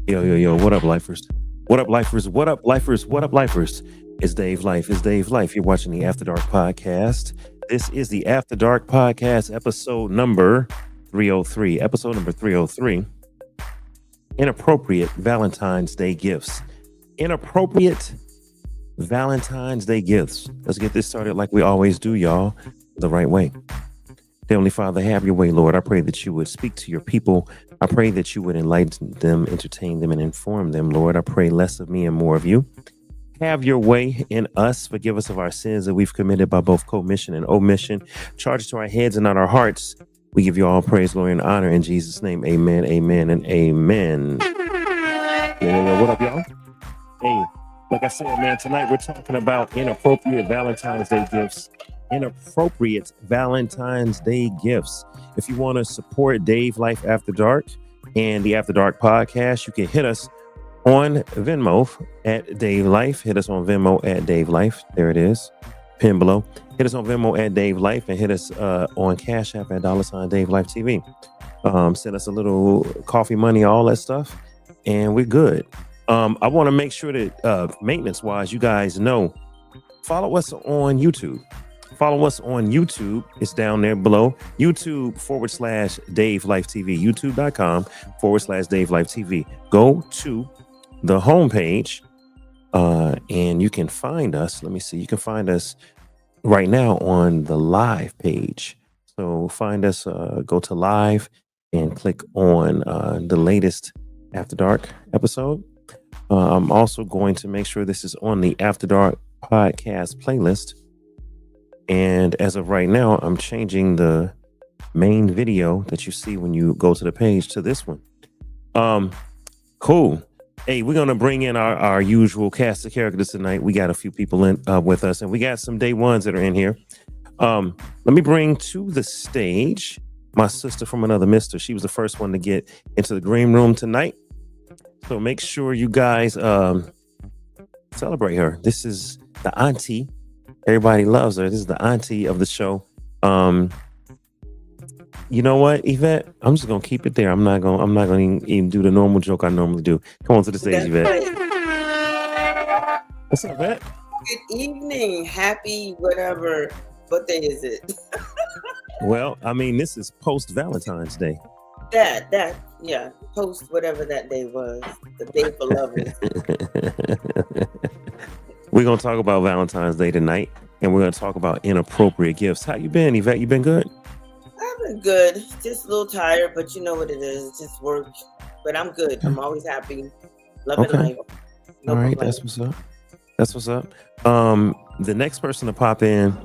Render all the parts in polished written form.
Yo, what up, lifers? What up, lifers? What up, lifers? What up, lifers? It's Dave Life. It's Dave Life. You're watching the After Dark podcast. This is the After Dark podcast, episode number 303. Episode number 303. Inappropriate Valentine's Day gifts. Inappropriate Valentine's Day gifts. Let's get this started like we always do, y'all, the right way. Heavenly Father, have your way, Lord. I pray that you would speak to your people. I pray that you would enlighten them, entertain them, and inform them, Lord. I pray less of me and more of you. Have your way in us. Forgive us of our sins that we've committed by both commission and omission. Charge it to our heads and not our hearts. We give you all praise, glory, and honor in Jesus' name. Amen, amen, and amen. What up, y'all? Hey, like I said, man, tonight we're talking about inappropriate Valentine's Day gifts. Inappropriate Valentine's Day gifts. If you want to support Dave Life After Dark and the After Dark podcast, you can hit us on Venmo at Dave Life. Hit us on Venmo at Dave Life. There it is. Pin below. Hit us on Venmo at Dave Life and hit us on Cash App at $DaveLifeTV. Send us a little coffee money, all that stuff, and we're good. I want to make sure that maintenance wise, you guys know, follow us on YouTube. Follow us on YouTube. It's down there below. YouTube.com/DaveLifeTV. YouTube.com/DaveLifeTV. Go to the homepage and you can find us. Let me see. You can find us right now on the live page. So find us, go to live and click on the latest After Dark episode. I'm also going to make sure this is on the After Dark podcast playlist. And as of right now, I'm changing the main video that you see when you go to the page to this one. Cool. Hey, we're going to bring in our usual cast of characters tonight. We got a few people in with us, and we got some day ones that are in here. Let me bring to the stage my sister from another mister. She was the first one to get into the green room tonight. So make sure you guys celebrate her. This is the auntie. Everybody loves her. This is the auntie of the show. You know what, Yvette? I'm just gonna keep it there. I'm not gonna even do the normal joke I normally do. Come on to the stage, Yvette. What's up, Yvette? Good evening. Happy whatever. What day is it? Well, I mean, this is post Valentine's Day. Yeah. Post whatever that day was. The day for lovers. We're going to talk about Valentine's Day tonight, and we're going to talk about inappropriate gifts. How you been, Yvette? You been good? I've been good. Just a little tired, but you know what it is. It's just work. But I'm good. I'm always happy. Loving life. No All right, that's what's up. That's what's up. The next person to pop in,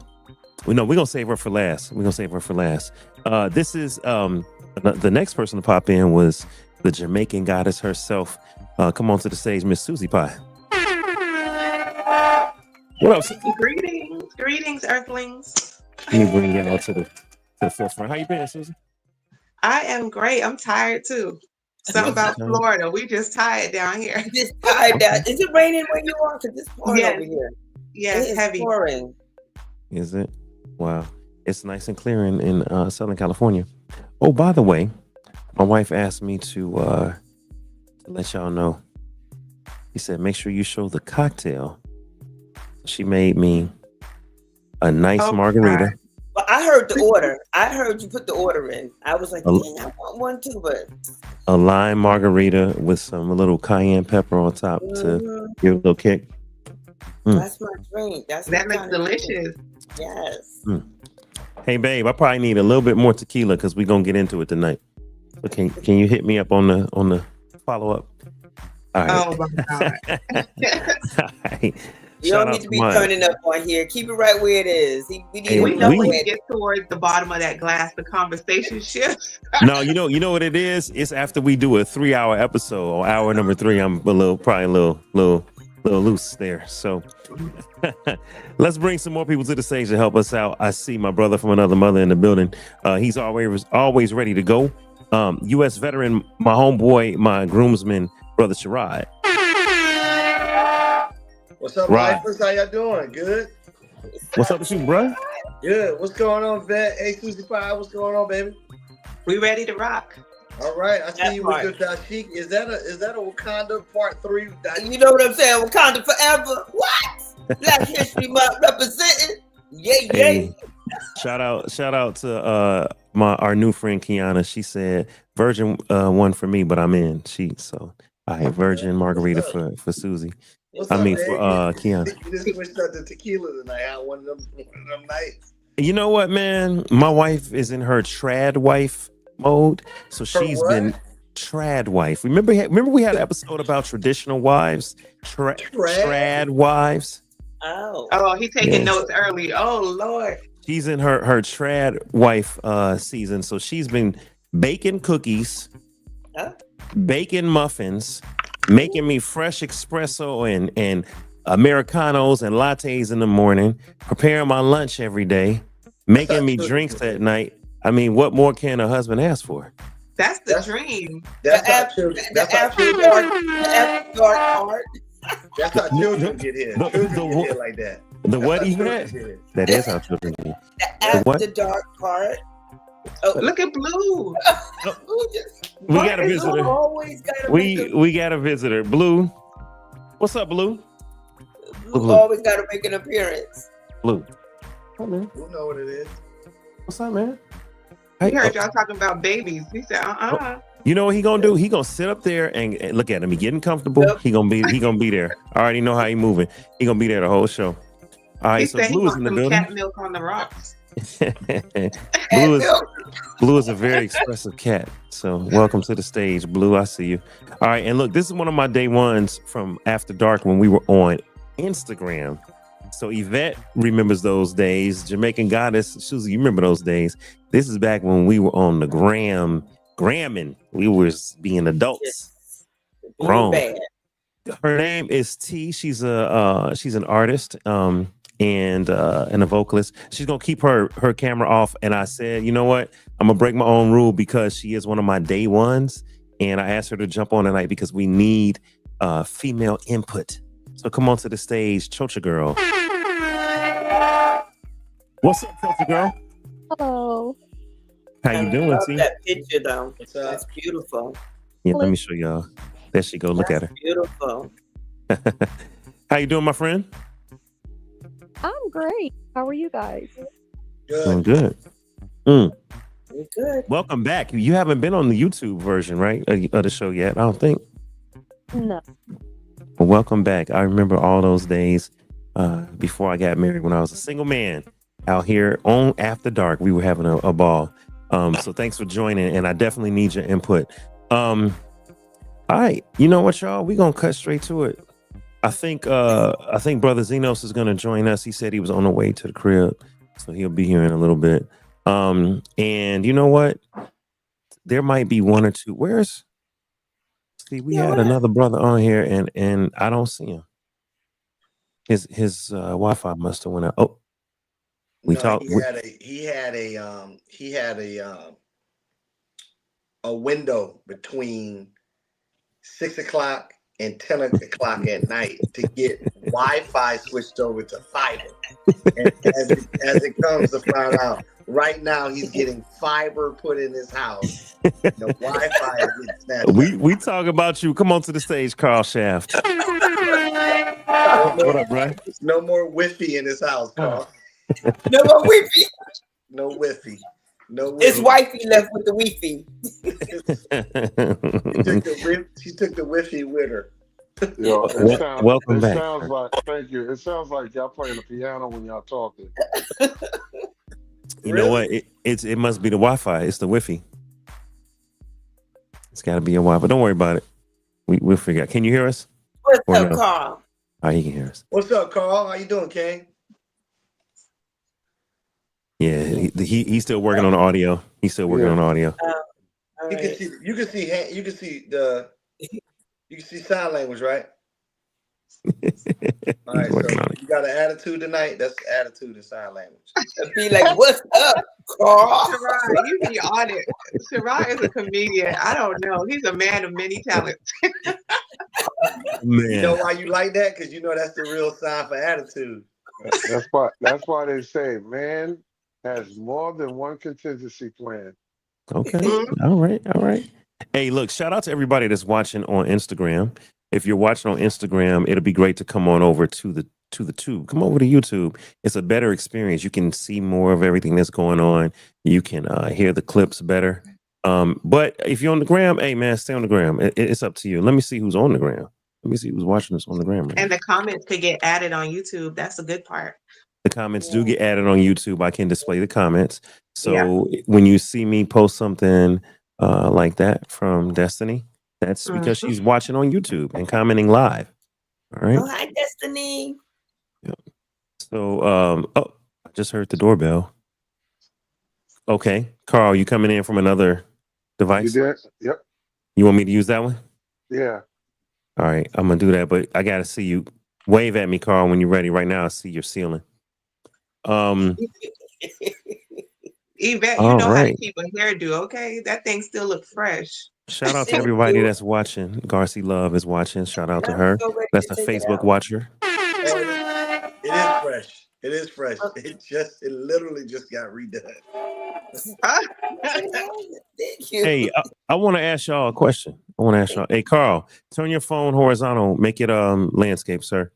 we're going to save her for last. This is the next person to pop in was the Jamaican goddess herself. Come on to the stage, Miss Susie Pie. What else? Greetings, Earthlings. Can you bring it out to the forefront? How you been, Susan? I am great. I'm tired too. Something about Florida. We just tired down here. Just tired down. Is it raining where you are? Because it's pouring over here. Yes, it's heavy. Pouring. Is it? Wow. It's nice and clear in Southern California. Oh, by the way, my wife asked me to let y'all know. He said, make sure you show the cocktail. She made me a nice margarita. Well, I heard the order. I heard you put the order in. I was like, dang, I want one too, but a lime margarita with some little cayenne pepper on top to give a little kick. That's my drink. That looks delicious. Yes. Hey, babe, I probably need a little bit more tequila because we're gonna get into it tonight. So can you hit me up on the follow up? All right. Oh my God. All right. You don't need to be turning up on here. Keep it right where it is. We know when you get towards the bottom of that glass, the conversation shifts. No, you know what it is? It's after we do a 3-hour episode or hour number 3. I'm probably a little loose there. So let's bring some more people to the stage to help us out. I see my brother from another mother in the building. He's always ready to go. U.S. veteran, my homeboy, my groomsman, brother Sherrod. What's up, lifers? How y'all doing? Good? What's up with you, bro? Good. What's going on, Vet? Hey, Susie Pie, what's going on, baby? We ready to rock. All right, I see That you part. with your dashiki. Is that a Wakanda Part 3? You know what I'm saying? Wakanda forever. What? Black History Month representing. Yay, Hey, yay. shout out to our new friend Kiana. She said virgin one for me, but I'm in. All right, virgin margarita for Susie. What's I up, mean Dave? for Kiana. You just switched up to tequila tonight. Huh? One of them nights. You know what, man? My wife is in her trad wife mode, so she's what? been trad wife. Remember we had an episode about traditional wives, trad wives. Oh, he taking Yes. notes early. Oh Lord. She's in her trad wife season, so she's been baking cookies, baking muffins, making me fresh espresso and Americanos and lattes in the morning, preparing my lunch every day, making me drinks at night. I mean, what more can a husband ask for? That's the dream. That's how children. That's how children. That's how children get here. Children get here like that. The what he had? That is how children get. The after dark part. Oh, look at Blue. We got a visitor. We got a visitor. Blue. What's up, Blue? Blue always got to make an appearance. Blue. Who know what it is? What's up, man? He heard y'all talking about babies. He said, You know what he gonna do? He gonna sit up there and look at him. He getting comfortable. Yep. He gonna be there. I already know how he moving. He gonna be there the whole show. All right, so Blue is in the building. Cat milk on the rocks. Blue is a very expressive cat. So welcome to the stage, Blue. I see you. All right, and look, this is one of my day ones from After Dark when we were on Instagram. So Yvette remembers those days. Jamaican Goddess, Susie, you remember those days. This is back when we were on the gramming. We were being adults. Grown. Her name is T. She's an artist and a vocalist. She's gonna keep her camera off. And I said, you know what? I'm gonna break my own rule because she is one of my day ones. And I asked her to jump on tonight because we need female input. So come on to the stage, Chocha Girl. What's up, Chocha Girl? Hello. How you doing, love T? that picture, though. That's beautiful. Yeah, let me show y'all. There she go. Look at her. Beautiful. How you doing, my friend? I'm great. How are you guys? Doing good. Good. Welcome back. You haven't been on the YouTube version, right, of the show yet? I don't think. No. Well, welcome back. I remember all those days before I got married when I was a single man out here on After Dark. We were having a ball. So thanks for joining, and I definitely need your input. All right, you know what, y'all? We're gonna cut straight to it. I think Brother Zenos is gonna join us. He said he was on the way to the crib, so he'll be here in a little bit. And you know what? There might be one or two. We had another brother on here, and I don't see him. His Wi-Fi must have went out. Oh, He had a window between 6 o'clock and 10 o'clock at night to get Wi-Fi switched over to fiber. And as it comes to find out, right now he's getting fiber put in his house. The Wi-Fi is getting snatched. We talk about you. Come on to the stage, Carl Shaft. What up, bro? No more Wi-Fi in his house, Carl. No more Wi-Fi. No Wi-Fi. No Wi-Fi. His wifey left with the Wi-Fi. She took the Wi-Fi with her. Yo, welcome back. Thank you. It sounds like y'all playing the piano when y'all talking. You know what? It must be the Wi-Fi. It's the Wi-Fi. It's got to be a Wi-Fi. Don't worry about it. We'll figure out. Can you hear us? What's up, Carl? Oh, he can hear us. What's up, Carl? How you doing, King? Yeah, he's still working on the audio. He's still working on the audio. You can see sign language, right? All right, so you got an attitude tonight. That's the attitude in sign language. Be like, what's up, Carl? Shirai, you be on it. Shirai is a comedian. I don't know. He's a man of many talents. Man. You know why you like that? Because you know that's the real sign for attitude. That's why they say man has more than one contingency plan. Okay. All right. Hey, look, shout out to everybody that's watching on Instagram. If you're watching on Instagram, it'll be great to come on over to the tube. Come over to YouTube. It's a better experience. You can see more of everything that's going on. You can hear the clips better. But if you're on the gram, hey man, stay on the gram. It's up to you. Let me see who's on the gram. Let me see who's watching us on the gram right And now. the comments could get added on YouTube. That's the good part. The comments do get added on YouTube. I can display the comments. Yeah. So when you see me post something like that from Destiny, that's because she's watching on YouTube and commenting live. All right. Oh, hi, Destiny. So, oh, I just heard the doorbell. Okay, Carl, you coming in from another device? You did? Yep. You want me to use that one? Yeah. All right, I'm gonna do that, but I gotta see you. Wave at me, Carl, when you're ready. Right now, I see your ceiling. Yvette, all you know how to right. keep a hairdo, okay? That thing still look fresh. Shout out to everybody that's watching. Garcy Love is watching. Shout out to her. That's a Facebook watcher. It is fresh. It is fresh. It literally just got redone. Thank you. Hey, I want to ask y'all a question. I want to ask y'all. Hey, Carl, turn your phone horizontal. Make it landscape, sir.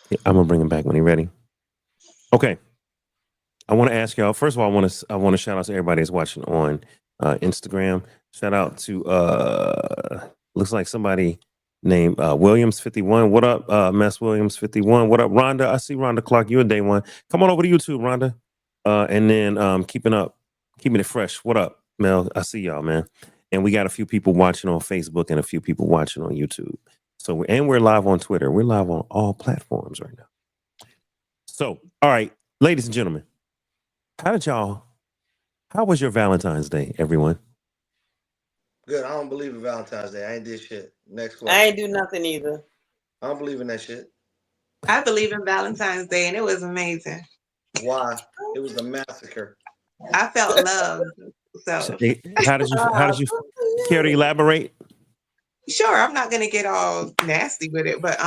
Yeah, I'm gonna bring him back when he's ready. Okay. I want to ask y'all. First of all, I want to shout out to everybody that's watching on Instagram. Shout out to looks like somebody named Williams51. What up, Mess Williams51? What up, Rhonda? I see Rhonda Clark. You're a day one. Come on over to YouTube, Rhonda. And then keeping it fresh. What up, Mel? I see y'all, man. And we got a few people watching on Facebook and a few people watching on YouTube. So we're live on Twitter. We're live on all platforms right now. So, all right, ladies and gentlemen, how was your Valentine's Day, everyone? Good. I don't believe in Valentine's Day. I ain't did shit. Next question. I ain't do nothing either. I don't believe in that shit. I believe in Valentine's Day, and it was amazing. Why? It was a massacre. I felt love. So How did you care to elaborate? sure, I'm not gonna get all nasty with it, but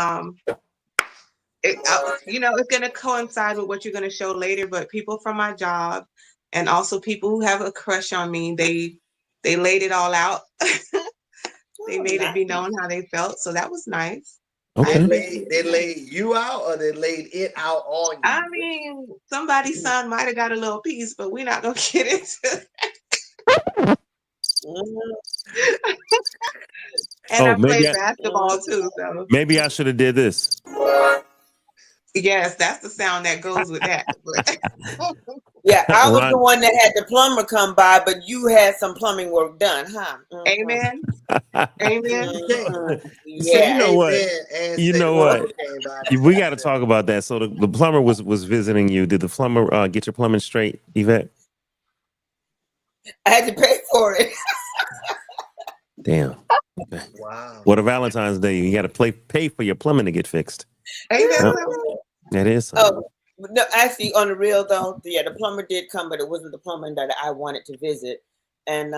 it's gonna coincide with what you're gonna show later. But people from my job, and also people who have a crush on me, they laid it all out. They made it be known how they felt, so that was nice. Okay. They laid you out, or they laid it out on you? I mean, somebody's son might have got a little piece, but we're not gonna get into that. And I played basketball too, so maybe I should have did this. yes, that's the sound that goes with that. Yeah, I was the one that had the plumber come by, but you had some plumbing work done, huh? Amen. Amen. So you know what? You know what? We got to talk about that. So the plumber was visiting you. Did the plumber get your plumbing straight, Yvette? I had to pay for it. Damn. Okay. Wow. What a Valentine's Day. You got to pay for your plumbing to get fixed. Amen. That is. No, actually, on the real though, the plumber did come, but it wasn't the plumber that I wanted to visit. And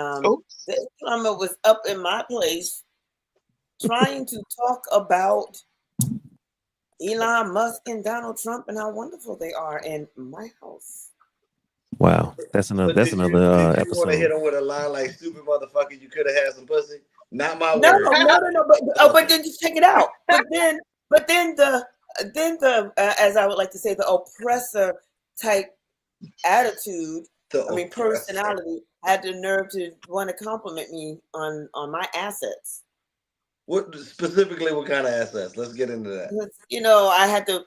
this plumber was up in my place trying to talk about Elon Musk and Donald Trump and how wonderful they are in my house. Wow, that's another did you want episode. to hit him with a line like "stupid motherfucker"? You could have had some pussy. Not my word. No. But then just check it out. But then the as I would like to say, the oppressor type attitude. Personality had the nerve to want to compliment me on my assets. What specifically? What kind of assets? Let's get into that. I had to.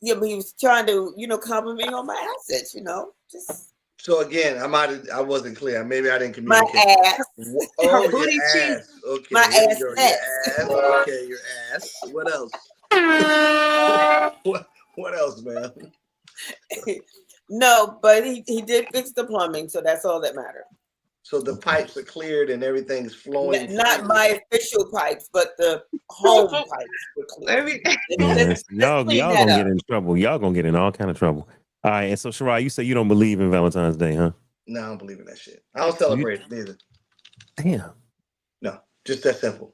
But he was trying to, compliment me on my assets. Just. So again, I wasn't clear. Maybe I didn't communicate. My ass. Oh, Her booty your ass. Okay. My ass. Your ass. Okay, your ass. What else? What else, man? No, but he did fix the plumbing, so that's all that matters. So the pipes are cleared and everything's flowing. Not my official pipes, but the home pipes were cleared. Y'all gonna get in trouble. Y'all gonna get in all kind of trouble. All right, and so Shirai, you say you don't believe in Valentine's Day, huh? No, I don't believe in that shit. I don't celebrate it either. Damn. No, just that simple.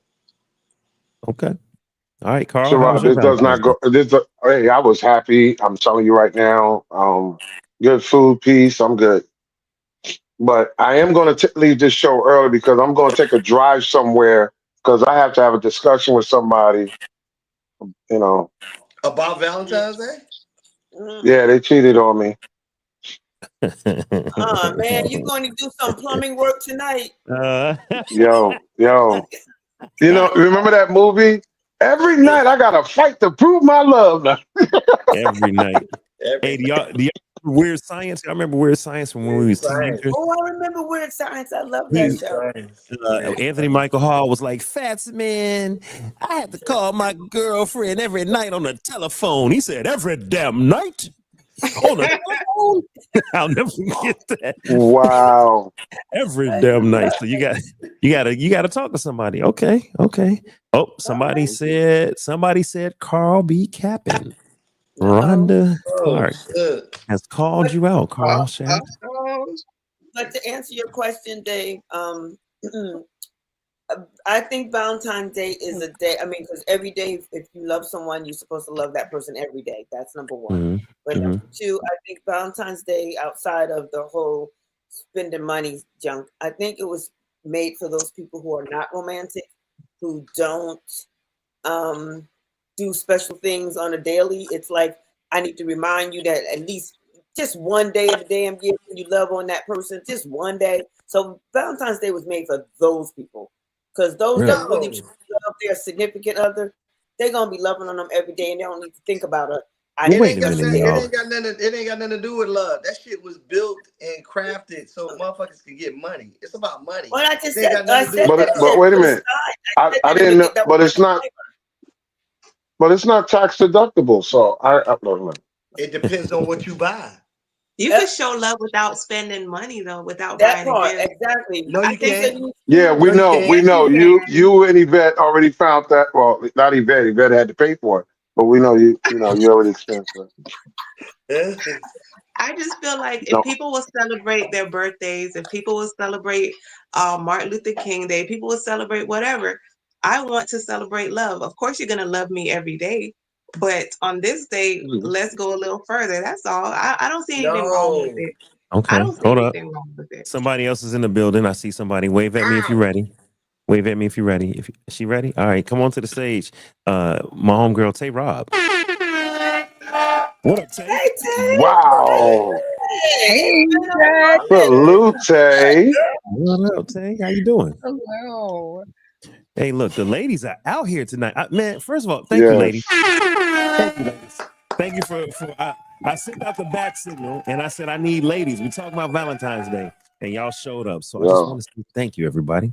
Okay. All right, Carl. Shirai, this does not go. Hey, I was happy. I'm telling you right now. Good food, peace. I'm good. but I am going to leave this show early because I'm going to take a drive somewhere because I have to have a discussion with somebody. You know, About Valentine's Day? yeah, they cheated on me. Oh man, you going to do some plumbing work tonight? Yo. You know, remember that movie? Every night I gotta fight to prove my love. Every night. Every Hey, do y'all remember Weird Science? I remember Weird Science from when we was teenagers. Oh, I remember Weird Science. I love He, that show. Anthony Michael Hall was like, Fats man, I had to call my girlfriend every night on the telephone. He said, every damn night on the telephone. I'll never forget that. Wow. Every damn night. So you gotta talk to somebody. Okay. Oh, somebody said Carl B. Capping. Rhonda Clark has called you out, Carl Schaff. But to answer your question, Dave, I think Valentine's Day is a day. I mean, because every day, if you love someone, you're supposed to love that person every day. That's number one. Mm-hmm. But number two, I think Valentine's Day, outside of the whole spending money junk, I think it was made for those people who are not romantic, who don't do special things on a daily. It's like, I need to remind you that at least just one day of the damn year when you love on that person, just one day. So Valentine's Day was made for those people. Because those that really love their significant other, they're gonna be loving on them every day, and they don't need to think about it. It ain't got nothing to do with love. That shit was built and crafted so motherfuckers can get money. It's about money. Well, I just said, but wait a minute. I didn't know, but it's not. But it's not tax deductible, so I don't know. It depends on what you buy. You can show love without spending money, though, without that buying part, a gift. exactly. No, you can't. Yeah, we know. You and Yvette already found that. Well, not Yvette. Yvette had to pay for it, but we know you already experienced it. I just feel like if people will celebrate their birthdays, if people will celebrate Martin Luther King Day, people will celebrate whatever. I want to celebrate love. Of course, you're gonna love me every day. But on this day, let's go a little further. That's all. I don't see anything wrong with it. Okay, I don't see anything wrong with it. Somebody else is in the building. I see somebody. Wave at me if you're ready. Wave at me if you're ready. Is she ready? All right, come on to the stage. My homegirl, Tay Rob. What up, Tay? Hey, Tay. Wow. Hey, Salute, Tay. What up, Tay? How you doing? hello. Hey, look, the ladies are out here tonight. Man, first of all, thank you, ladies. Thank you, ladies. Thank you for I sent out the back signal and I said I need ladies. We talked about Valentine's Day and y'all showed up. So I just want to say thank you, everybody.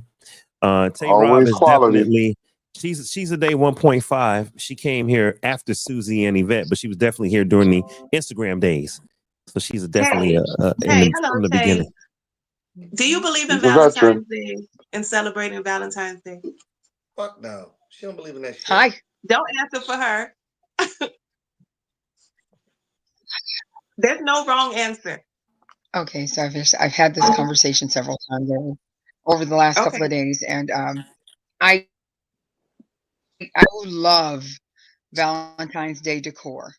Tay Rob is definitely she's a day 1.5. She came here after Susie and Yvette, but she was definitely here during the Instagram days. So she's definitely from the beginning. Do you believe in Valentine's Day and celebrating Valentine's Day? Fuck no. She don't believe in that shit. Hi. Don't answer for her. There's no wrong answer. Okay, so I've had this conversation several times over the last couple of days, and I love Valentine's Day decor.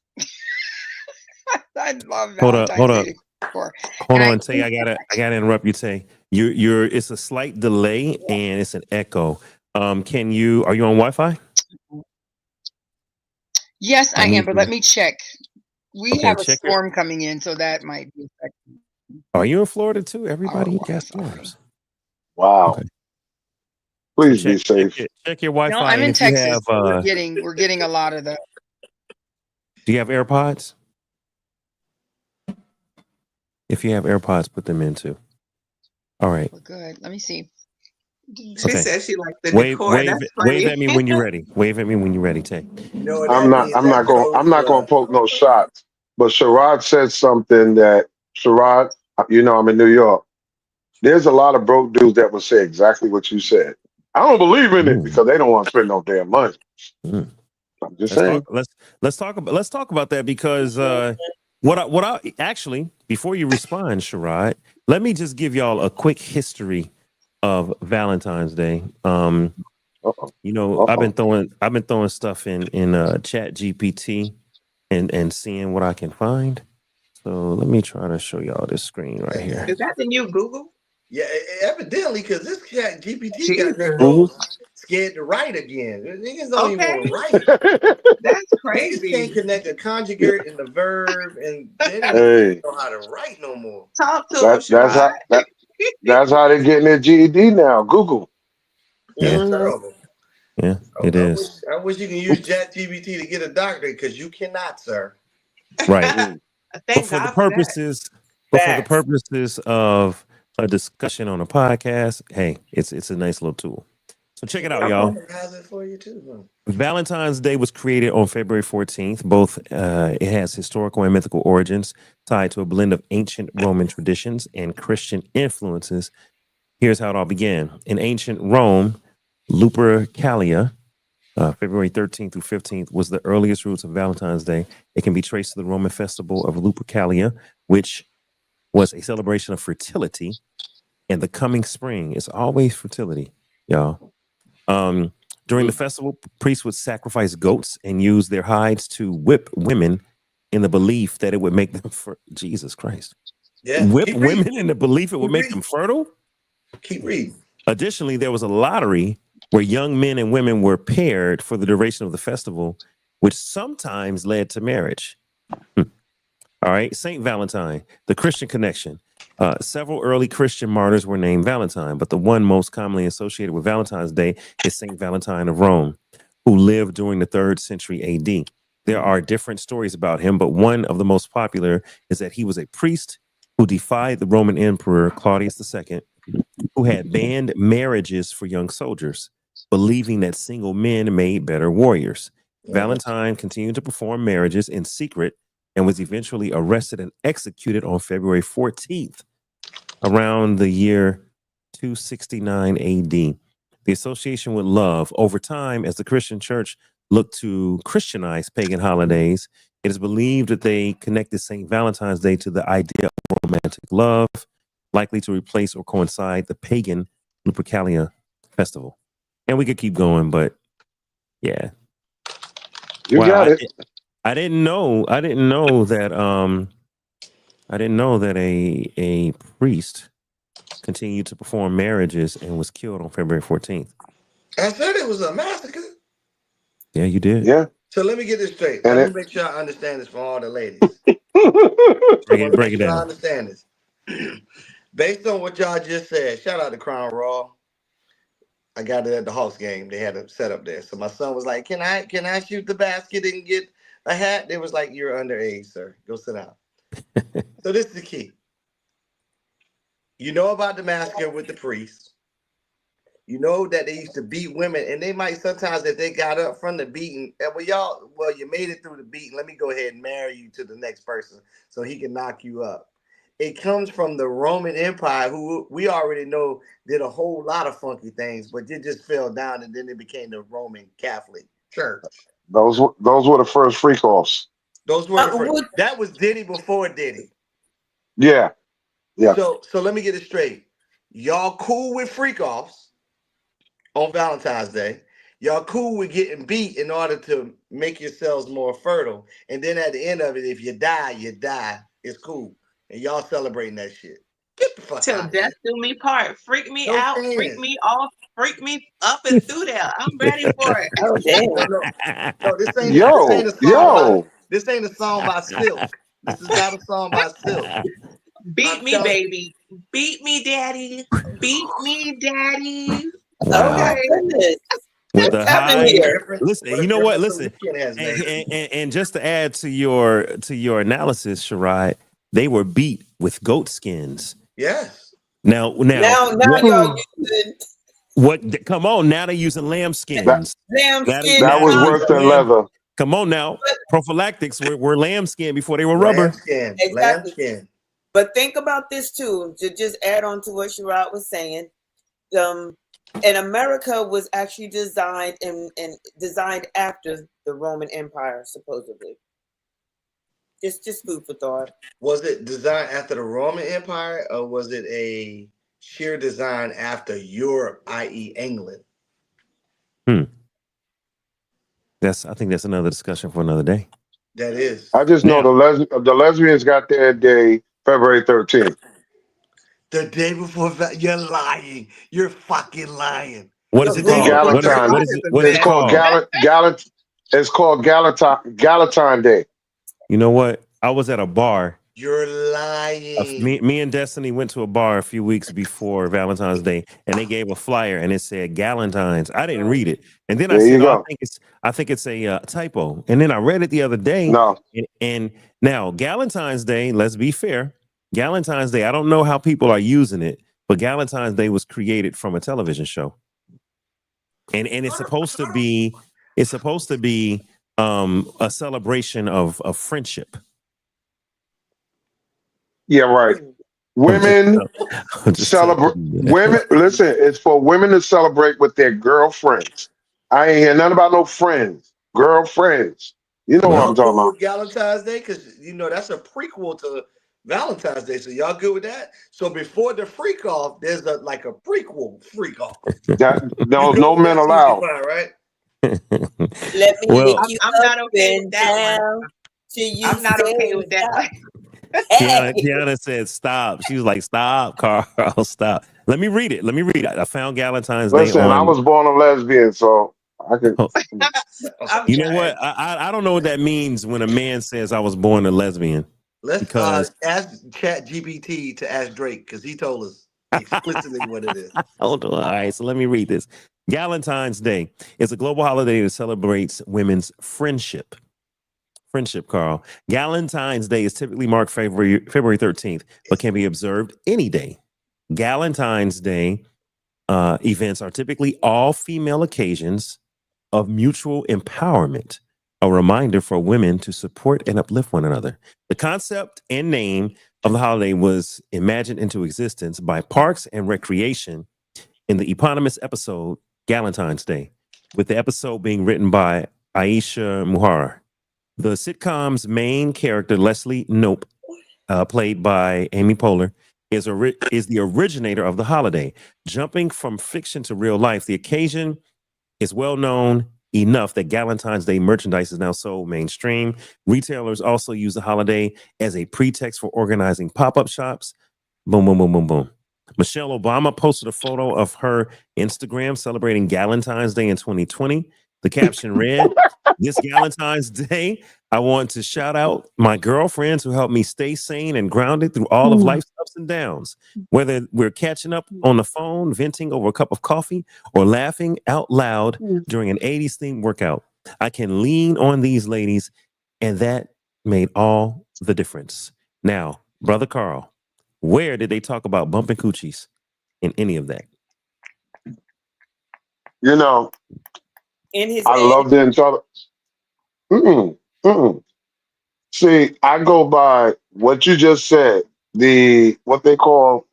I love Valentine's Day decor. Hold on, Tay. I gotta interrupt you, Tay. You're it's a slight delay and it's an echo. Are you on Wi-Fi? Yes, I am, but let me check. We have a storm coming in, so that might be affecting. Are you in Florida too? Everybody got storms. Wow. Okay. Please be safe. Check your Wi-Fi. No, I'm in Texas. We're getting a lot of the. Do you have AirPods? If you have AirPods, put them in too. All right. We're good. Let me see. She said she liked the decor. Wave at me when you're ready. Wave at me when you're ready, Tay. I'm not going to poke no shots. But Sherrod said something that Sherrod, I'm in New York. There's a lot of broke dudes that will say exactly what you said. I don't believe in it because they don't want to spend no damn money. I'm just saying. Let's talk about that because what I actually, before you respond, Sherrod, let me just give y'all a quick history of Valentine's Day. I've been throwing stuff in Chat GPT and seeing what I can find. So let me try to show y'all this screen right here. Is that the new Google? Yeah, evidently, because this cat GPT got these Jesus. folks scared to write again. Niggas don't even Okay. want to write. That's Niggas can't crazy. connect a conjugate and the verb, and they don't even Hey, know how to write no more. Talk to him, that's Sherrod. how they're getting their GED now. Google. Yeah. That's terrible. Yeah, it is. I wish you can use ChatGPT to get a doctorate, because you cannot, sir. Right. Mm. But Thank for the God for that. Facts. purposes of a discussion on a podcast, hey, it's a nice little tool. So check it out, y'all. It has it for you too. Huh? Valentine's Day was created on February 14th. Both it has historical and mythical origins tied to a blend of ancient Roman traditions and Christian influences. Here's how it all began. In ancient Rome, Lupercalia, February 13th through 15th, was the earliest roots of Valentine's Day. It can be traced to the Roman festival of Lupercalia, which was a celebration of fertility and the coming spring. It's always fertility, y'all. During the festival, priests would sacrifice goats and use their hides to whip women in the belief that it would make them Jesus Christ. Yeah. Whip women in the belief it would make them fertile? Keep reading. Additionally, there was a lottery where young men and women were paired for the duration of the festival, which sometimes led to marriage. All right. Saint Valentine, the Christian connection. Several early Christian martyrs were named Valentine, but the one most commonly associated with Valentine's Day is Saint Valentine of Rome, who lived during the 3rd century AD. There are different stories about him, but one of the most popular is that he was a priest who defied the Roman Emperor Claudius II, who had banned marriages for young soldiers, believing that single men made better warriors. Valentine continued to perform marriages in secret and was eventually arrested and executed on February 14th, around the year 269 AD. The association with love, over time, as the Christian church looked to Christianize pagan holidays, it is believed that they connected St. Valentine's Day to the idea of romantic love, likely to replace or coincide the pagan Lupercalia festival. And we could keep going, but yeah. You got it. I didn't know that a priest continued to perform marriages and was killed on February 14th. I said it was a massacre. Yeah, you did. Yeah. So let me get this straight. And Let me make sure I understand this from all the ladies. Break it down. I understand this. Based on what y'all just said, shout out to Crown Raw. I got it at the Hawks game. They had a setup there. So my son was like, Can I shoot the basket and get a hat? They was like, you're underage, sir. Go sit down. So this is the key. You know about the massacre with the priest. You know that they used to beat women, and they might sometimes, if they got up from the beating, well, you made it through the beating. Let me go ahead and marry you to the next person so he can knock you up. It comes from the Roman Empire, who we already know did a whole lot of funky things, but it just fell down, and then it became the Roman Catholic Church. those were the first freak offs. Those were the first. That was Diddy before Diddy. Yeah. Yeah. So let me get it straight. Y'all cool with freak offs on Valentine's Day. Y'all cool with getting beat in order to make yourselves more fertile. And then at the end of it, if you die, you die. It's cool. And y'all celebrating that shit. Get the fuck Till out death do me part. Freak me No out, fans. freak me off, freak me up and through there. I'm ready for it. Oh damn! No, this ain't a song. Yo. This ain't a song by Silk. This is not a song by Silk. Beat me, baby. Beat me, daddy. Beat me, daddy. Oh my goodness! With the high, here? listen, you know what? Listen, and just to add to your analysis, Sherrod, they were beat with goat skins. Yes. Now y'all using what? Come on, now they're using lamb skins. Lamb skins. That was worse than leather. Come on now, prophylactics were lamb skin before they were rubber. Exactly. Lamb skin. But think about this too, to just add on to what Sherrod was saying. And America was actually designed and designed after the Roman Empire, supposedly. Just food for thought. Was it designed after the Roman Empire, or was it a sheer design after Europe, i.e., England? I think that's another discussion for another day. That is. I just know the lesbians got their day February 13th. The day before you're lying. You're fucking lying. What is The it who? called? What is Galentine. what is it? What is It's it called called? It's called Galentine Day. You know what? I was at a bar. You're lying. Me and Destiny went to a bar a few weeks before Valentine's Day, and they gave a flyer, and it said Galentine's. I didn't read it, and then I There you said, "Oh, go. I think it's a typo." And then I read it the other day, No. and now Galentine's Day. Let's be fair, Galentine's Day. I don't know how people are using it, but Galentine's Day was created from a television show, and it's supposed to be a celebration of friendship. Yeah, right. Women celebrate. Women, listen. It's for women to celebrate with their girlfriends. I ain't hear nothing about no friends. Girlfriends. You know what Y'all I'm talking cool about. with Valentine's Day? Because, that's a prequel to Valentine's Day. So y'all good with that? So before the freak off, there's a prequel freak off. That You no good with men that, allowed. Susie Fine, right? Let me Well, lick you I'm up not okay with and that down one. till you I'm not say okay with that stop. one. Hey. Tiana said, "Stop." She was like, "Stop, Carl, stop." Let me read it. I found Galentine's Day Listen, I on. was born a lesbian, so I could. I'm You know done. what? I don't know what that means when a man says I was born a lesbian. Let's Because ask Chat GPT to ask Drake because he told us explicitly what it is. hold on. All right, so let me read this. Galentine's Day is a global holiday that celebrates women's friendship. Friendship, Carl. Galentine's Day is typically marked February 13th, but can be observed any day. Galentine's Day events are typically all female occasions of mutual empowerment, a reminder for women to support and uplift one another. The concept and name of the holiday was imagined into existence by Parks and Recreation in the eponymous episode Galentine's Day, with the episode being written by Aisha Muhar. The sitcom's main character, Leslie Knope, played by Amy Poehler, is the originator of the holiday. Jumping from fiction to real life, the occasion is well known enough that Galentine's Day merchandise is now sold mainstream. Retailers also use the holiday as a pretext for organizing pop-up shops. Boom, boom, boom, boom, boom. Michelle Obama posted a photo of her Instagram celebrating Galentine's Day in 2020. The caption read, "This Galentine's Day, I want to shout out my girlfriends who helped me stay sane and grounded through all of life's ups and downs. Whether we're catching up on the phone, venting over a cup of coffee, or laughing out loud during an 80s themed workout, I can lean on these ladies, and that made all the difference." Now, Brother Carl, where did they talk about bumping coochies in any of that? In his I head. love the entire. See, I go by what you just said, what they call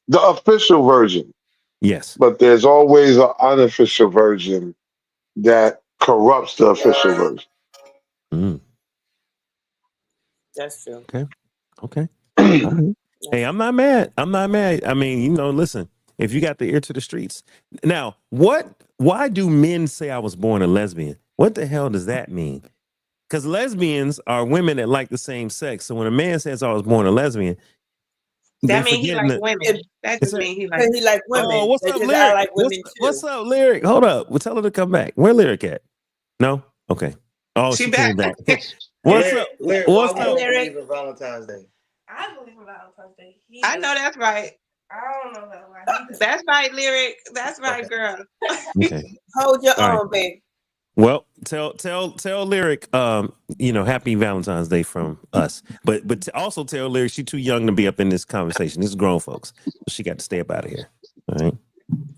the official version, Yes. but there's always an unofficial version that corrupts the official version. Mm, That's true. okay. All right. Hey, I'm not mad. I mean, listen, if you got the ear to the streets. Now, why do men say I was born a lesbian? What the hell does that mean? Because lesbians are women that like the same sex. So when a man says I was born a lesbian, That means he likes women. That just means he likes. He like women. Oh, what's up, because Lyric? I like women too. What's up, Lyric? Hold up. We'll tell her to come back. Where Lyric at? No? Okay. Oh, she came back. What's up? Lyric, What's why up? we don't believe in Valentine's Day? I believe in Valentine's Day. I know that's right. I don't know that why. That's right, Lyric. That's right, girl. Okay. Hold your All own, right. babe. Well, tell Lyric, happy Valentine's Day from us. But also tell Lyric she's too young to be up in this conversation. This is grown folks. She got to stay up out of here. All right.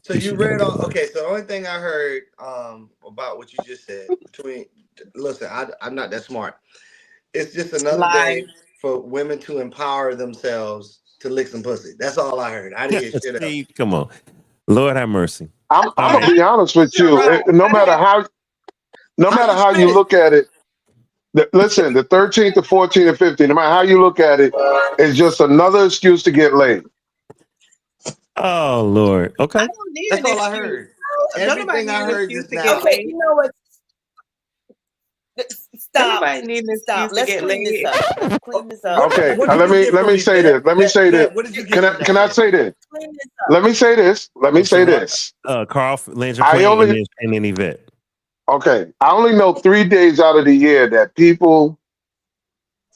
So you read all okay. So the only thing I heard about what you just said listen, I'm not that smart. It's just another day for women to empower themselves to lick some pussy. That's all I heard. I didn't hear shit else. Steve, come on. Lord have mercy. I'm gonna be honest with you. No matter how you look at it, listen, the 13th, the 14th, and 15th, no matter how you look at it, it's just another excuse to get laid. Oh Lord. Okay. I don't need That's an all I excuse. heard. Everything I heard just now. Okay, you know what? Stop. Everybody needs an excuse to Let's get clean this laid. up. Let's clean this up. Okay, What did let you me get let from me say Yvette? this. Let me say this. What did you get from Can I that? say this? Clean this up. Let me say this. Let me So say Sherrod, this. Carl, land your I plane, only and then Yvette. okay. I only know 3 days out of the year that people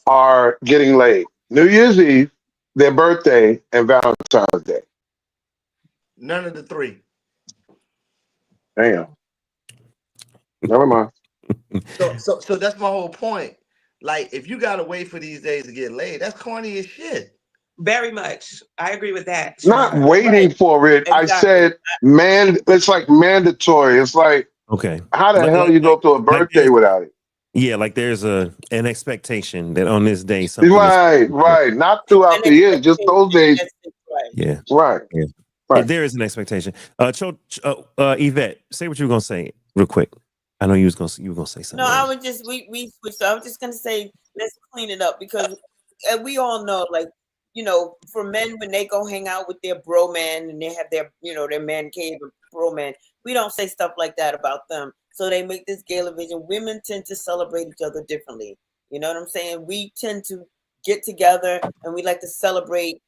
are getting laid: New Year's Eve, their birthday, and Valentine's Day. None of the three. Damn. Never mind. So that's my whole point. Like, if you gotta wait for these days to get laid, that's corny as shit. Very much. I agree with that, Not Sherrod. waiting Right. for it. I Exactly. said, man, it's like mandatory. It's like, Okay. how the hell you go to a Like birthday without it? yeah, like there's an expectation that on this day something is Right. Not throughout An the year, just expectation. those days. That's it, right. yeah. Right. Yeah. Right. There is an expectation. Yvette, say what you were gonna say real quick. I know you were gonna say something. No, I was just we switched. I was just gonna say let's clean it up because we all know, like, for men when they go hang out with their bro man and they have their their man cave or bro man, we don't say stuff like that about them. So they make this gala vision. Women tend to celebrate each other differently. You know what I'm saying? We tend to get together and we like to celebrate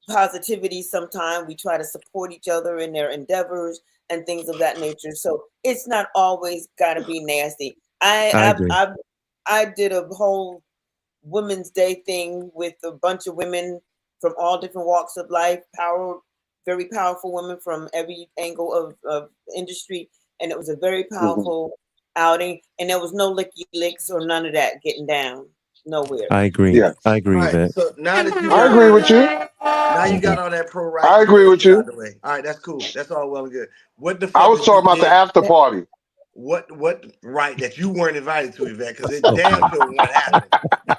positivity. Sometimes we try to support each other in their endeavors and things of that nature. So it's not always got to be nasty. I agree. I did a whole Women's Day thing with a bunch of women from all different walks of life, very powerful women from every angle of industry, and it was a very powerful outing. And there was no licky licks or none of that getting down nowhere. I agree. Yeah. I agree All with right. that. So now that you I got agree with you. now you got all that pro right I agree with shit out you. the way. All right, that's cool. That's all well and good. What the I fuck was did you talking about the get? after party. What right that you weren't invited to, Yvette? Because it damn sure won't happen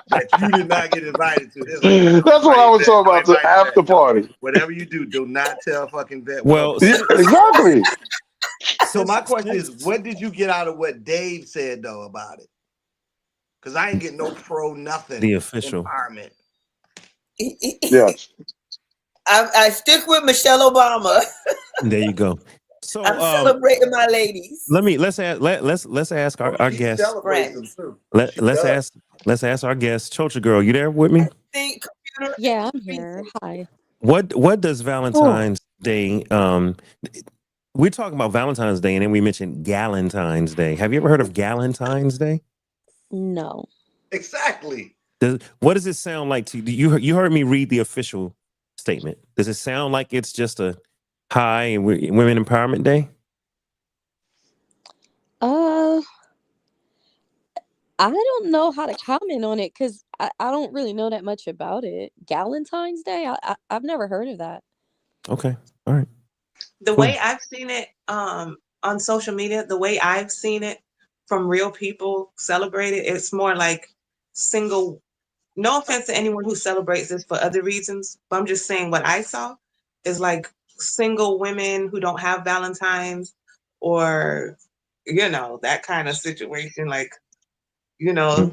that you did not get invited to. This like, no, That's what I invite was Yvette. talking Don't about, the invite after Yvette. Don't. party. Whatever you do not tell fucking Vet what I'm Well, doing. Yeah, exactly. So my question is, what did you get out of what Dave said though about it? Because I ain't getting no pro nothing the official. empowerment. Yes. I stick with Michelle Obama. There you go. So I'm celebrating my ladies. let's ask our She guests. celebrates them too. She Let's does. ask our guest, Chocha Girl. You there with me? Yeah, I'm here. Hi. What does Valentine's Day? We're talking about Valentine's Day, and then we mentioned Galentine's Day. Have you ever heard of Galentine's Day? No. Exactly. What does it sound like to you? You heard me read the official statement. Does it sound like it's just a high and women empowerment day? I don't know how to comment on it because I don't really know that much about it. Galentine's Day? I've never heard of that. Okay. All right. The Cool. way I've seen it on social media, the way I've seen it from real people celebrate it, it's more like single. No offense to anyone who celebrates this for other reasons, but I'm just saying what I saw is like single women who don't have Valentines or, that kind of situation. Like, I've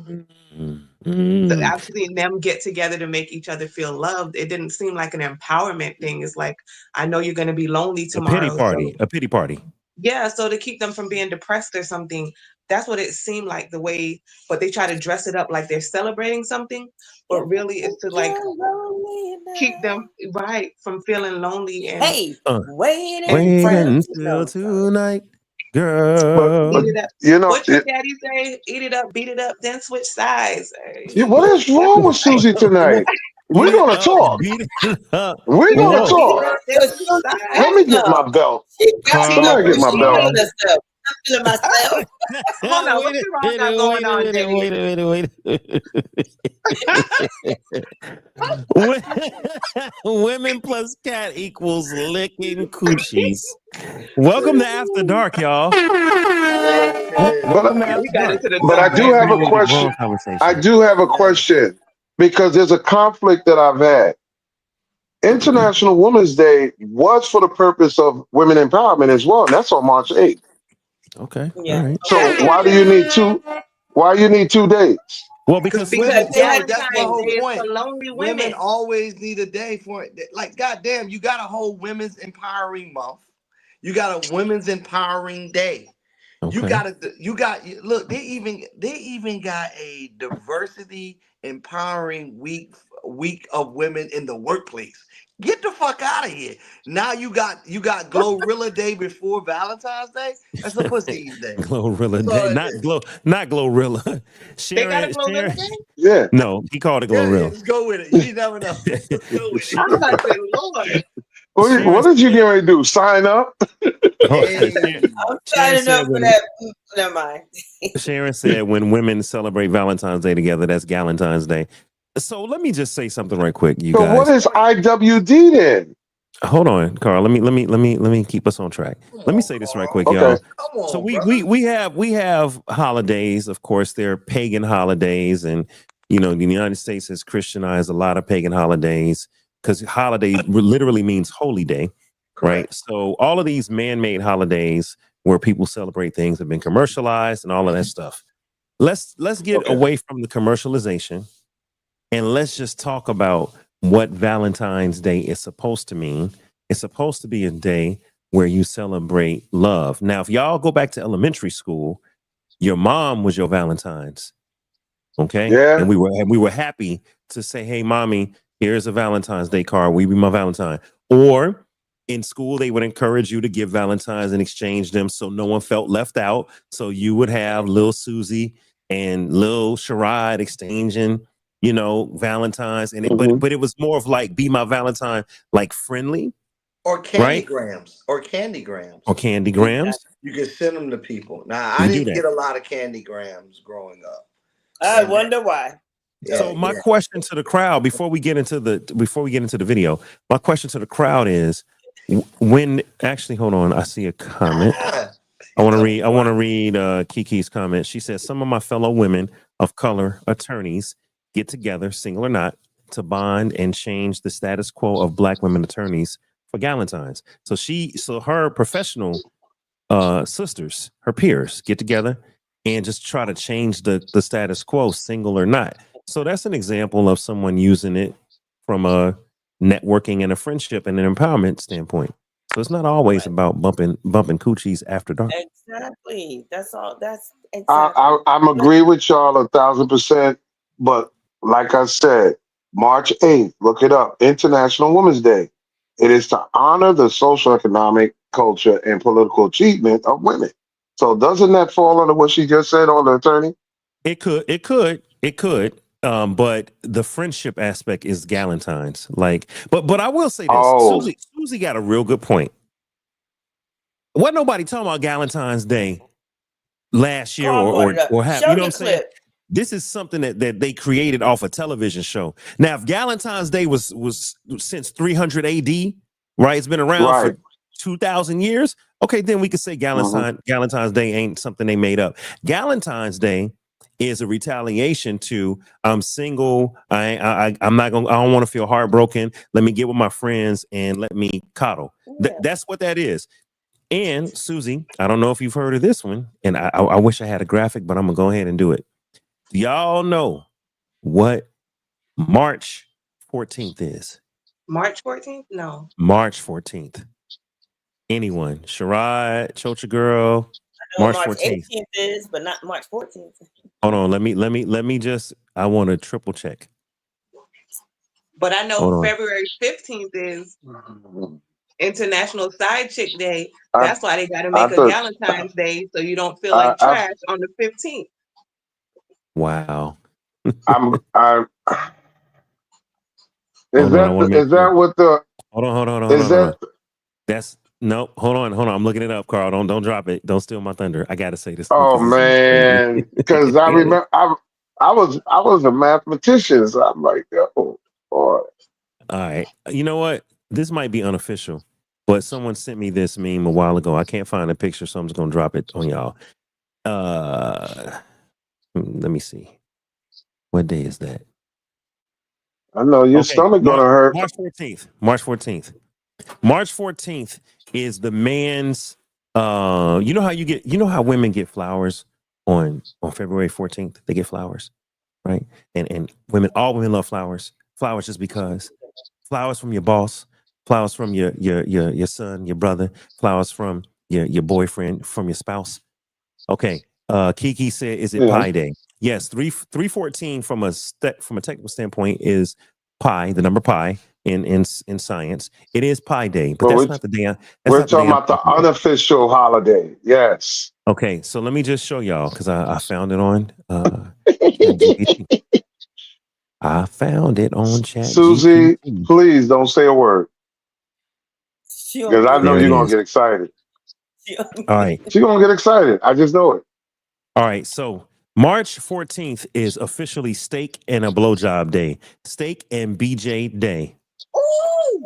seen them get together to make each other feel loved. It didn't seem like an empowerment thing. It's like, I know you're going to be lonely tomorrow. A pity party. Yeah, so to keep them from being depressed or something, that's what it seemed like the way, but they try to dress it up like they're celebrating something, but really it's to like keep them right from feeling lonely and wait until tonight, girl. eat it up. You know, What your daddy say? Eat it up, beat it up, then switch sides. what is wrong with Susie tonight? We're gonna talk. We're gonna talk. Let me get my belt. Somebody get my belt. I'm feeling myself. Hold on, what's wrong got going on, Women plus cat equals licking coochies. Welcome to After Dark, y'all. But I do have a question. I do have a question because there's a conflict that I've had. International Women's Day was for the purpose of women empowerment as well, and that's on March 8th. Okay. Yeah. All right. So why do you need two? Why you need 2 days? Well, because women, that's my whole point. Lonely women always need a day for it. Like, goddamn, you got a whole Women's Empowering Month. You got a Women's Empowering Day. You Okay. got look, they even got a diversity empowering week of women in the workplace. Get the fuck out of here. Now you got Glorilla Day before Valentine's Day. That's a pussy day. Glorilla That's Day, all it not is. Glorilla. They got a Sharon. Glorilla Day? Yeah. No, he called it Yeah, Glorilla. just go with it. You never know. Just go with I'm it. about to say, Lord. What did you get ready to do? Sign up? Hey. I'm Sharon signing up said for when that. Never mind. Sharon said when women celebrate Valentine's Day together, that's Galentine's Day. So let me just say something right quick, you So what guys. is IWD then? Hold on, Carl. Let me keep us on track. Come Let me on, say this right Carl. quick, Okay. y'all. Come So on, we brother. we have holidays. Of course, they're pagan holidays, and the United States has Christianized a lot of pagan holidays because holiday literally means holy day, right? Correct. So all of these man-made holidays where people celebrate things have been commercialized and all of that stuff. Let's get Okay. away from the commercialization and let's just talk about what Valentine's Day is supposed to mean. It's supposed to be a day where you celebrate love. Now, if y'all go back to elementary school, your mom was your Valentine's, okay? Yeah. And we were happy to say, "Hey, mommy, here's a Valentine's Day card. Will you be my Valentine?" Or in school, they would encourage you to give Valentines and exchange them so no one felt left out. So you would have little Susie and little Sherrod exchanging, Valentines. And Hmm. but it was more of like be my Valentine, like friendly, Or right? candygrams. Or candygrams. Or candy Yeah. grams. You can send them to people. Now, I You do didn't that. get a lot of candygrams growing up. I And wonder why. So yeah, my yeah. question to the crowd before we get into the video, my question to the crowd is when actually hold on, I see a comment. I want to read Kiki's comment. She says some of my fellow women of color attorneys get together, single or not, to bond and change the status quo of black women attorneys for Galentine's. So her professional sisters, her peers, get together and just try to change the status quo, single or not. So that's an example of someone using it from a networking and a friendship and an empowerment standpoint. So it's not always Right. about bumping coochies after dark. Exactly. That's all. That's I, exactly. I'm agree with y'all 1,000%. But like I said, March 8th, look it up, International Women's Day. It is to honor the social, economic, culture, and political achievement of women. So doesn't that fall under what she just said on the attorney? It could. But the friendship aspect is Galentine's. Like, but I will say this: Oh, Susie got a real good point. Wasn't nobody talking about Galentine's Day last year Carl brought it up. or have Show you know what the I'm saying? clip. This is something that they created off a television show. Now, if Galentine's Day was since 300 AD, right? It's been around right. for 2,000 years. Okay, then we could say Hmm. Galentine's Day ain't something they made up. Galentine's Day is a retaliation to I'm single. I'm not gonna. I don't want to feel heartbroken. Let me get with my friends and let me coddle. Yeah. That's what that is. And Susie, I don't know if you've heard of this one, and I wish I had a graphic, but I'm gonna go ahead and do it. Do y'all know what March 14th is? March 14th? No. March 14th. Anyone? Sherrod, Chocha Girl, I know March March 14th. 18th is, but not March 14th. Hold on, let me just I want to triple check. But I know Hold on. February 15th is International Side Chick Day. I, That's why they got to I make a thought Galentine's Day so you don't feel I, like trash on the 15th. Wow. I Hold on, I want to make is sure. that what the Hold is on. that That's no, hold on. I'm looking it up, Carl. Don't drop it. Don't steal my thunder. I gotta say this oh because this is crazy. man, because I remember I was a mathematician, so I'm like, oh boy. All right. You know what? This might be unofficial, but someone sent me this meme a while ago. I can't find a picture, so I'm just gonna drop it on y'all. Let me see. What day is that? I know your Okay, stomach gonna hurt. March 14th. March 14th. March 14th is the man's you know how women get flowers on February 14th? They get flowers, right? And all women love flowers. Flowers just because. Flowers from your boss, flowers from your son, your brother, flowers from your boyfriend, from your spouse. Okay. Kiki said, "Is it Yeah. Pi Day?" Yes. 314 from a technical standpoint is pi, the number pi in science. It is Pi Day, but Well, that's not the day. That's we're not the day talking I'm about the talking about. unofficial holiday. Yes. Okay, so let me just show y'all because I found it on ChatGPT. I found it on Susie, ChatGPT. please don't say a word because I know There it you're gonna is. get excited. All right. She's gonna get excited. I just know it. All right. So March 14th is officially Steak and a Blowjob Day. Steak and BJ Day.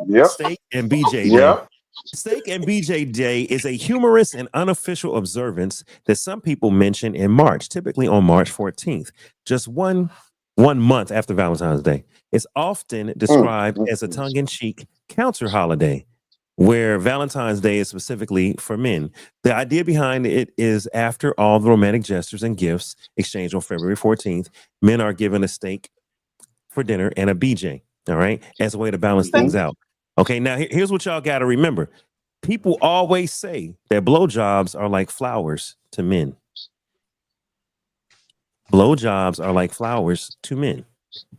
Yep. Steak and BJ Day. Yep. Steak and BJ Day is a humorous and unofficial observance that some people mention in March, typically on March 14th, just one month after Valentine's Day. It's often described as a tongue-in-cheek counter holiday, where Valentine's Day is specifically for men. The idea behind it is after all the romantic gestures and gifts exchanged on February 14th, men are given a steak for dinner and a BJ, all right, as a way to balance things out. Okay, now here's what y'all got to remember. People always say that blowjobs are like flowers to men. Blowjobs are like flowers to men.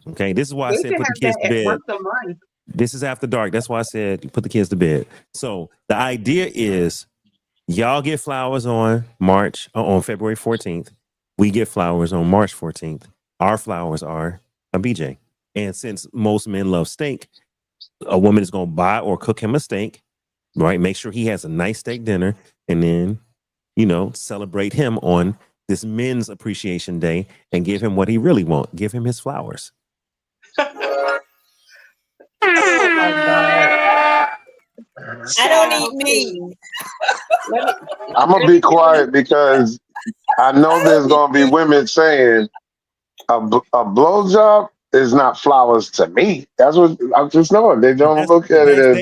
Okay, this is why I They said should put the have kids that to at bed. once a month. This is after dark. That's why I said you put the kids to bed. So the idea is y'all get flowers on February 14th. We get flowers on March 14th. Our flowers are a BJ. And since most men love steak, a woman is going to buy or cook him a steak, right? Make sure he has a nice steak dinner, and then, celebrate him on this men's appreciation day and give him what he really wants. Give him his flowers. Oh my God. I don't eat meat. I'm gonna be quiet because I know there's gonna be women saying a blowjob is not flowers to me. That's what I'm just knowing. They don't look at it as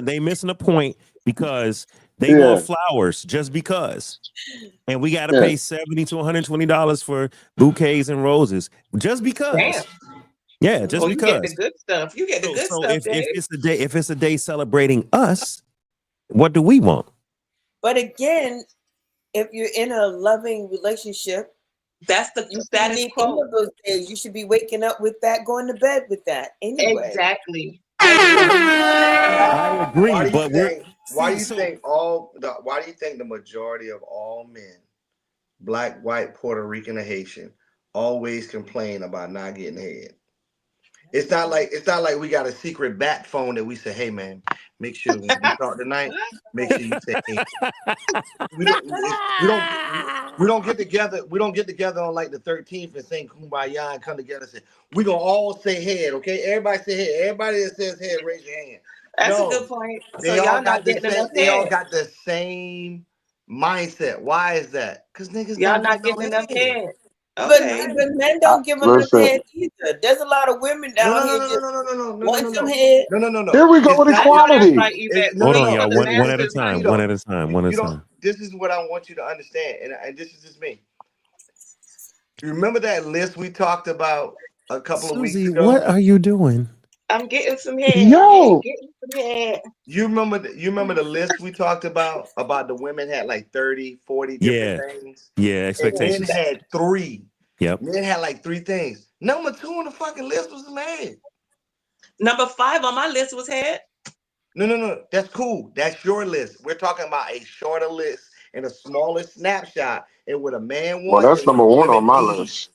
they missing a point because they want flowers just because. And we got to pay $70 to $120 for bouquets and roses just because. Damn. Yeah, just You because. get the good stuff. You get the good stuff. If it's a day celebrating us, what do we want? But again, if you're in a loving relationship, that's the status quo. Of those days, you should be waking up with that, going to bed with that. Anyway, exactly. I agree. Why do you but think the majority of all men, black, white, Puerto Rican, or Haitian, always complain about not getting head? It's not like we got a secret bat phone that we say, "Hey man, make sure when we talk tonight, make sure you say hey." We don't get together. We don't get together on like the 13th and sing Kumbaya and come together and say, "We're gonna all say head, okay? Everybody say head. Everybody that says head, raise your hand." That's a good point. They all got the same. They all got the same mindset. Why is that? Because niggas y'all not getting enough head. Okay. But men don't give enough head either. There's a lot of women down here just want some head. No. Here we go with equality. Hold on, y'all. One at a time. One at a time. One at a time. This is what I want you to understand, and this is just me. You remember that list we talked about a couple of weeks ago? What are you doing? I'm getting some head. Yo. Getting some head. You remember the list we talked about the women had like 30, 40 different things? Yeah, expectations. Men had 3. Yep. Men had like 3 things. Number 2 on the fucking list was man. Number 5 on my list was head. No. That's cool. That's your list. We're talking about a shorter list and a smaller snapshot. And what a man wants. Well, that's number 1 on my list.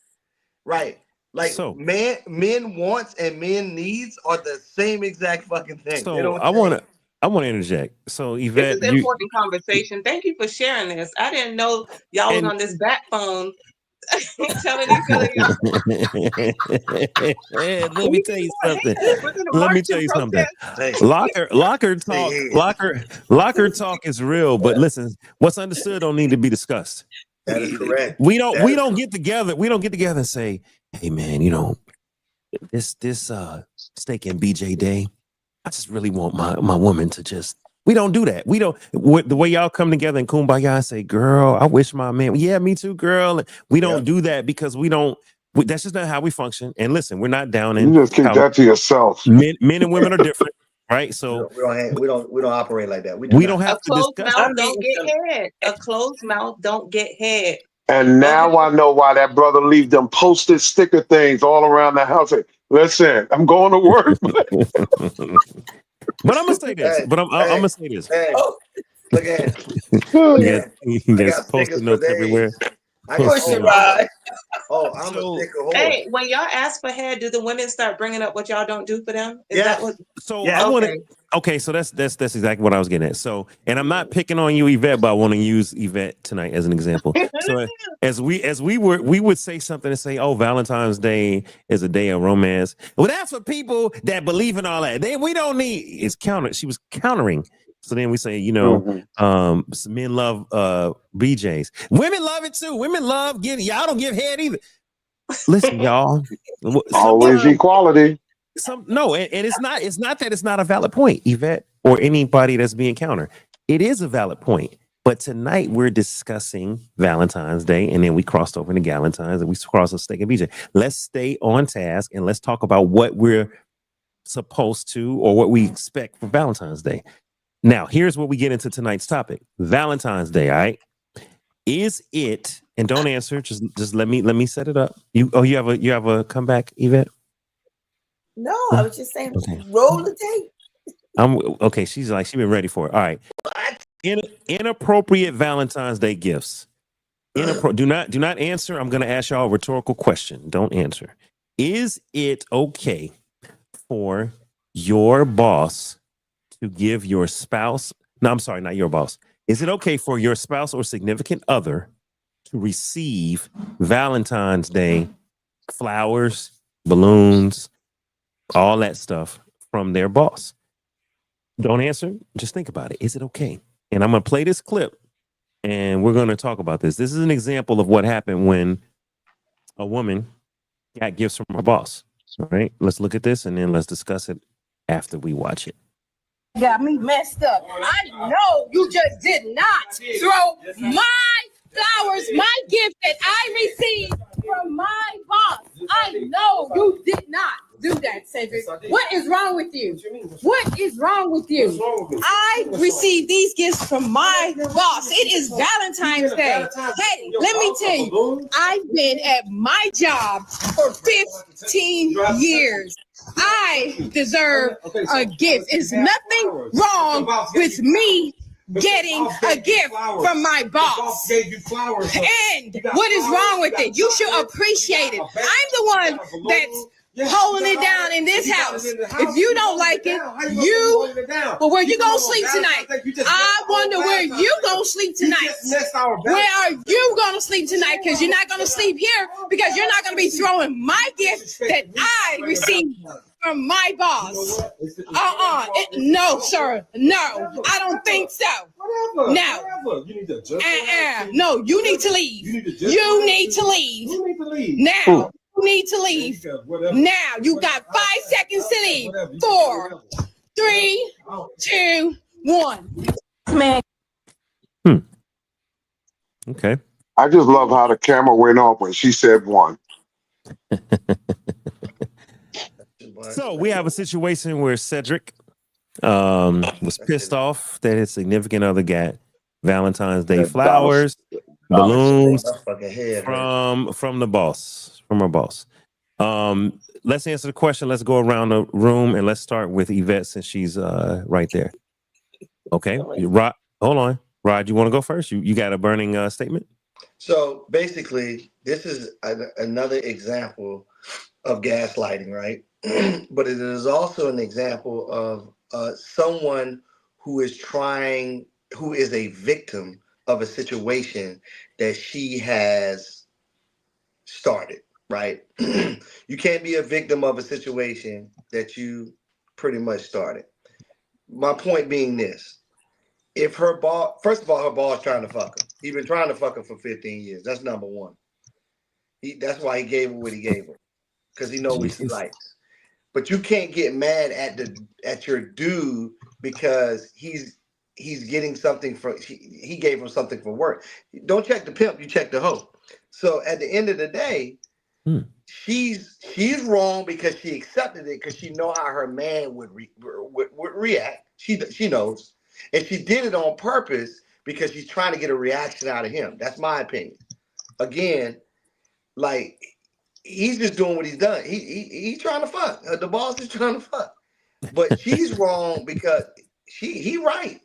Right. Like men wants and men needs are the same exact fucking thing. So I want to interject. So Yvette, this is important conversation. Thank you for sharing this. I didn't know y'all was on this back phone telling each other. Let me tell you something. Let me tell you something. Locker talk is real, but listen, what's understood don't need to be discussed. That is correct. We don't get together. We don't get together and say, "Hey man, this steak and BJ day, I just really want my woman to just." We don't do that. We don't. The way y'all come together in Kumbaya and say, "Girl, I wish my man." Yeah, me too, girl. We don't do that because we don't. That's just not how we function. And listen, we're not down in. You just keep that to yourself. Men and women are different. right? So we don't operate like that. We do we not. don't A have to closed discuss. mouth I'm don't eating get some. head. A closed mouth don't get head. And now Okay. I know why that brother leave them posted sticker things all around the house. Hey, listen, I'm going to work. But I'm gonna say this. Hey, But I'm hey, gonna say this. hey, Oh, look at him. You Look get at him. you I get got post-it stickers for notes everywhere. days. I got. push it, Rod. I'm a So sticker whore. Hey, when y'all ask for head, do the women start bringing up what y'all don't do for them? Is that Yes. what? so Yeah. I want to. Okay. Okay, so that's exactly what I was getting at. So, and I'm not picking on you, Yvette, but I want to use Yvette tonight as an example. So, as we would say something and say, "Oh, Valentine's Day is a day of romance." Well, that's for people that believe in all that. We don't need. It's counter. She was countering. So then we say, men love BJ's. Women love it too. Women love getting. Y'all don't give head either. Listen, y'all. Always Sometimes equality. and it's not that it's not a valid point, Yvette, or anybody that's being countered. It is a valid point. But tonight we're discussing Valentine's Day, and then we crossed over into Galentine's, and we crossed a steak and BJ. Let's stay on task and let's talk about what we're supposed to or what we expect for Valentine's Day. Now, here's what we get into tonight's topic: Valentine's Day. All right, is it? And don't answer. Just let me set it up. You have a comeback, Yvette. No, I was just saying, Okay. roll the tape. I'm okay. She's been ready for it. All right. Inappropriate Valentine's Day gifts. Do not answer. I'm going to ask y'all a rhetorical question. Don't answer. Is it okay for your boss to give your spouse? No, I'm sorry, not your boss. Is it okay for your spouse or significant other to receive Valentine's Day flowers, balloons, all that stuff from their boss? Don't answer. Just think about it. Is it okay? And I'm going to play this clip and we're going to talk about this. This is an example of what happened when a woman got gifts from her boss. All right. Let's look at this and then let's discuss it after we watch it. Got me messed up. I know you just did not throw my flowers, my gift that I received from my boss. I know you did not do that, Cedric. What is wrong with you? What is wrong with you? I received these gifts from my boss. It is Valentine's Day. Hey, let me tell you, I've been at my job for 15 years. I deserve a gift. There's nothing wrong with me getting a gift from my boss. And what is wrong with it? You should appreciate it. I'm the one that's holding it down in this house. If you don't like it, well, where you gonna sleep tonight? I wonder where you gonna sleep tonight. Where are you gonna sleep tonight? Because you're not gonna sleep here because you're not gonna be throwing my gift that I received from my boss. No, sir. No, I don't think so. No. No, you need to leave. You need to leave. Now. You need to leave. Now. You got 5 seconds to leave. 4, 3, 2, 1. Man. Okay. I just love how the camera went off when she said one. So we have a situation where Cedric was pissed off that his significant other got Valentine's Day flowers, balloons from the boss, from her boss. Let's answer the question. Let's go around the room and let's start with Yvette since she's right there. Okay, Rod, hold on. Rod, you want to go first? You got a burning statement? So basically, this is another example of gaslighting, right? But it is also an example of someone who is a victim of a situation that she has started, right? You can't be a victim of a situation that you pretty much started. My point being this: if her boss, first of all, her boss trying to fuck her. He's been trying to fuck her for 15 years. That's number one. That's why he gave her what he gave her, because he knows what she likes. But you can't get mad at your dude because he's getting something for he gave him something for work. Don't check the pimp, you check the hoe. So at the end of the day, she's she's wrong because she accepted it because she know how her man would react. She knows, and she did it on purpose because she's trying to get a reaction out of him. That's my opinion. Again, like he's just doing what he's done. He's trying to fuck. The boss is trying to fuck, but she's wrong because he right.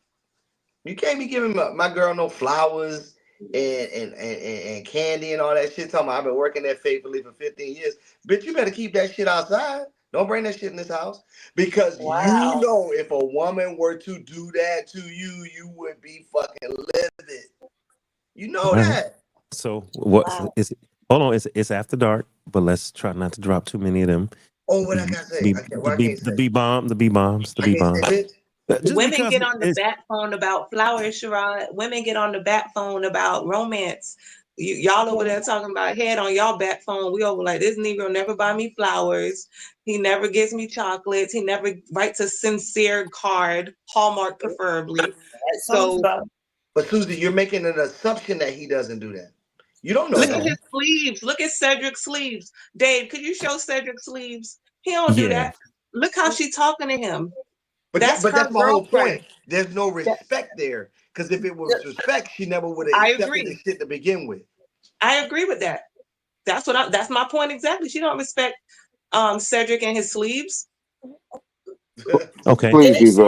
You can't be giving my girl no flowers and candy and all that shit. Talking about I've been working there faithfully for 15 years. Bitch, you better keep that shit outside. Don't bring that shit in this house. Because you know if a woman were to do that to you, you would be fucking livid. You know that. So what is it? Hold on, it's after dark, but let's try not to drop too many of them. Oh, what I gotta say? The B bombs. I can't say bitch. Women get on the back phone about flowers, Sherrod. Women get on the back phone about romance. Y'all over there talking about head on y'all back phone. We over like, this Negro never buy me flowers. He never gives me chocolates. He never writes a sincere card, Hallmark preferably. So, but Susie, you're making an assumption that he doesn't do that. You don't know. Look at his sleeves. Look at Cedric's sleeves. Dave, could you show Cedric's sleeves? He don't do that. Look how she's talking to him. But that's my whole point. There's no respect there. Because if it was respect, she never would have accepted the shit to begin with. I agree with that. That's my point exactly. She don't respect Cedric and his sleeves. Okay. Please,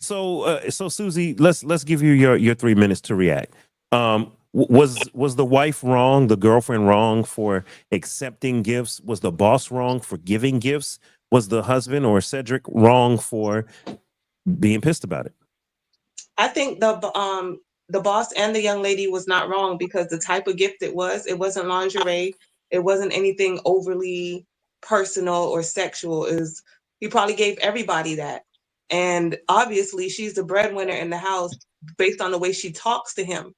so Susie, let's give you your 3 minutes to react. Was the wife wrong, the girlfriend wrong for accepting gifts? Was the boss wrong for giving gifts? Was the husband or Cedric wrong for being pissed about it? I think the boss and the young lady was not wrong because the type of gift it wasn't lingerie. It wasn't anything overly personal or sexual. He probably gave everybody that. And obviously she's the breadwinner in the house based on the way she talks to him.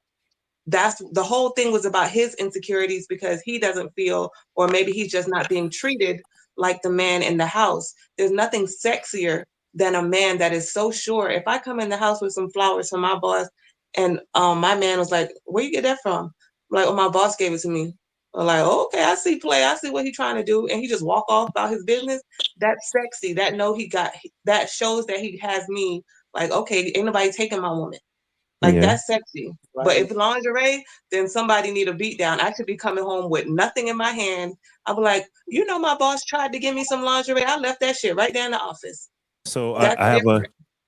That's the whole thing was about his insecurities because he doesn't feel, or maybe he's just not being treated like the man in the house. There's nothing sexier than a man that is so sure. If I come in the house with some flowers from my boss and my man was like, where you get that from? I'm like, oh, my boss gave it to me. I'm like, oh, okay, I see play. I see what he's trying to do. And he just walk off about his business. That's sexy. That shows that he has me like, okay, ain't nobody taking my woman. Like that's sexy. Right. But if lingerie, then somebody need a beat down. I should be coming home with nothing in my hand. I'll be like, my boss tried to give me some lingerie. I left that shit right there in the office. So I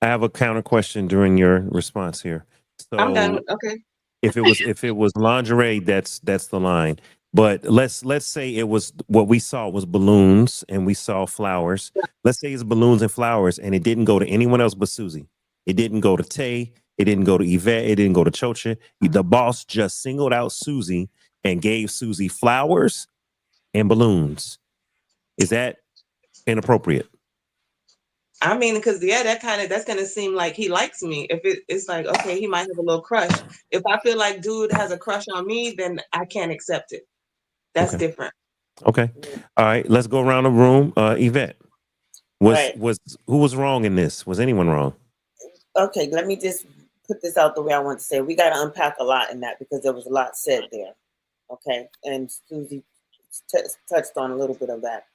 have a counter question during your response here. So I'm done. Okay. If it was lingerie, that's the line. But let's say it was what we saw was balloons and we saw flowers. Yeah. Let's say it's balloons and flowers and it didn't go to anyone else but Susie. It didn't go to Tay. It didn't go to Yvette. It didn't go to Chocha. The boss just singled out Susie and gave Susie flowers and balloons. Is that inappropriate? I mean, because that's gonna seem like he likes me. If it's like, okay, he might have a little crush. If I feel like dude has a crush on me, then I can't accept it. That's different. Okay. All right. Let's go around the room. Yvette, who was wrong in this? Was anyone wrong? Okay, let me just put this out the way I want to say. We got to unpack a lot in that because there was a lot said there. Okay, and Susie touched on a little bit of that.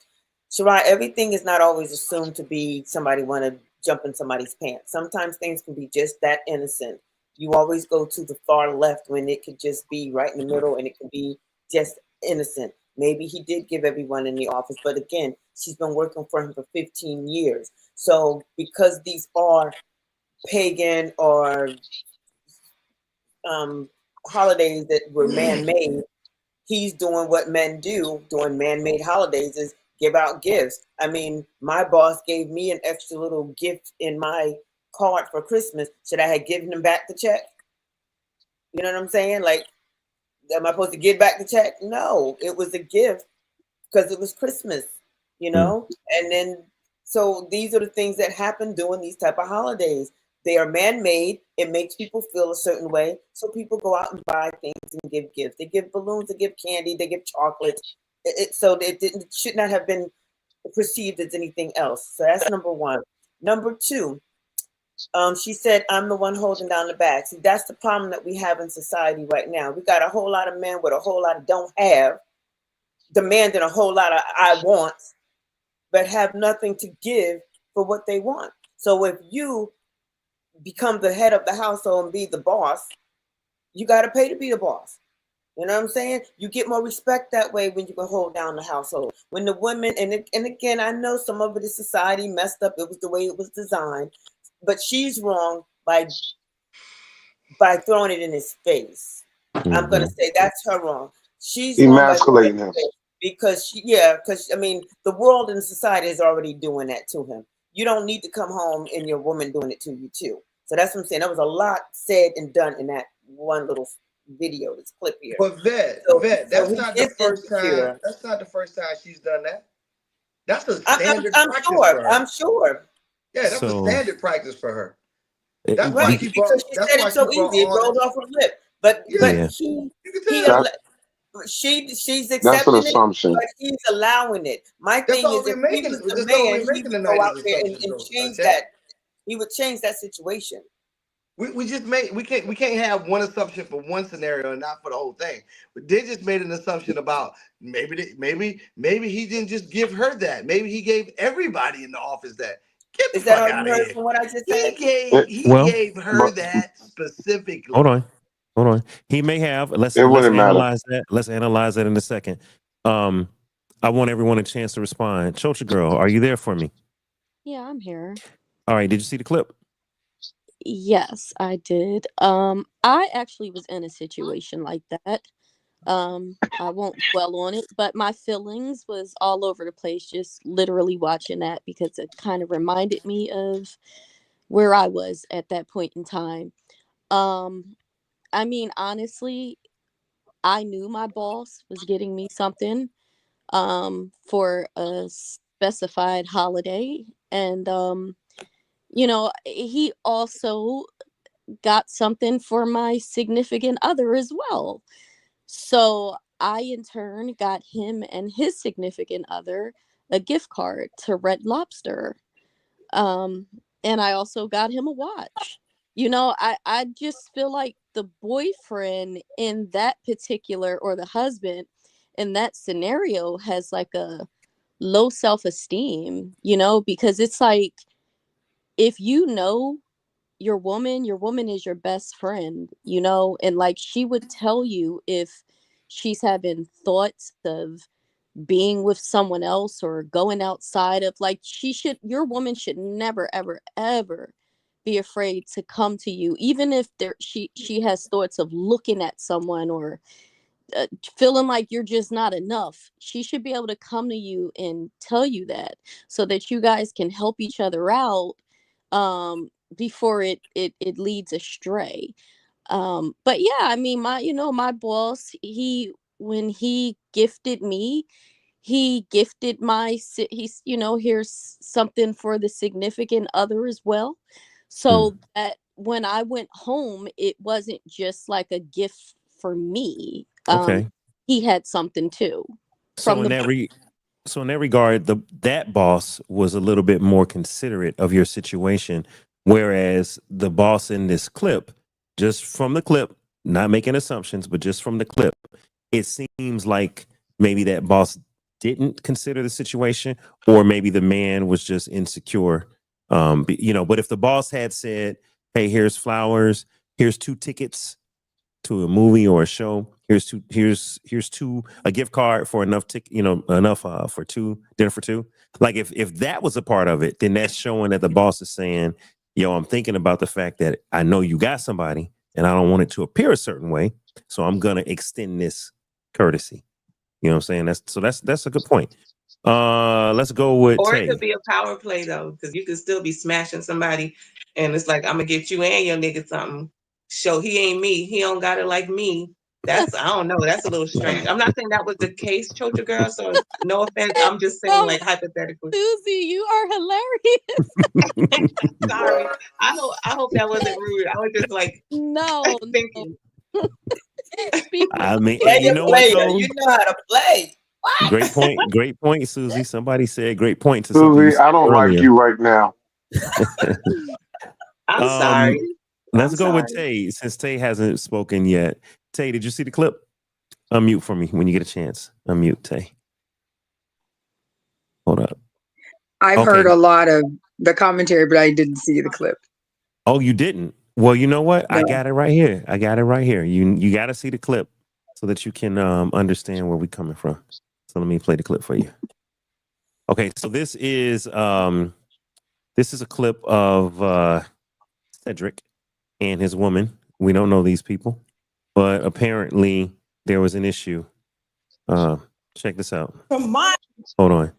Sherrod, everything is not always assumed to be somebody want to jump in somebody's pants. Sometimes things can be just that innocent. You always go to the far left when it could just be right in the middle and it can be just innocent. Maybe he did give everyone in the office, but again, she's been working for him for 15 years. So because these are pagan or holidays that were man-made, he's doing what men do during man-made holidays is give out gifts. I mean, my boss gave me an extra little gift in my card for Christmas. Should I have given him back the check? You know what I'm saying? Like, am I supposed to give back the check? No, it was a gift because it was Christmas, And then, so these are the things that happen during these type of holidays. They are man-made. It makes people feel a certain way. So people go out and buy things and give gifts. They give balloons, they give candy, they give chocolates. So it should not have been perceived as anything else. So that's number one. Number two, she said, I'm the one holding down the bag. See, that's the problem that we have in society right now. We got a whole lot of men with a whole lot of don't have. demanding a whole lot of I wants, but have nothing to give for what they want. So if you become the head of the household and be the boss, you got to pay to be the boss. You know what I'm saying? You get more respect that way when you can hold down the household. When the women, and again, I know some of it is society messed up. It was the way it was designed, but she's wrong by throwing it in his face. I'm gonna say that's her wrong. She's wrong by throwing it in his face because because I mean the world and society is already doing that to him. You don't need to come home and your woman doing it to you too. So that's what I'm saying. There was a lot said and done in that one little video, this clip here. But Vet, that's not the first time. That's not the first time she's done that. That's a standard practice for her. I'm sure. Yeah, that's a standard practice for her. That's why she brought. She said it so easy. It rolled off her lip. But she's accepting that's an assumption. it, but he's allowing it. My thing is, if he was the man, he would go out there and change that. He would change that situation. We can't have one assumption for one scenario and not for the whole thing. But they just made an assumption about maybe he didn't just give her that. Maybe he gave everybody in the office that. Is that all you heard from what I just said? He gave her that specifically. Hold on. He may have. Let's analyze that. Let's analyze that in a second. I want everyone a chance to respond. Chocha girl, are you there for me? Yeah, I'm here. All right. Did you see the clip? Yes, I did. I actually was in a situation like that. I won't dwell on it, but my feelings was all over the place just literally watching that because it kind of reminded me of where I was at that point in time. I mean, honestly, I knew my boss was getting me something for a specified holiday, and he also got something for my significant other as well. So I, in turn, got him and his significant other a gift card to Red Lobster. And I also got him a watch. I just feel like the boyfriend in that particular, or the husband in that scenario, has like a low self-esteem, because it's like, if your woman is your best friend, and like she would tell you if she's having thoughts of being with someone else or going outside of, like, your woman should never, ever, ever be afraid to come to you, even if she has thoughts of looking at someone or feeling like you're just not enough. She should be able to come to you and tell you that, so that you guys can help each other out before it leads astray. But yeah, I mean, my boss, when he gifted me, he gifted he's, here's something for the significant other as well. So that when I went home, it wasn't just like a gift for me. Okay. He had something too. So in that regard, that boss was a little bit more considerate of your situation, whereas the boss in this clip, just from the clip, not making assumptions, but just from the clip, it seems like maybe that boss didn't consider the situation, or maybe the man was just insecure. But if the boss had said, "Hey, here's flowers, here's 2 tickets to a movie or a show, here's a gift card for enough for 2 dinner for 2." Like if that was a part of it, then that's showing that the boss is saying, "Yo, I'm thinking about the fact that I know you got somebody and I don't want it to appear a certain way, so I'm gonna extend this courtesy." You know what I'm saying? That's a good point. Let's go with Or Tay. it could be a power play though, because you could still be smashing somebody, and it's like, I'm gonna get you and your nigga something. Show he ain't me. He don't got it like me. I don't know. That's a little strange. I'm not saying that was the case, Chocha girl. So no offense. I'm just saying, like, hypothetically. Susie, you are hilarious. Sorry. I hope that wasn't rude. I was just like, no. thinking. I mean, you know how to play. What? Great point, Susie. Somebody said great point to Susie, I don't like you right now. I'm sorry. Let's go with Tay, since Tay hasn't spoken yet. Tay, did you see the clip? Unmute for me when you get a chance. Unmute, Tay. Hold up. I've heard a lot of the commentary, but I didn't see the clip. Oh, you didn't? Well, you know what? No. I got it right here. You got to see the clip so that you can understand where we're coming from. So let me play the clip for you. Okay, so this is a clip of Cedric and his woman. We don't know these people, but apparently there was an issue. Check this out. Hold on.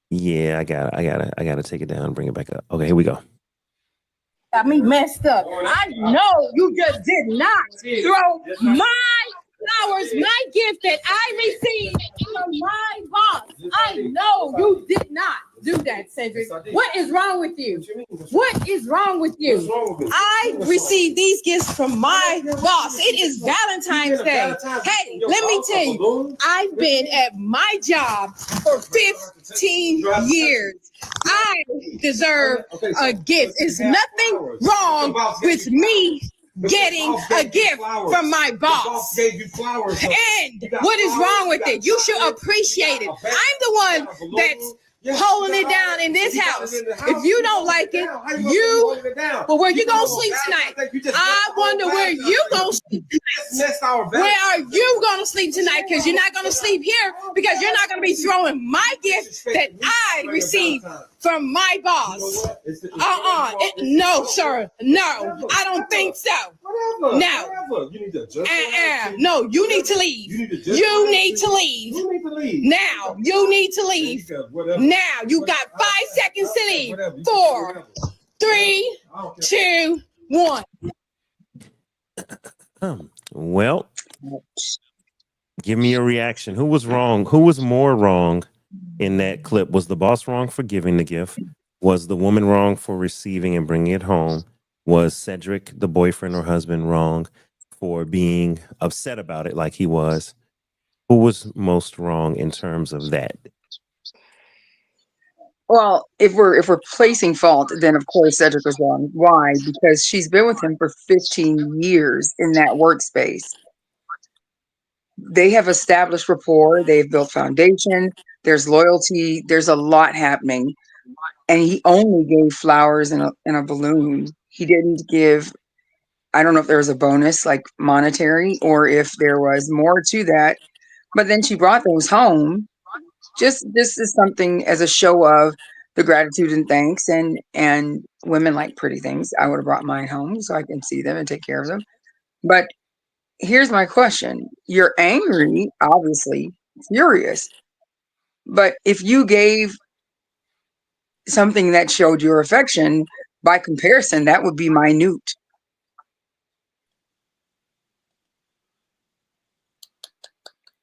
Yeah, I gotta take it down and bring it back up. Okay, here we go. Got me messed up. I know you just did not throw my flowers, my gift that I received from my boss. I know you did not do that, Cedric. What is wrong with you? What is wrong with you? I received these gifts from my boss. It is Valentine's Day. Hey, let me tell you, I've been at my job for 15 years. I deserve a gift. There's nothing wrong with me getting a gift from my boss. And what is wrong with it? You should appreciate it. I'm the one that's holding it down in this house. If you don't like it, well, where you gonna sleep tonight? I wonder where you gonna sleep tonight. Where are you gonna sleep tonight? Because you're not gonna sleep here because you're not gonna be throwing my gift that I received from my boss. No, sir. No, I don't think so. No. No, you need to leave. You need to leave. Now, you need to leave. Now, you got 5 seconds to leave. 4, 3, 2, 1. Well, give me a reaction. Who was wrong? Who was more wrong in that clip? Was the boss wrong for giving the gift? Was the woman wrong for receiving and bringing it home? Was Cedric, the boyfriend or husband, wrong for being upset about it like he was? Who was most wrong in terms of that? Well, if we're placing fault, then of course Cedric was wrong. Why? Because she's been with him for 15 years in that workspace. They have established rapport. They've built foundation. There's loyalty. There's a lot happening. And he only gave flowers and a balloon. He didn't give, I don't know if there was a bonus like monetary or if there was more to that. But then she brought those home. Just this is something as a show of the gratitude and thanks, and women like pretty things. I would have brought mine home so I can see them and take care of them. But here's my question. You're angry, obviously, furious. But if you gave something that showed your affection, by comparison, that would be minute.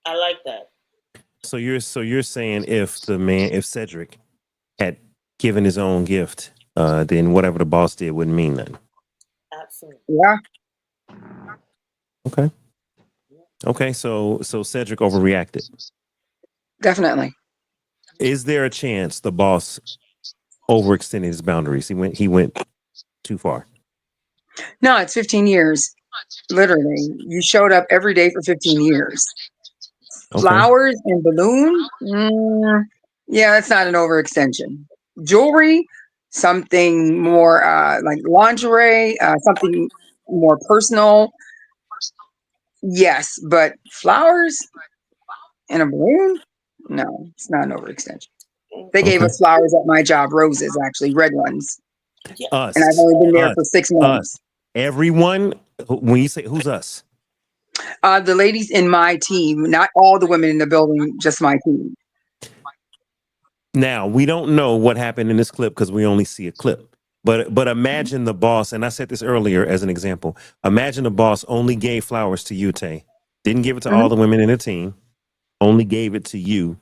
I like that. So you're saying if Cedric had given his own gift, then whatever the boss did wouldn't mean nothing. Absolutely. Yeah. Okay. So Cedric overreacted. Definitely. Is there a chance the boss overextended his boundaries? He went too far. No, it's 15 years. Literally. You showed up every day for 15 years. Okay. Flowers and balloon? Yeah, that's not an overextension. Jewelry, something more like lingerie, something more personal. Yes, but flowers and a balloon? No, it's not an overextension. They gave us flowers at my job, roses, actually, red ones. Us. And I've only been there for 6 months. Everyone, when you say who's us? The ladies in my team, not all the women in the building, just my team. Now, we don't know what happened in this clip because we only see a clip. But imagine the boss, and I said this earlier as an example. Imagine the boss only gave flowers to you, Tay. Didn't give it to all the women in the team. Only gave it to you.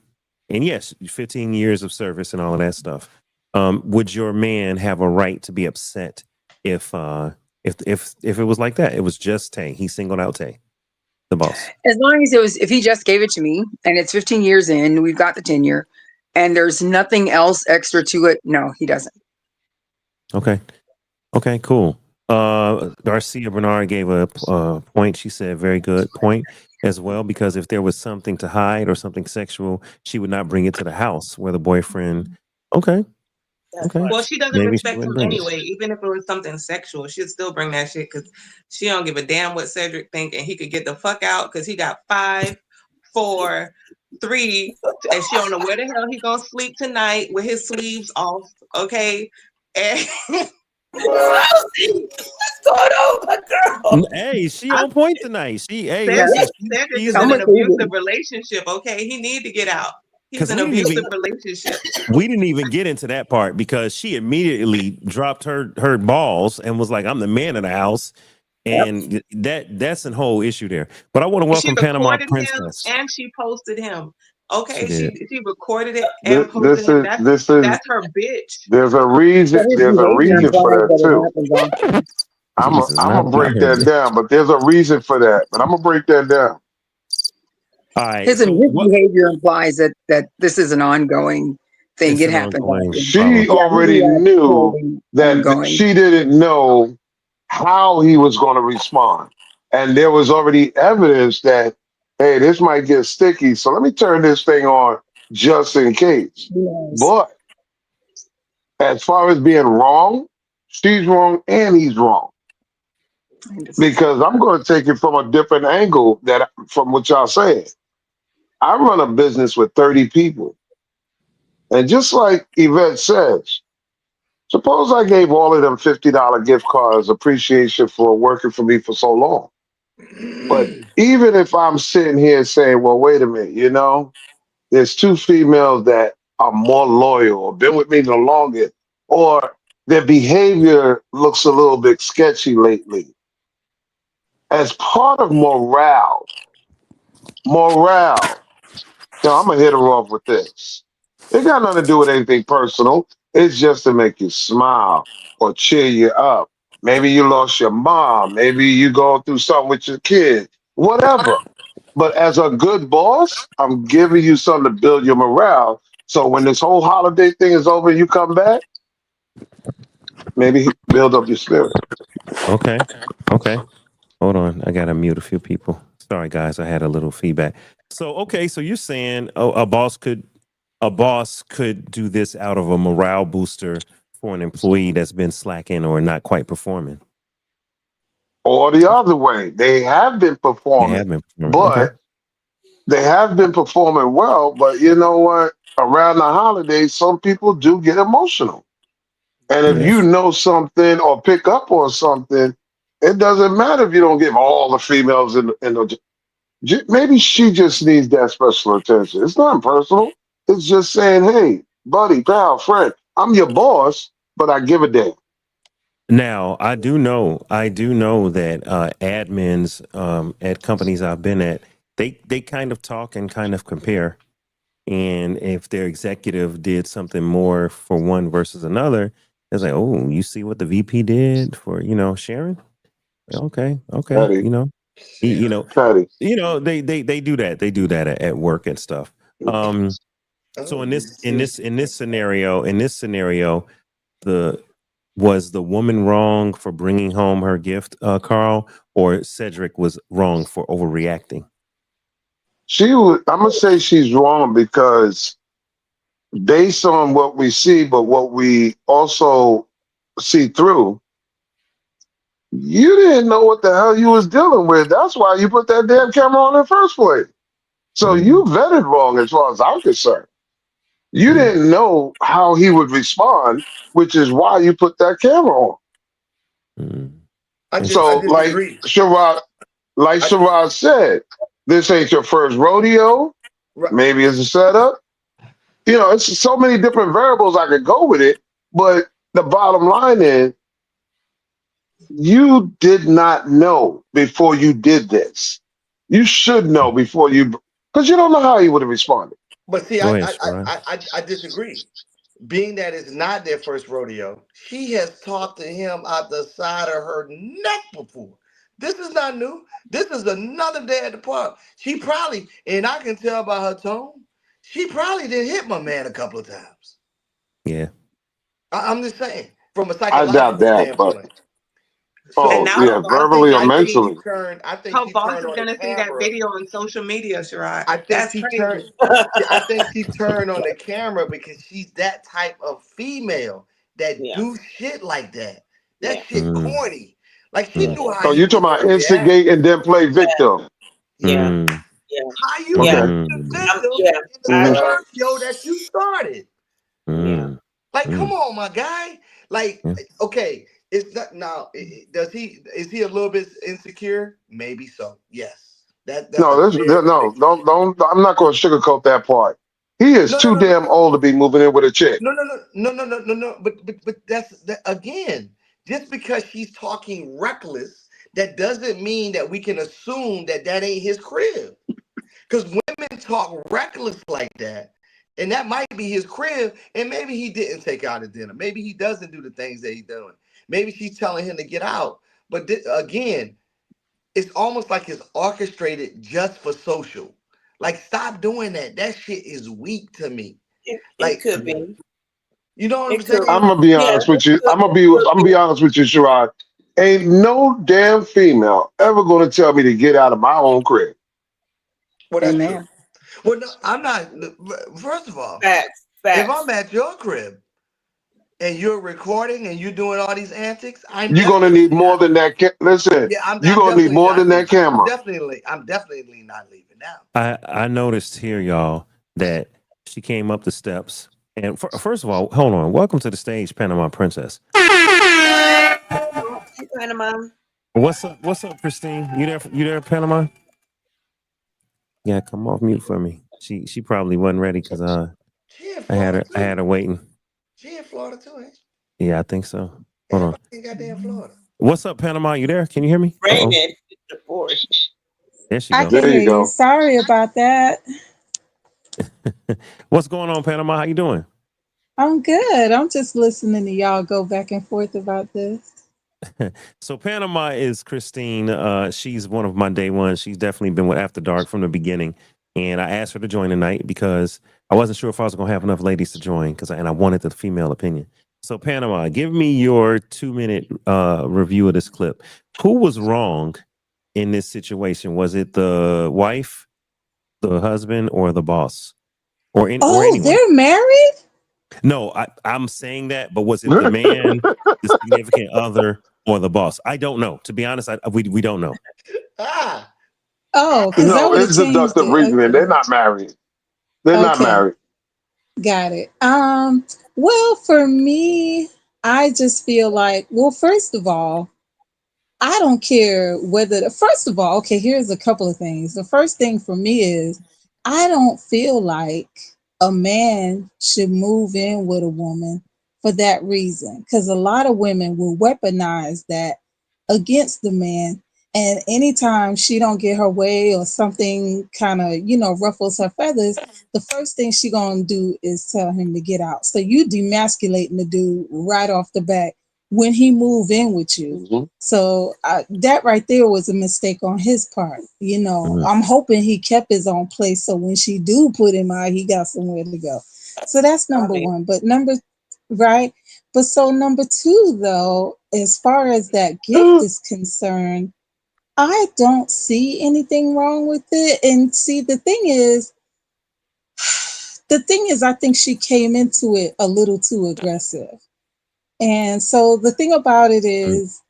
And yes, 15 years of service and all of that stuff. Would your man have a right to be upset if it was like that? It was just Tay. He singled out Tay, the boss. As long as if he just gave it to me and it's 15 years in, we've got the tenure and there's nothing else extra to it. No, he doesn't. Okay, cool. Garcia Bernard gave a point. She said, very good point. as well, because if there was something to hide or something sexual, she would not bring it to the house where the boyfriend. Okay, okay, Well, she doesn't maybe she respect wouldn't him bring it. anyway. Even if it was something sexual, she'd still bring that shit because she don't give a damn what Cedric think, and he could get the fuck out because he got 5, 4, 3, and she don't know where the hell he gonna sleep tonight with his sleeves off. Okay, and What's going on, my girl? Hey, she on point tonight. Hey, Yeah, listen, Cedric she's is in I'm an with David. abusive relationship. Okay, he need to get out. He's because in an abusive relationship. we didn't even get into that part because she immediately dropped her balls and was like, "I'm the man of the house," Yep. and that's a whole issue there. But I want to She welcome Panama recorded him Princess. and she posted him. She Okay, she did. recorded it This, and posted him. this is That's her bitch. there's a But his behavior reason for implies that that it too. happens often. Jesus, I'm gonna not break her. that down, but there's a reason for that. But I'm gonna break that down. All right. His So what? behavior implies that this is an ongoing thing. It's It an happens ongoing often. She problem. Yeah, maybe already that's knew totally that ongoing. she didn't know how he was going to respond, and there was already evidence that hey, this might get sticky. So let me turn this thing on just in case. Who knows? But as far as being wrong, she's wrong and he's wrong. Because I'm going to take it from a different angle that from what y'all saying. I run a business with 30 people. And just like Yvette says, suppose I gave all of them $50 gift cards appreciation for working for me for so long. But even if I'm sitting here saying, well, wait a minute, there's 2 females that are more loyal or been with me the longest, or their behavior looks a little bit sketchy lately. As part of morale, I'm gonna hit her off with this. It got nothing to do with anything personal. It's just to make you smile or cheer you up. Maybe you lost your mom. Maybe you going through something with your kid. Whatever. But as a good boss, I'm giving you something to build your morale. So when this whole holiday thing is over, and you come back. Maybe build up your spirit. Okay. Okay. Hold on. I gotta mute a few people. Sorry, guys. I had a little feedback. So okay. So you're saying a boss could do this out of a morale booster for an employee that's been slacking or not quite performing. Or the other way, they have been They performing, have been performing. Okay. but they have been performing well. But you know what? Around the holidays, some people do get emotional. And if you Yes. know something or pick up on something, it doesn't matter if you don't give all the females in the. Maybe she just needs that special attention. It's not personal. It's just saying, hey, buddy, pal, friend, I'm your boss, but I give a damn. Now, I do know that admins at companies I've been at, they kind of talk and kind of compare. And if their executive did something more for one versus another, it's like, oh, you see what the VP did for, Sharon? Okay, okay, Patty, he- you know, Patty. they do that. They do that at work and stuff. So in this scenario, the was the woman wrong for bringing home her gift, Carl, or Cedric was wrong for overreacting? I'm gonna say she's wrong because based on what we see, but what we also see through, you didn't know what the hell you was dealing with. That's why you put that damn camera on in the first place. So you vetted wrong as far as I'm concerned. You didn't know how he would respond, which is why you put that camera on. I So, disagree. like Sherrod said, this ain't your first rodeo. Right. Maybe it's a setup. It's so many different variables I could go with it. But the bottom line is, you did not know before you did this. You should know because you don't know how he would have responded. But see, Go ahead, Sharon. I disagree. Being that it's not their first rodeo, she has talked to him out the side of her neck before. This is not new. This is another day at the park. She probably, and I can tell by her tone, she probably did hit my man a couple of times. Yeah. I'm just saying, from a I doubt psychological that, but standpoint. And Oh, now yeah, verbally or mentally. I think her she boss turned is on the gonna see that camera. video on social media, Sherrod. I think That's she crazy. turned. I think she turned on the camera because she's that type of female that Yeah. do shit like that. That Yeah. shit corny. Like she Mm. knew how Oh, you you was talking about gonna react. instigate and then play victim? Yeah. Mm. Yeah. How you Yeah. gonna Okay. be the victim Yeah. in the I, Mhm. scenario that you started? yeah. Mm. Like, come Mm. on, my guy. Like, Yeah. okay, it's not now. Is he a little bit insecure? Maybe so. Yes. That's a No, very no, don't. I'm not going to sugarcoat that part. He is no no too no no damn old to be moving in with a chick. no. But that's that again. Just because she's talking reckless, that doesn't mean that we can assume that that ain't his crib. Because women talk reckless like that, and that might be his crib, and maybe he didn't take out a dinner. Maybe he doesn't do the things that he's doing. Maybe she's telling him to get out. But again, it's almost like it's orchestrated just for social. Like, stop doing that. That shit is weak to me. It Like, could be. you know what I'm It could I'm be. saying? gonna be Yeah. honest with It you. could, I'm gonna be honest with you, Sherrod. Ain't no damn female ever gonna tell me to get out of my own crib. Well, that's true. Amen. Well, no, I'm not. First of all, facts. if Facts. I'm at your crib and you're recording and you're doing all these antics, I'm You're gonna definitely need more not. than that. Listen, Yeah, you're I'm gonna need definitely more not than that leaving. camera. I'm definitely not leaving now. I noticed here, y'all, that she came up the steps. And first of all, hold on. Welcome to the stage, Panama Princess. Hey, Panama. What's up? What's up, Christine? You there? You there, Panama? Yeah, come off mute for me. She probably wasn't ready because She in I had Florida her too. waiting. She in Florida too, ain't Yeah, I think so. she? Hold on. Everybody in goddamn Florida. What's up, Panama? You there? Can you hear me? Raining. The force. There she I go. can There hear you you. go. Sorry about that. What's going on, Panama? How you doing? I'm good. I'm just listening to y'all go back and forth about this. So Panama is Christine. She's one of my day ones. She's definitely been with After Dark from the beginning. And I asked her to join tonight because I wasn't sure if I was going to have enough ladies to join and I wanted the female opinion. So Panama, give me your 2-minute review of this clip. Who was wrong in this situation? Was it the wife, the husband, or the boss, or or Oh, anyone? they're married? No, I'm saying that, but was it the man, the significant other, or the boss? I don't know. To be honest, we don't know. Ah, Oh, because that No, would have it's changed deductive it. reasoning. They're Okay. not married. They're not Okay. married. Got it. Well, for me, I just feel like, well, first of all, I don't care whether, first of all, okay, here's a couple of things. The first thing for me is I don't feel like a man should move in with a woman for that reason. Because a lot of women will weaponize that against the man. And anytime she don't get her way or something kind of, ruffles her feathers, the first thing she gonna do is tell him to get out. So you demasculating the dude right off the bat when he move in with you. Mhm. So that right there was a mistake on his part. Mhm. I'm hoping he kept his own place. So when she do put him out, he got somewhere to go. So that's number one. But right. But so number two, though, as far as that gift is concerned, I don't see anything wrong with it. And see, the thing is, I think she came into it a little too aggressive. And so the thing about it is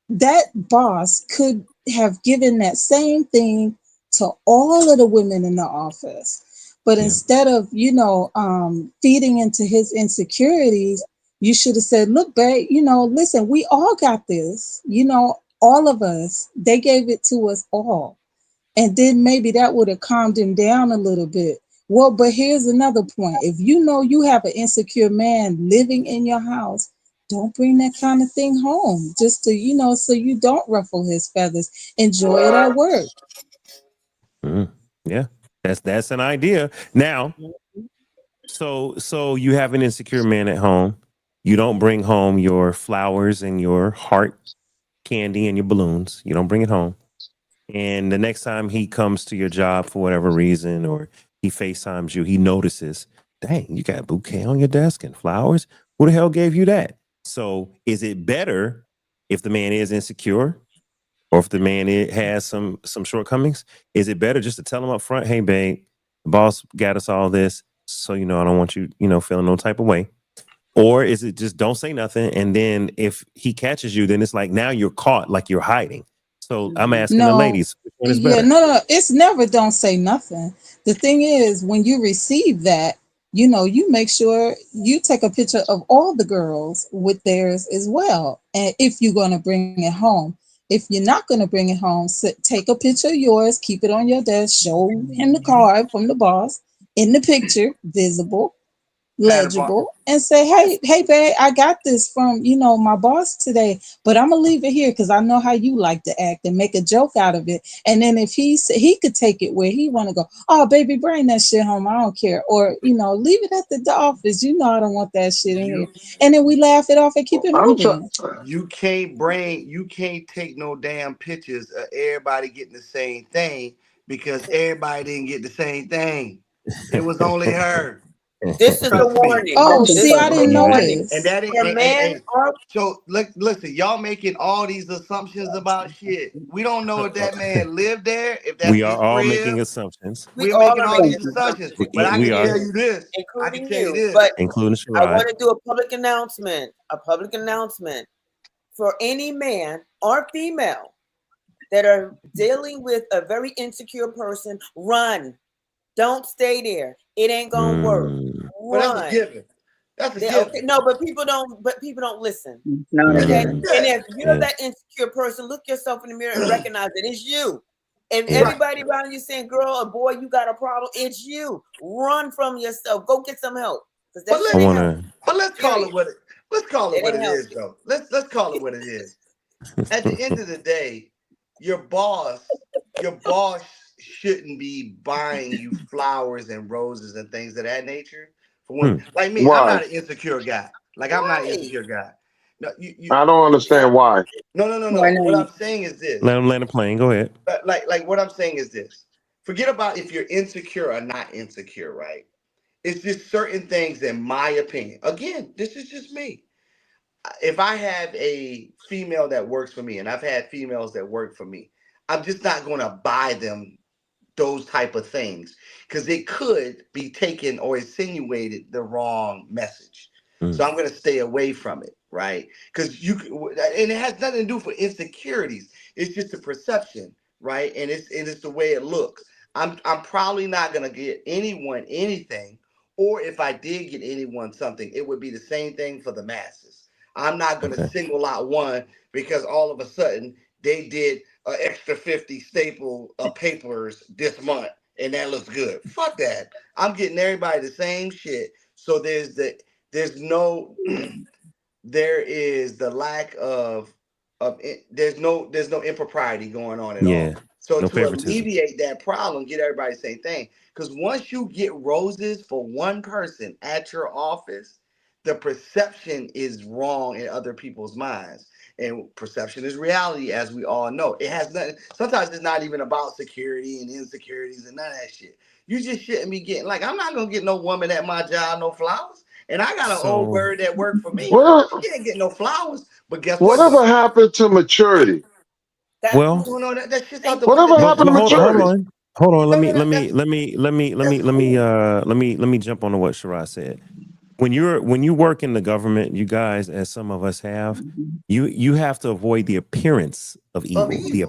that boss could have given that same thing to all of the women in the office. But Yeah. instead of, feeding into his insecurities, you should have said, look, babe, listen, we all got this, all of us, they gave it to us all. And then maybe that would have calmed him down a little bit. Well, but here's another point. If you know you have an insecure man living in your house, don't bring that kind of thing home just to, so you don't ruffle his feathers. Enjoy it at work. Yeah, that's an idea. Now, so you have an insecure man at home. You don't bring home your flowers and your heart candy and your balloons. You don't bring it home. And the next time he comes to your job for whatever reason, or he FaceTimes you, he notices, dang, you got a bouquet on your desk and flowers. Who the hell gave you that? So is it better if the man is insecure or if the man has some shortcomings, is it better just to tell him up front, hey, babe, the boss got us all this, so, I don't want you, feeling no type of way? Or is it just don't say nothing, and then if he catches you, then it's like now you're caught, like you're hiding. So I'm asking the No, ladies, which one is better? no, it's never don't say nothing. The thing is, when you receive that, you make sure you take a picture of all the girls with theirs as well. And if you're going to bring it home, if you're not going to bring it home, take a picture of yours, keep it on your desk, show him the card from the boss in the picture, visible, legible, and say, hey babe, I got this from my boss today, but I'm gonna leave it here because I know how you like to act, and make a joke out of it. And then if he could take it where he want to go, oh baby, bring that shit home, I don't care, or leave it at the office, I don't want that shit in here, and then we laugh it off and keep it moving. You can't take no damn pictures of everybody getting the same thing, because everybody didn't get the same thing. It was only her. This is a warning. Oh, This see, is I a didn't know warning. this. And that For men or so listen, y'all making all these assumptions about shit. We don't know if that man lived there, if that's We his are all crib. making assumptions. We're all making are all these making assumptions. assumptions, But I We can are, tell you this. including you. But including I Sherrod. want to do a public announcement for any man or female that are dealing with a very insecure person. Run. Don't stay there. It ain't gonna work. Well, that's a Run. given. That's a given. Okay, no, but people don't listen. Not a Okay. given. And if you're Yeah. that insecure person, look yourself in the mirror and recognize that it's you. And Yeah. everybody around you saying, girl or boy, you got a problem, it's you. Run from yourself. Go get some help. Because that shit ain't helping. But let's call it what It it ain't is, helping. though. Let's call it what it is. At the end of the day, your boss shouldn't be buying you flowers and roses and things of that nature. For one, like me, I'm Why? not an insecure guy. Like, I'm not an insecure guy. No, I don't understand why. no. Why What not? I'm saying is this. Let him land a plane. Go ahead. Like what I'm saying is this. Forget about if you're insecure or not insecure, right? It's just certain things, in my opinion. Again, this is just me. If I have a female that works for me, and I've had females that work for me, I'm just not going to buy them those type of things, because it could be taken or insinuated the wrong message. So I'm going to stay away from it, right? Because and it has nothing to do for insecurities. It's just a perception, right? And it's the way it looks. I'm probably not going to get anyone anything, or if I did get anyone something, it would be the same thing for the masses. I'm not going to single out one because all of a sudden they did an extra 50 staple of papers this month and that looks good. Fuck that. I'm getting everybody the same shit. So there's no there is the lack of there's no impropriety going on at all. Yeah. So No to favoritism. alleviate that problem, get everybody the same thing. Because once you get roses for one person at your office, the perception is wrong in other people's minds. And perception is reality, as we all know. It has nothing. Sometimes it's not even about security and insecurities and none of that shit. You just shouldn't be getting, like, I'm not gonna get no woman at my job no flowers. And I got an old bird that worked for me. What, She ain't getting no flowers. But guess what, whatever though? happened to maturity? Well, You know that shit's out the Whatever window. happened to hold maturity? on. Hold on. No, that's Let me jump on to what Sherrod said. When you work in the government, you guys, as some of us have, you have to avoid the appearance of evil.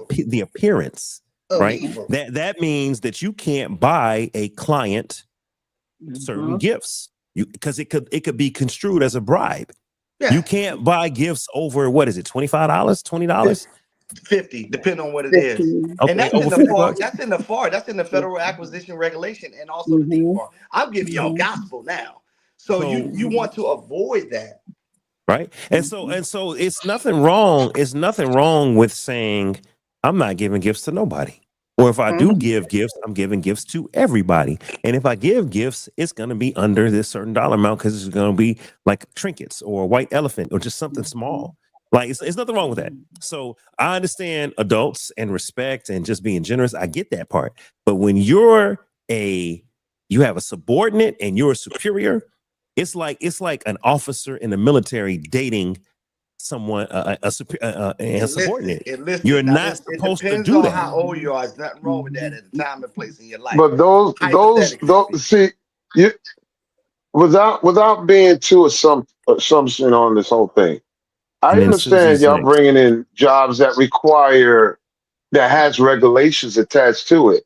The appearance, of right? evil. That means that you can't buy a client certain gifts. Because it could be construed as a bribe. Yeah. You can't buy gifts over, what is it, $25, $20? 50, depending on what it is. 50. And that's over in the 50 FAR. bucks. That's in the FAR. That's in the Federal Acquisition Regulation and also the DFAR. I'm giving y'all gospel now. So you want to avoid that. Right. And so it's nothing wrong. It's nothing wrong with saying I'm not giving gifts to nobody. Or if I do give gifts, I'm giving gifts to everybody. And if I give gifts, it's going to be under this certain dollar amount, because it's going to be like trinkets or a white elephant or just something small. Like it's nothing wrong with that. So I understand adults and respect and just being generous. I get that part. But when you have a subordinate and you're a superior, it's like an officer in the military dating someone a subordinate. You're Now, not it supposed to depends do on that. how old you are. There's nothing wrong with that at the time and place in your life. But those Hypothetically speaking. see you without being too assumption on this whole thing. I And then understand Susie's y'all next. bringing in jobs that has regulations attached to it.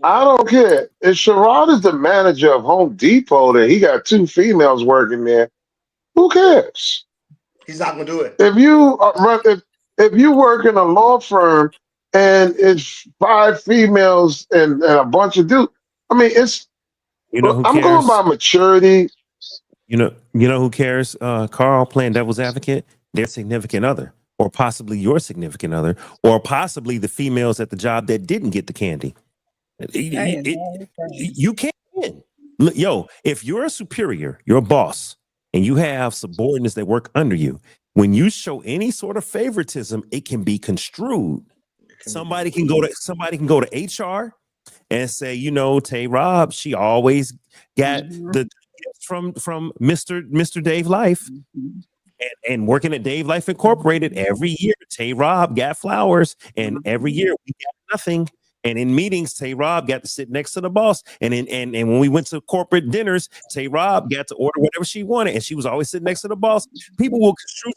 I don't care. If Sherrod is the manager of Home Depot, and he got 2 females working there, who cares? He's not gonna do it. If you work in a law firm and it's 5 females and a bunch of dudes, I mean, You know who I'm going cares? by maturity. You know who cares, Carl, playing devil's advocate? Their significant other, or possibly your significant other, or possibly the females at the job that didn't get the candy. You can't win. Yo, if you're a superior, you're a boss, and you have subordinates that work under you, when you show any sort of favoritism, it can be construed. Somebody can go to HR and say, Tay Rob, she always got the gifts from Mr. Dave Life. And working at Dave Life Incorporated, every year Tay Rob got flowers, and every year we got nothing. And in meetings, Tay Rob got to sit next to the boss. And when we went to corporate dinners, Tay Rob got to order whatever she wanted, and she was always sitting next to the boss. People will construe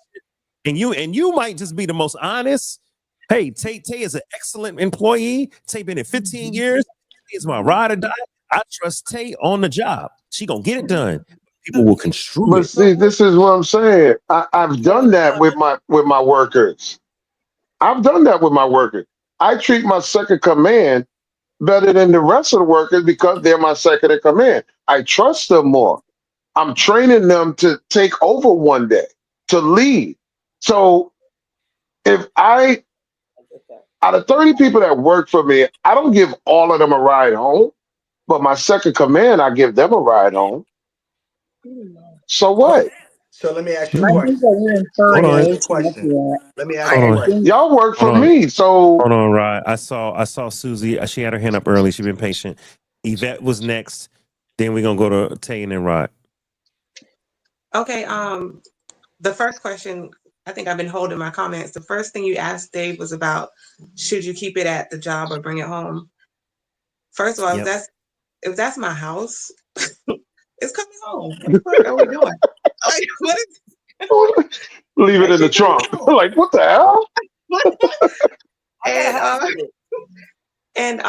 it, and you might just be the most honest. Hey, Tay is an excellent employee. Tay been in 15 years. Tay is my ride or die. I trust Tay on the job. She gonna get it done. People will construe But it. see, this is what I'm saying. I've done that with my workers. I've done that with my workers. I treat my second command better than the rest of the workers because they're my second in command. I trust them more. I'm training them to take over one day, to lead. So if out of 30 people that work for me, I don't give all of them a ride home, but my second command, I give them a ride home. So what? So let me ask you I a think question. that you're inferring Hold on. way too much of that. Let me ask I you a Hold on. question. think Y'all work for Hold on. me, so Hold on, Rod. I saw Susie. She had her hand up early. She's been patient. Yvette was next. Then we're gonna go to Tay and then Rod. Okay. The first question, I think I've been holding my comments. The first thing you asked Dave was about should you keep it at the job or bring it home? First of all, Yep. if that's my house, it's coming home. What the fuck are we doing? Like, what is leave it in the trunk. Like, what the hell? And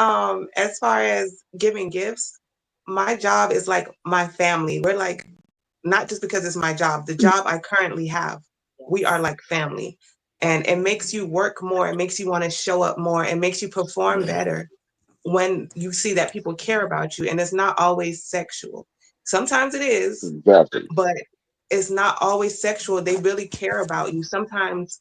as far as giving gifts, my job is like my family. We're like, not just because it's my job, the job I currently have, we are like family. And it makes you work more. It makes you want to show up more. It makes you perform better when you see that people care about you. And it's not always sexual. Sometimes it is, Exactly. but it's not always sexual. They really care about you. Sometimes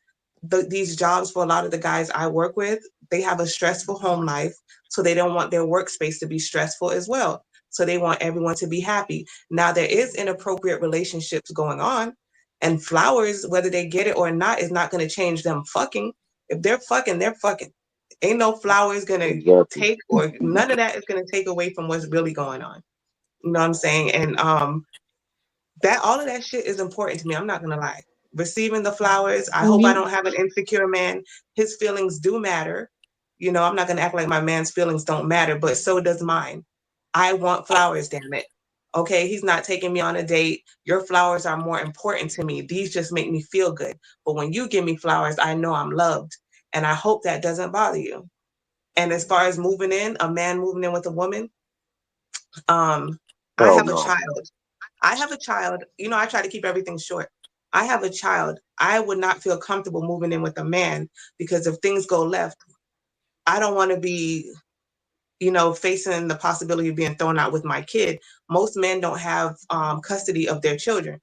these jobs, for a lot of the guys I work with, they have a stressful home life. So they don't want their workspace to be stressful as well. So they want everyone to be happy. Now, there is inappropriate relationships going on, and flowers, whether they get it or not, is not going to change them fucking. If they're fucking, they're fucking. Ain't no flowers going to take, or none of that is going to take away from what's really going on. You know what I'm saying? And that all of that shit is important to me. I'm not going to lie. Receiving the flowers, I hope I don't have an insecure man. His feelings do matter. You know, I'm not going to act like my man's feelings don't matter, but so does mine. I want flowers, damn it. Okay, he's not taking me on a date. Your flowers are more important to me. These just make me feel good. But when you give me flowers, I know I'm loved. And I hope that doesn't bother you. And as far as moving in, a man moving in with a woman, I have a child. I have a child. You know, I try to keep everything short. I have a child. I would not feel comfortable moving in with a man because if things go left, I don't want to be, you know, facing the possibility of being thrown out with my kid. Most men don't have custody of their children.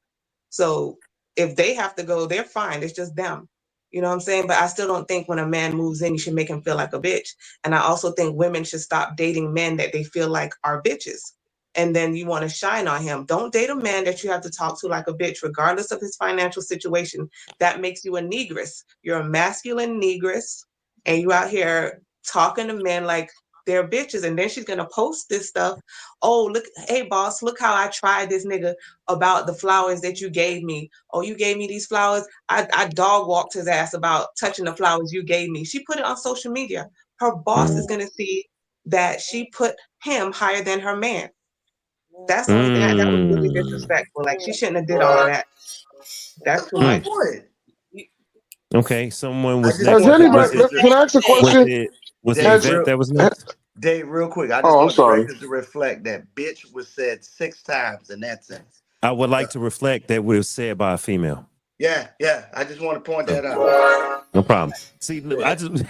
So if they have to go, they're fine. It's just them. You know what I'm saying? But I still don't think when a man moves in, you should make him feel like a bitch. And I also think women should stop dating men that they feel like are bitches. And then you want to shine on him. Don't date a man that you have to talk to like a bitch, regardless of his financial situation. That makes you a negress. You're a masculine negress, and you out here talking to men like they're bitches. And then she's gonna post this stuff. Oh, look, hey boss, look how I tried this nigga about the flowers that you gave me. Oh, you gave me these flowers. I dog walked his ass about touching the flowers you gave me. She put it on social media. Her boss is gonna see that she put him higher than her man. That's the only thing that was really disrespectful. Like she shouldn't have did all of that. That's too much. Okay, someone was Has next. anybody? Can I ask a question? Was it Dave, Yvette that was next? Dave, real quick, I just Oh, I'm want the sorry. records to reflect that bitch was said 6 times in that sentence. I would like to reflect that what was said by a female. Yeah. I just want to point that out. No problem. See, I just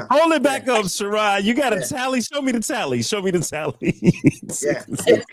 hold it back up, Sarai. You got a tally. Show me the tally. Show me the tally.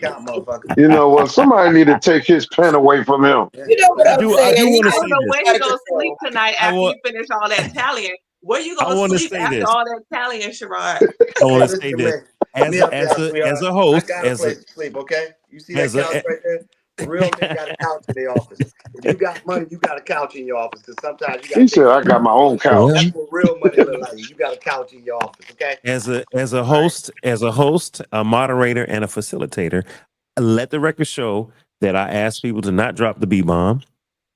Count, motherfucker. You know what? Somebody need to take his pen away from him. You know what I do want to I say don't know where you gonna sleep this. tonight after you finish all that tallying. Where you I gonna wanna sleep say after this. all that tallying, Sherrod? I want to say this as a host, I got a place to sleep. Okay, you see that couch right there? Real men got a couch in their office. If you got money, you got a couch in your office. Because sometimes you got. He said, "I got my own couch." That's what real money look like. You got a couch in your office. Okay. As a host, a moderator, and a facilitator, let the record show that I ask people to not drop the B-bomb,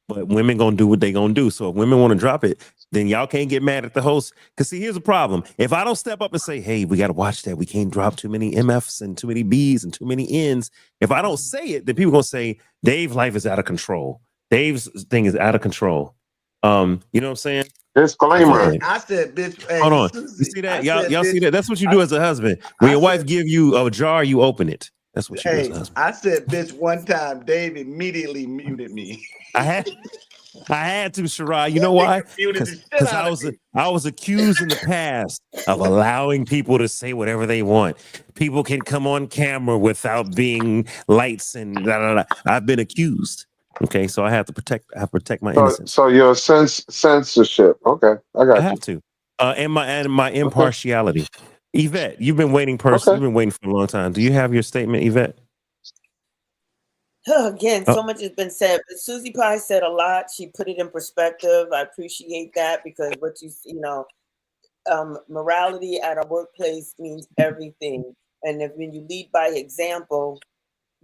but women gonna do what they gonna do. So if women want to drop it, then y'all can't get mad at the host. Because see, here's the problem. If I don't step up and say, hey, we got to watch that. We can't drop too many MFs and too many Bs and too many Ns. If I don't say it, then people going to say, Dave's life is out of control. Dave's thing is out of control. You know what I'm saying? Disclaimer. I said, bitch. Hey, hold on. Susie, You see that? y'all See that? That's what you do as a husband. When your wife give you a jar, you open it. That's what you do as a husband. I said, bitch, one time. Dave immediately muted me. I had to, Shirai. You know why? Because I was accused in the past of allowing people to say whatever they want. People can come on camera without being lights and da, da, da. I've been accused. Okay, so I have to protect my innocence. So your censorship. Okay, I got you. I have to. And my impartiality. Yvette, you've been waiting You've been waiting for a long time. Do you have your statement, Yvette? Again, so much has been said, but Susie Pie said a lot. She put it in perspective. I appreciate that because what morality at a workplace means everything. And when you lead by example,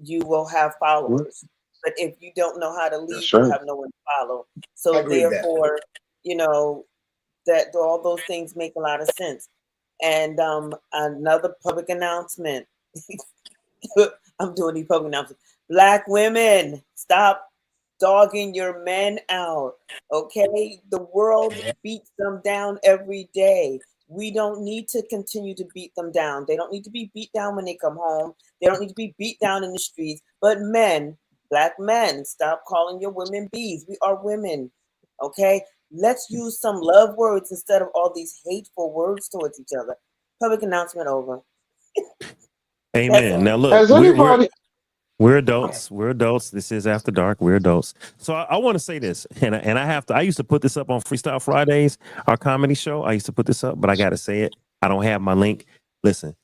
you will have followers. But if you don't know how to lead, you have no one to follow. So therefore, that all those things make a lot of sense. And another public announcement. I'm doing these public announcements. Black women, stop dogging your men out. Okay, the world beats them down every day. We don't need to continue to beat them down. They don't need to be beat down when they come home. They don't need to be beat down in the streets. But men, black men, stop calling your women bees. We are women. Okay, let's use some love words instead of all these hateful words towards each other. Public announcement over. Amen. Now look, we're adults. We're adults. This is After Dark. We're adults. So I want to say this, and I used to put this up on Freestyle Fridays, our comedy show. I used to put this up, but I got to say it. I don't have my link. Listen,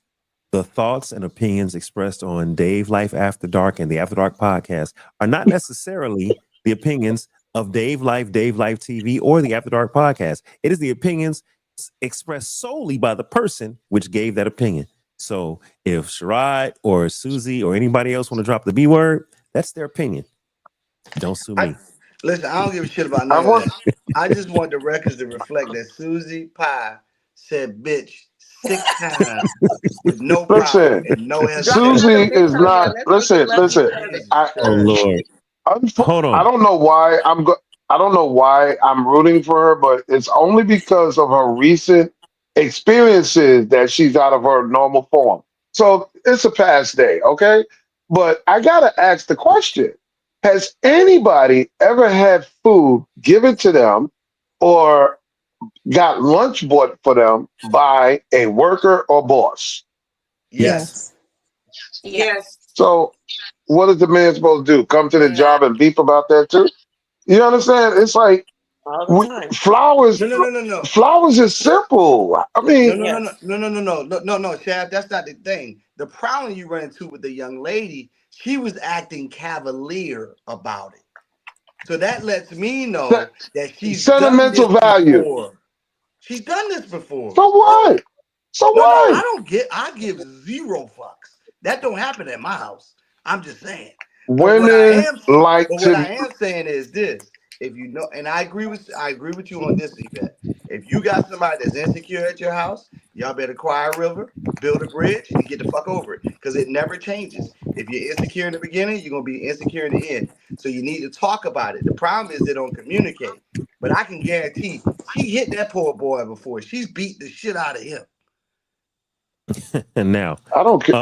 the thoughts and opinions expressed on Dave Life After Dark and the After Dark podcast are not necessarily the opinions of Dave LifeTV, or the After Dark podcast. It is the opinions expressed solely by the person which gave that opinion. So if Sherrod or Susie or anybody else want to drop the B word, that's their opinion. Don't sue me. Listen, I don't give a shit about none of that. I just want the records to reflect that Susie Pie said bitch 6 times with no problem and no hesitation. Susie is not. Listen. Oh Lord. Hold on. I don't know why I'm rooting for her, but it's only because of her recent experiences that she's out of her normal form. So it's a past day, okay? But I gotta ask the question: has anybody ever had food given to them or got lunch bought for them by a worker or boss? Yes. So what is the man supposed to do? Come to the job and beef about that too? You understand? It's like flowers. No. Flowers is simple. I mean, No, Shab, that's not the thing. The problem you run into with the young lady, she was acting cavalier about it. So that lets me know that she's sentimental done this value. before. She's done this before. For what? So No, I what? don't get. I give zero fucks. That don't happen at my house. I'm just saying. But Women like what I to. am saying is this: if you know, and I agree with you on this, Yvette. If you got somebody that's insecure at your house, y'all better cry a river, build a bridge, and get the fuck over it, because it never changes. If you're insecure in the beginning, you're gonna be insecure in the end. So you need to talk about it. The problem is they don't communicate. But I can guarantee she hit that poor boy before. She's beat the shit out of him. And now, I don't care.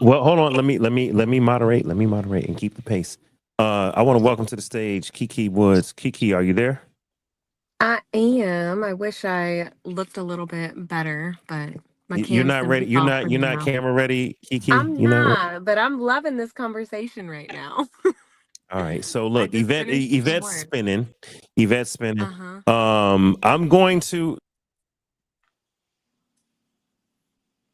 well, hold on. Let me moderate. Let me moderate and keep the pace. I want to welcome to the stage Kiki Woods. Kiki, are you there? I am. I wish I looked a little bit better, but my You're cam's not gonna ready. be off for You're not now. camera ready, Kiki. I'm You're not ready. not, but I'm loving this conversation right now. All right. So I look, just finished some Yvette's work. spinning. Yvette's spinning. Uh-huh. I'm going to.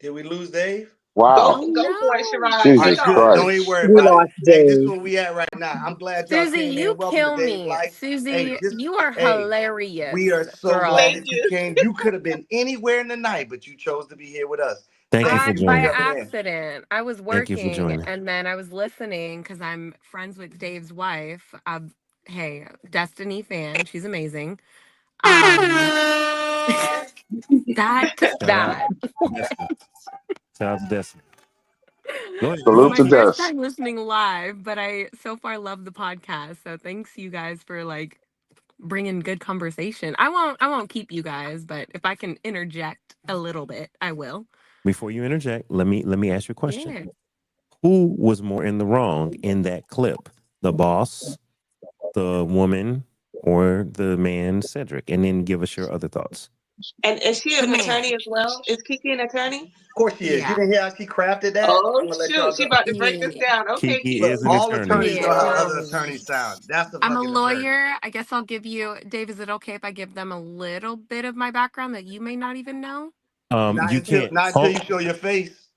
Did we lose Dave? Wow. Go for it, No. Sherrod. All Jesus right, Get good. on. Don't even Christ. worry We about it. lost Hey, this is Dave. where we at right now. I'm glad y'all Susie, came you in. Welcome to kill Dave me. Life. Hey, Susie, this. you are Hey, hilarious, we are so glad girl. Thank that you you. came. You could have been anywhere in the night, but you chose to be here with us. Thank you Thank for you for By joining. coming in. accident. I was Thank you for working joining. and then I was listening because I'm friends with Dave's wife. Hey, Destiny fan. She's amazing. Um, that Shout out, that. Destiny. Shout out to Destiny. Go ahead. This is Salute my to Kiki. first Des. time listening live, but I so far love the podcast. So thanks you guys for like bringing good conversation. I won't keep you guys, but if I can interject a little bit, I will. Before you interject, let me ask you a question. Yeah. Who was more in the wrong in that clip? The boss, the woman, or the man Cedric? And then give us your other thoughts. And is she The an man. attorney as well? Is Kiki an attorney? Of course she is. You Yeah. didn't hear how she crafted that? Oh I'm gonna let shoot, y'all she go. about to break this Yeah. down. Okay, Kiki Kiki. Look, is an all attorney. attorneys know how Yeah. other attorneys sound. That's a I'm a fucking attorney. lawyer. I guess I'll give you, Dave, is it okay if I give them a little bit of my background that you may not even know? You can't. Not until you show your face.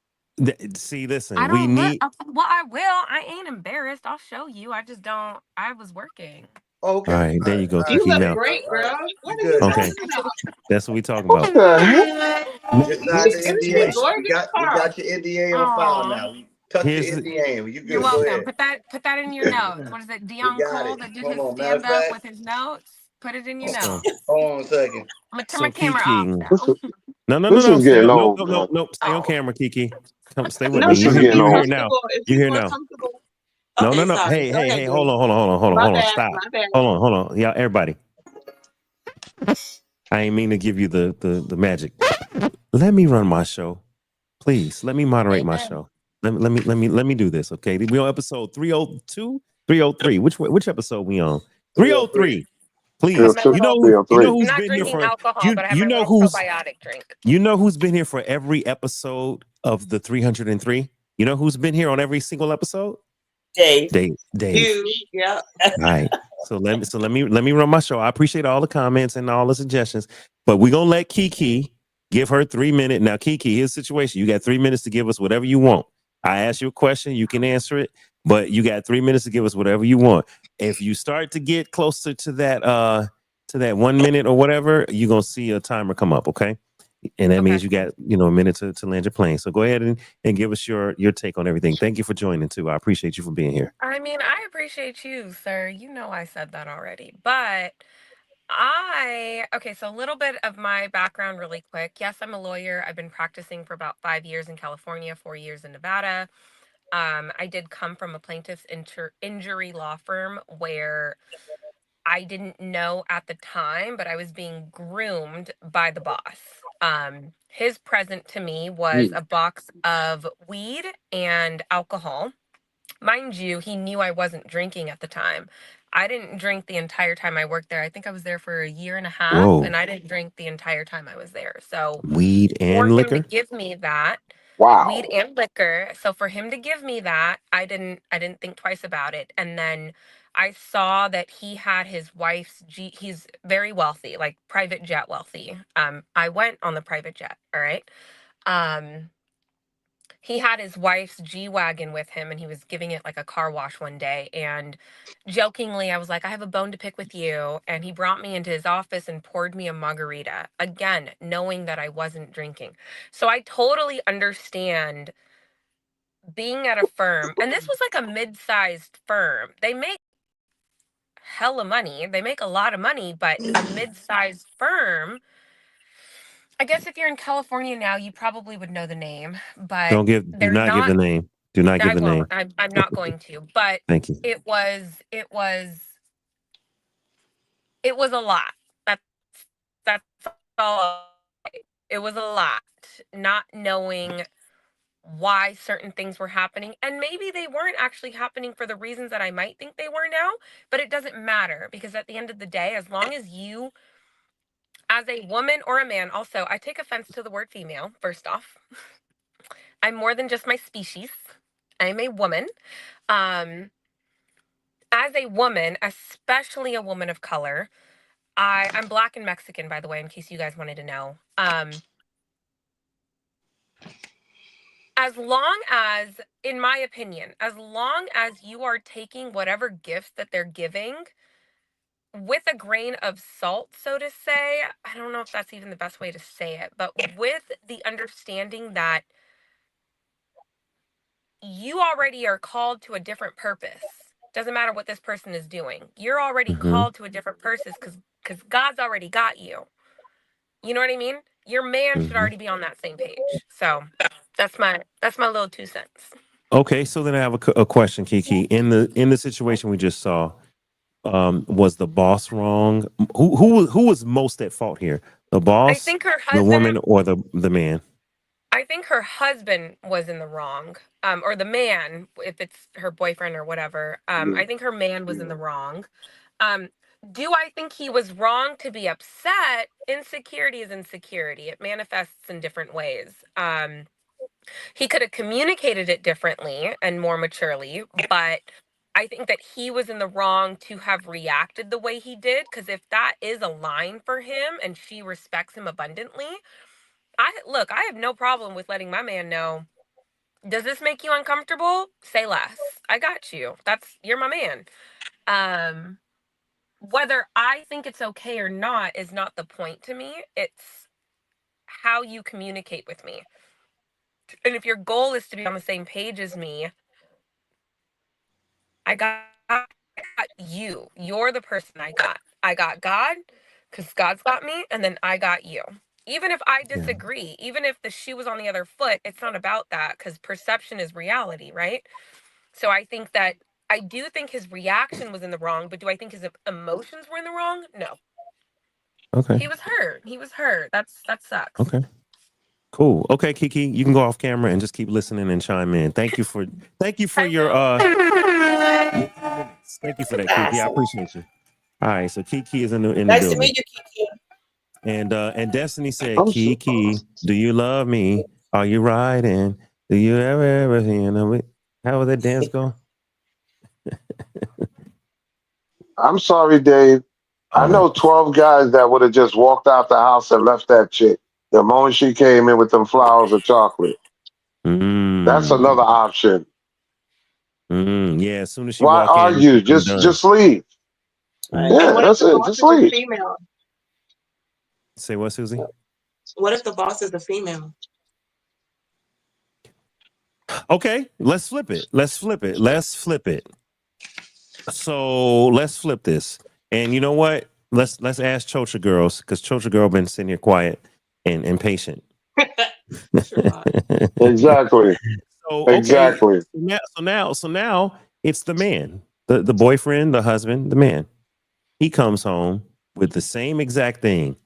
See, listen, I we don't look. need. Well, I will. I ain't embarrassed. I'll show you. I just don't. I was working. Oh, All okay. right, there you go, All right. You Kiki. look Now, great, All right. girl. We What are you good now. okay, talking about? that's what we talking What about. the heck? Just You signed the you NDA. gorgeous, We Carl. got your NDA on file Oh, now. We touched your Here's the, NDA. You you're good? Go welcome. ahead. Put that in your notes. What is it? We Dion got Cole it. that did Hold his on. Matter of stand up fact, with his notes. Put it in your so notes. hold on a second. I'm gonna turn my so camera Kiki. off This though. is, No. this is Stay getting on. Nope, old, nope, man. nope, nope. Stay on Oh, camera, Kiki. Come, stay with No, me. This you is can getting be You're here old. now. comfortable if You're she's here more now. comfortable. No, no, Okay, no. sorry. Hey, Go hey, ahead, hey. Dave. Hold My on. bad. Stop. My bad. Hold on. Yeah, everybody. I ain't mean to give you the magic. Let me run my show, please. Let me moderate my amen. show. Let me do this. Okay, we on episode 302, 303. Which episode we on? 303. 303. I have Please. my 302, You know little. who you know 303. I'm who's not been here drinking for alcohol, but I have you my know little who's probiotic drink. been here for every episode of the 303. You know who's been here on every single episode? Dave. Dave. You, yeah. All right. So let me run my show. I appreciate all the comments and all the suggestions, but we're gonna let Kiki give her 3 minutes. Now, Kiki, here's the situation. You got 3 minutes to give us whatever you want. I ask you a question, you can answer it, but you got 3 minutes to give us whatever you want. If you start to get closer to that 1 minute or whatever, you're gonna see a timer come up, okay? And that Okay. means you got a minute to land your plane. So go ahead and give us your take on everything. Thank you for joining too. I appreciate you for being here. I mean, I appreciate you, sir. You know I said that already. But okay, so a little bit of my background really quick. Yes, I'm a lawyer. I've been practicing for about 5 years in California, 4 years in Nevada. I did come from a plaintiff's injury law firm where I didn't know at the time, but I was being groomed by the boss. His present to me was a box of weed and alcohol. Mind you, he knew I wasn't drinking at the time. I didn't drink the entire time I worked there. I think I was there for a year and a half, and Whoa. I didn't drink the entire time I was there. So Weed for and him to liquor? give me that, weed Wow. and liquor, so for him to give me that, I didn't think twice about it. And then I saw that he had his wife's he's very wealthy, like private jet wealthy. I went on the private jet, all right? Um he had his wife's G-Wagon with him and he was giving it like a car wash one day. And jokingly, I was like, I have a bone to pick with you. And he brought me into his office and poured me a margarita, again, knowing that I wasn't drinking. So I totally understand being at a firm. And this was like a mid-sized firm. They make hella money. They make a lot of money, but a mid-sized firm. I guess if you're in California now, you probably would know the name, but Do they're not give not. the name. Do not give I the won't. name. I'm not going to. But Thank you. it was it was a lot. That's that's all. It was a lot. Not knowing why certain things were happening, and maybe they weren't actually happening for the reasons that I might think they were now, but it doesn't matter because at the end of the day, as long as you, as a woman or a man, also, I take offense to the word female, first off. I'm more than just my species. I'm a woman. Um, as a woman, especially a woman of color, I'm Black and Mexican, by the way, in case you guys wanted to know. As long as, in my opinion, as long as you are taking whatever gifts that they're giving with a grain of salt, so to say, I don't know if that's even the best way to say it, but with the understanding that you already are called to a different purpose. Doesn't matter what this person is doing. You're already Mm-hmm. called to a different purpose because God's already got you. You know what I mean? Your man should Mm-hmm. already be on that same page. So that's my little 2 cents. Okay, so then I have a question, Kiki. In the situation we just saw, was the boss wrong? Who was most at fault here? The I boss, think her the woman, husband. or the man? I think her husband was in the wrong, or the man, if it's her boyfriend or whatever. I think her man was in the wrong. Um, do I think he was wrong to be upset? Insecurity is insecurity. It manifests in different ways. He could have communicated it differently and more maturely, but I think that he was in the wrong to have reacted the way he did. Because if that is a line for him and she respects him abundantly, I have no problem with letting my man know. Does this make you uncomfortable? Say less. I got you. You're my man. Um, Whether I think it's okay or not is not the point to me. It's how you communicate with me. And if your goal is to be on the same page as me, I got you. You're the person I got. I got God because God's got me, and then I got you. Even if I Yeah. disagree, even if the shoe was on the other foot, it's not about that because perception is reality, right? So I do think his reaction was in the wrong, but do I think his emotions were in the wrong? No. Okay. He was hurt. He was hurt. That sucks. Okay. Cool. Okay, Kiki, you can go off camera and just keep listening and chime in. Thank you for your thank you for that, Kiki. I appreciate you. All right, so Kiki is in the Nice to building. meet you, Kiki. And Destiny said, I'm so, Kiki, do you love me? Are you riding? Do you ever how will that dance go? I'm sorry, Dave. I All right. know 12 guys that would have just walked out the house and left that chick the moment she came in with them flowers of chocolate. That's another option. Yeah, as soon as she Why walk in, argue? I'm done. Just leave. Right. Yeah, And what if that's the it. boss Just is a leave. female? Say what, Susie? What if the boss is a female? Okay, let's flip it. So let's flip this. And you know what? Let's ask Chocha girls, because Chocha girl been sitting here quiet and patient. Exactly. So okay. Exactly. So now it's the man, the boyfriend, the husband, the man. He comes home with the same exact thing: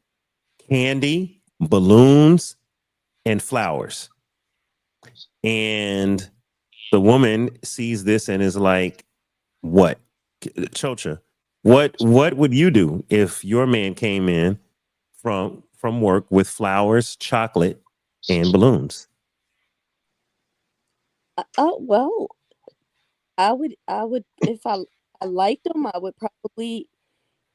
candy, balloons, and flowers. And the woman sees this and is like, "What, Chocha? What would you do if your man came in from work with flowers, chocolate, and balloons?" Well, I would if I liked him, I would probably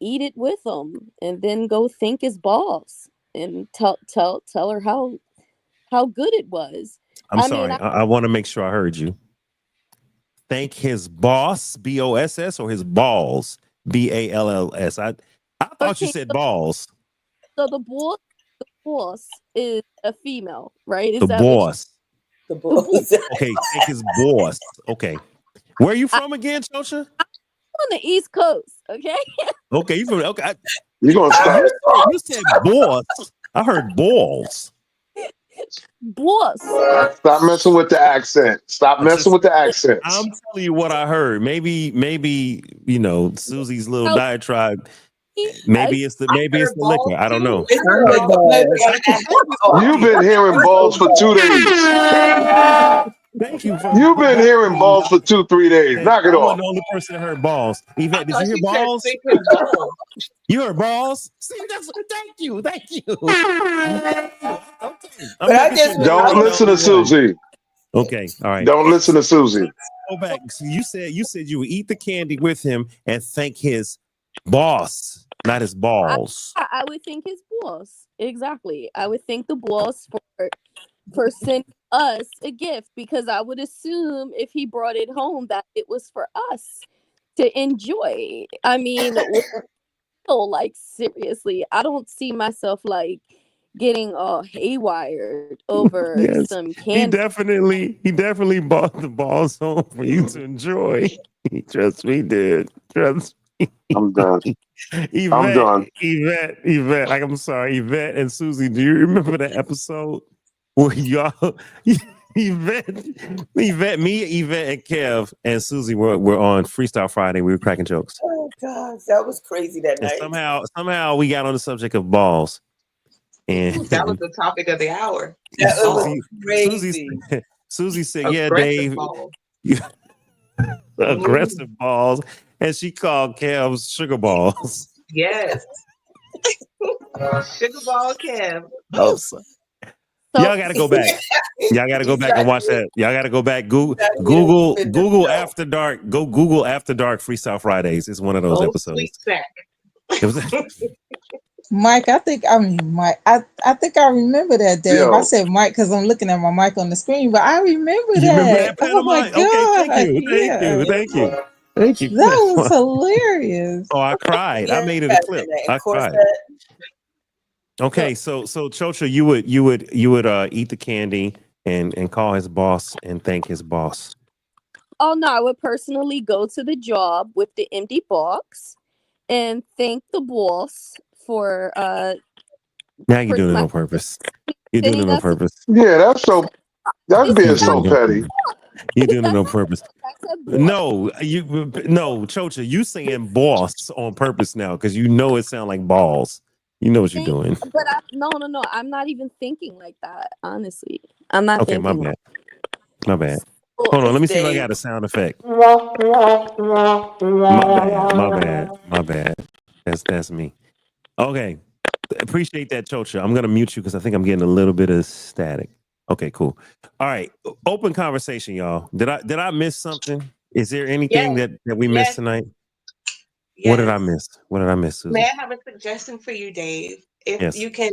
eat it with him and then go thank his boss and tell her how good it was. I'm sorry. I want to make sure I heard you. Thank his boss, BOSS, or his balls, BALLS. I thought you said balls. So the boss is a female, right? Is The that what boss. The boss. Okay, thank his boss. Okay. Where are you from again, Chosha? on the East Coast, okay? Okay, you from okay. You're gonna stop. You said boss. I heard balls. Boss. Stop messing with the accent. Stop messing with the accents. I'm telling you what I heard. Maybe you know Susie's little diatribe. Maybe it's the liquor. I don't know. You've been hearing balls for 2 days. Thank you. You've been hearing balls for 2-3 days. Knock it I off. wasn't the only person that heard balls. Yvette, did you hear balls? You heard balls? See, thank you. Don't listen to Susie. Okay, all right. Don't listen to Susie. Go back. So you said you would eat the candy with him and thank his boss, not his balls. I would thank his boss. Exactly. I would thank the boss for sending us a gift, because I would assume if he brought it home that it was for us to enjoy. I mean, like seriously, I don't see myself like getting all haywired over some candy. He definitely bought the balls home for you to enjoy. Trust me, dude. Trust me. I'm done. Yvette, I'm done. Yvette. Like, I'm sorry, Yvette and Susie. Do you remember that episode where y'all, Yvette, me, Yvette, and Kev and Susie were on Freestyle Friday. We were cracking jokes. Oh gosh, that was crazy that night. Somehow we got on the subject of balls. And that was the topic of the hour. That was crazy. Susie said, "Yeah, Dave, aggressive balls," and she called Kev's sugar balls. Yes, sugar ball Kev. Oh, so y'all got to go back. Y'all got to go back and watch that. Y'all got to go back. Google After Dark. Go Google After Dark Freestyle Fridays. It's one of those episodes. It was. Mike, I think I remember that, Dave. Yo. I said Mike because I'm looking at my mic on the screen, but I remember You that. remember that Oh my God. Okay, thank you. That was hilarious. Oh, I cried. I made it a clip. I cried. Okay, so Chocha, you would eat the candy and call his boss and thank his boss. Oh no, I would personally go to the job with the empty box and thank the boss for now you're doing it on purpose. You're doing it on purpose. Yeah, that's being so petty. You're doing it on purpose. No, Chocha, you saying boss on purpose now because you know it sounds like balls. You know what you're doing. But no. I'm not even thinking like that. Honestly, I'm not. Okay, thinking my bad. Hold on, let me see if I got a sound effect. My bad. That's me. Okay, appreciate that, Chocha. I'm gonna mute you because I think I'm getting a little bit of static. Okay, cool. All right, open conversation, y'all. Did I miss something? Is there anything that we missed tonight? Yes. What did I miss? Susan? May I have a suggestion for you, Dave? If you can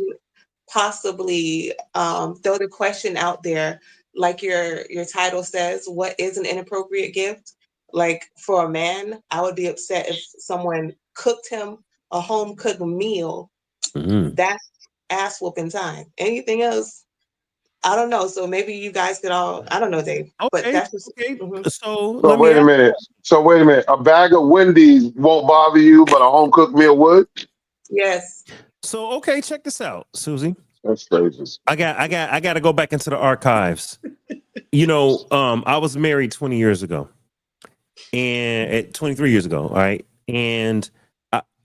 possibly throw the question out there, like your title says, what is an inappropriate gift? Like for a man, I would be upset if someone cooked him a home cooked meal. Mm-hmm. That's ass whooping time. Anything else? I don't know. So maybe you guys could all, I don't know, Dave. Okay. But that's just, So wait a minute. A bag of Wendy's won't bother you, but a home cooked meal would? Yes. So okay, check this out, Susie. That's crazy. I got to go back into the archives. You know, I was married 20 years ago. And 23 years ago, all right? And